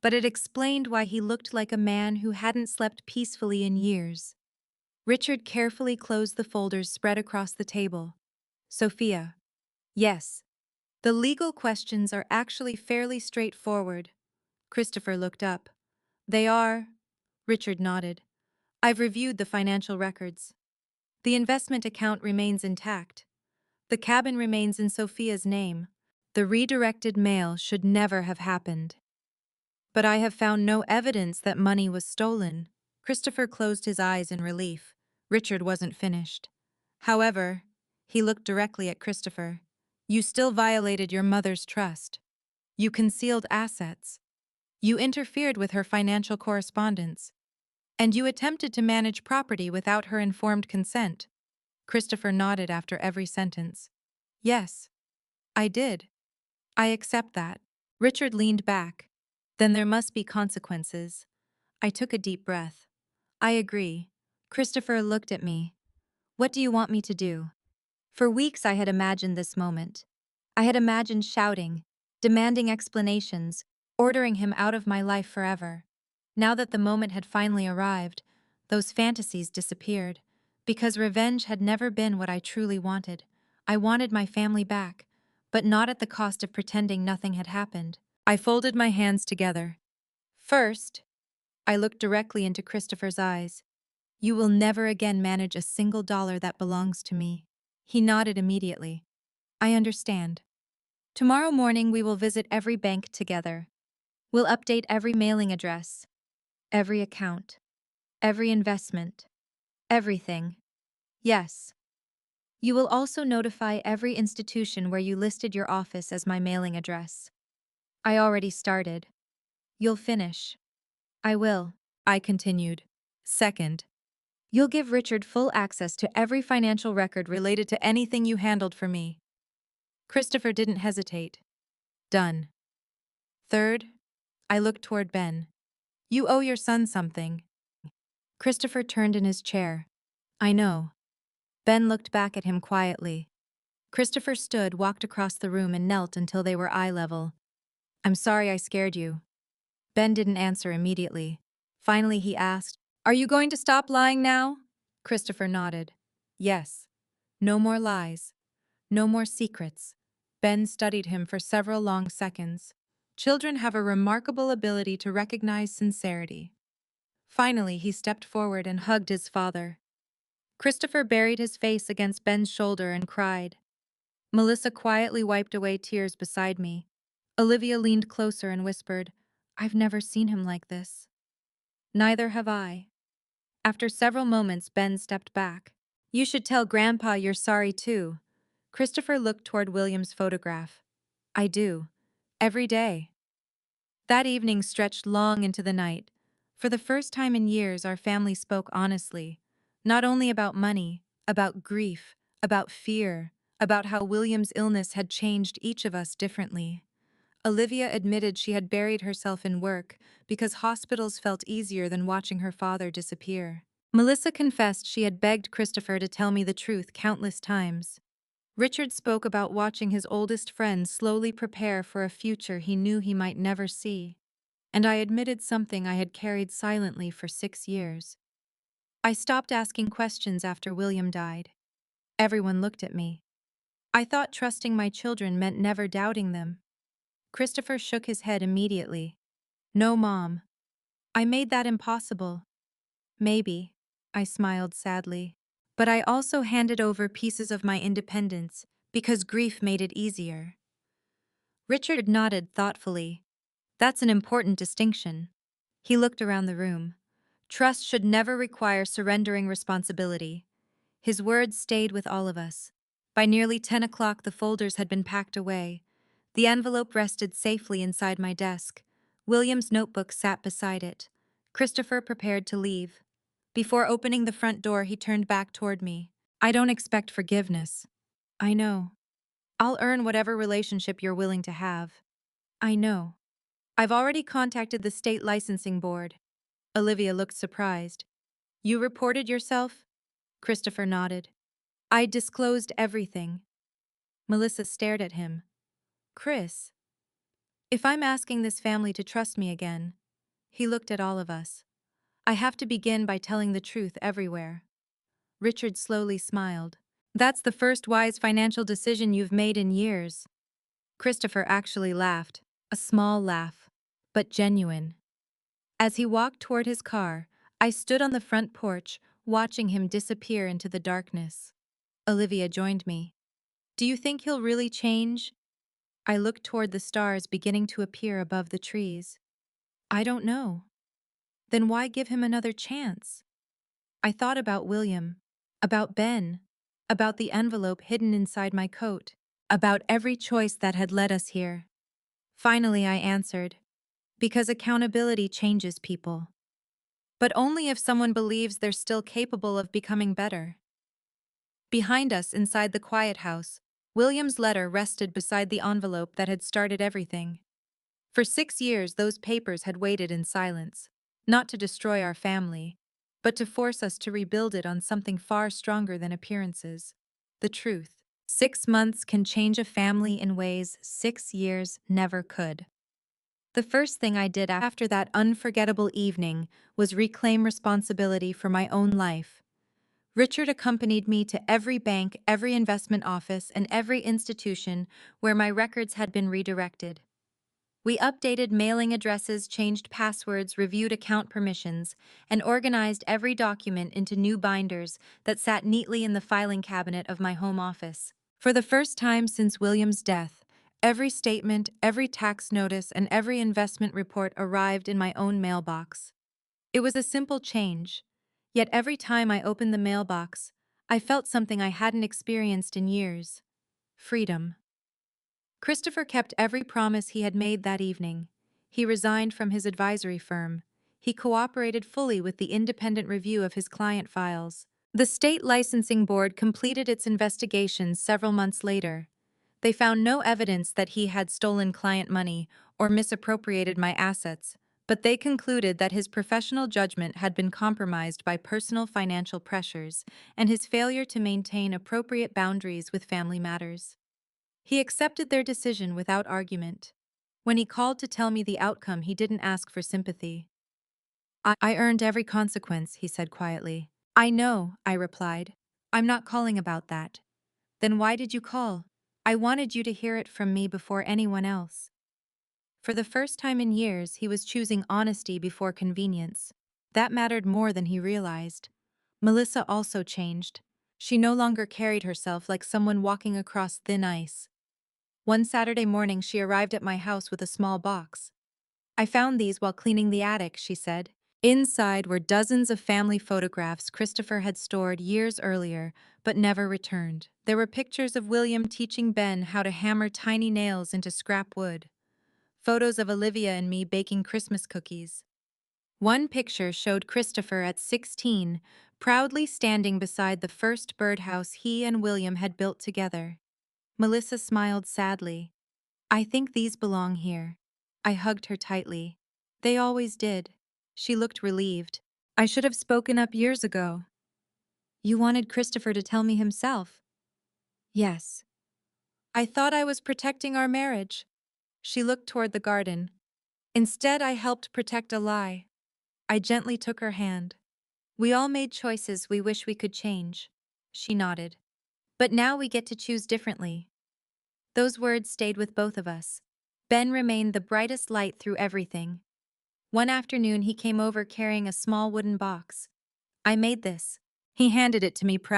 but it explained why he looked like a man who hadn't slept peacefully in years. Richard carefully closed the folders spread across the table. Sophia. Yes. The legal questions are actually fairly straightforward. Christopher looked up. They are? Richard nodded. I've reviewed the financial records. The investment account remains intact. The cabin remains in Sophia's name. The redirected mail should never have happened. But I have found no evidence that money was stolen. Christopher closed his eyes in relief. Richard wasn't finished. However, he looked directly at Christopher. You still violated your mother's trust. You concealed assets. You interfered with her financial correspondence. And you attempted to manage property without her informed consent. Christopher nodded after every sentence. Yes, I did. I accept that. Richard leaned back. Then there must be consequences. I took a deep breath. I agree. Christopher looked at me. What do you want me to do? For weeks I had imagined this moment. I had imagined shouting, demanding explanations, ordering him out of my life forever. Now that the moment had finally arrived, those fantasies disappeared, because revenge had never been what I truly wanted. I wanted my family back, but not at the cost of pretending nothing had happened. I folded my hands together. First, I looked directly into Christopher's eyes. You will never again manage a single dollar that belongs to me. He nodded immediately. I understand. Tomorrow morning we will visit every bank together. We'll update every mailing address, every account, every investment, everything. Yes. You will also notify every institution where you listed your office as my mailing address. I already started. You'll finish. I will, I continued. Second, you'll give Richard full access to every financial record related to anything you handled for me. Christopher didn't hesitate. Done. Third, I looked toward Ben. You owe your son something. Christopher turned in his chair. I know. Ben looked back at him quietly. Christopher stood, walked across the room, and knelt until they were eye level. I'm sorry I scared you. Ben didn't answer immediately. Finally, he asked, Are you going to stop lying now? Christopher nodded. Yes. No more lies. No more secrets. Ben studied him for several long seconds. Children have a remarkable ability to recognize sincerity. Finally, he stepped forward and hugged his father. Christopher buried his face against Ben's shoulder and cried. Melissa quietly wiped away tears beside me. Olivia leaned closer and whispered, I've never seen him like this. Neither have I. After several moments, Ben stepped back. You should tell Grandpa you're sorry too. Christopher looked toward William's photograph. I do. Every day. That evening stretched long into the night. For the first time in years, our family spoke honestly. Not only about money, about grief, about fear, about how William's illness had changed each of us differently. Olivia admitted she had buried herself in work because hospitals felt easier than watching her father disappear. Melissa confessed she had begged Christopher to tell me the truth countless times. Richard spoke about watching his oldest friend slowly prepare for a future he knew he might never see. And I admitted something I had carried silently for 6 years. I stopped asking questions after William died. Everyone looked at me. I thought trusting my children meant never doubting them. Christopher shook his head immediately. No, Mom. I made that impossible. Maybe, I smiled sadly. But I also handed over pieces of my independence because grief made it easier. Richard nodded thoughtfully. That's an important distinction. He looked around the room. Trust should never require surrendering responsibility. His words stayed with all of us. By nearly 10 o'clock, the folders had been packed away. The envelope rested safely inside my desk. William's notebook sat beside it. Christopher prepared to leave. Before opening the front door, he turned back toward me. I don't expect forgiveness. I know. I'll earn whatever relationship you're willing to have. I know. I've already contacted the state licensing board. Olivia looked surprised. You reported yourself? Christopher nodded. I disclosed everything. Melissa stared at him. Chris, if I'm asking this family to trust me again, he looked at all of us. I have to begin by telling the truth everywhere. Richard slowly smiled. That's the first wise financial decision you've made in years. Christopher actually laughed, a small laugh, but genuine. As he walked toward his car, I stood on the front porch, watching him disappear into the darkness. Olivia joined me. Do you think he'll really change? I looked toward the stars beginning to appear above the trees. I don't know. Then why give him another chance? I thought about William, about Ben, about the envelope hidden inside my coat, about every choice that had led us here. Finally, I answered, because accountability changes people. But only if someone believes they're still capable of becoming better. Behind us, inside the quiet house, William's letter rested beside the envelope that had started everything. For 6 years, those papers had waited in silence, not to destroy our family, but to force us to rebuild it on something far stronger than appearances: the truth. 6 months can change a family in ways 6 years never could. The first thing I did after that unforgettable evening was reclaim responsibility for my own life. Richard accompanied me to every bank, every investment office, and every institution where my records had been redirected. We updated mailing addresses, changed passwords, reviewed account permissions, and organized every document into new binders that sat neatly in the filing cabinet of my home office. For the first time since William's death, every statement, every tax notice, and every investment report arrived in my own mailbox. It was a simple change, yet every time I opened the mailbox, I felt something I hadn't experienced in years: freedom. Christopher kept every promise he had made that evening. He resigned from his advisory firm. He cooperated fully with the independent review of his client files. The state licensing board completed its investigation several months later. They found no evidence that he had stolen client money or misappropriated my assets, but they concluded that his professional judgment had been compromised by personal financial pressures and his failure to maintain appropriate boundaries with family matters. He accepted their decision without argument. When he called to tell me the outcome, he didn't ask for sympathy. I earned every consequence, he said quietly. I know, I replied. I'm not calling about that. Then why did you call? I wanted you to hear it from me before anyone else. For the first time in years, he was choosing honesty before convenience. That mattered more than he realized. Melissa also changed. She no longer carried herself like someone walking across thin ice. One Saturday morning, she arrived at my house with a small box. I found these while cleaning the attic, she said. Inside were dozens of family photographs Christopher had stored years earlier, but never returned. There were pictures of William teaching Ben how to hammer tiny nails into scrap wood. Photos of Olivia and me baking Christmas cookies. One picture showed Christopher at 16, proudly standing beside the first birdhouse he and William had built together. Melissa smiled sadly. I think these belong here. I hugged her tightly. They always did. She looked relieved. I should have spoken up years ago. You wanted Christopher to tell me himself? Yes. I thought I was protecting our marriage. She looked toward the garden. Instead, I helped protect a lie. I gently took her hand. We all made choices we wish we could change. She nodded. But now we get to choose differently. Those words stayed with both of us. Ben remained the brightest light through everything. One afternoon, he came over carrying a small wooden box. I made this. He handed it to me proudly.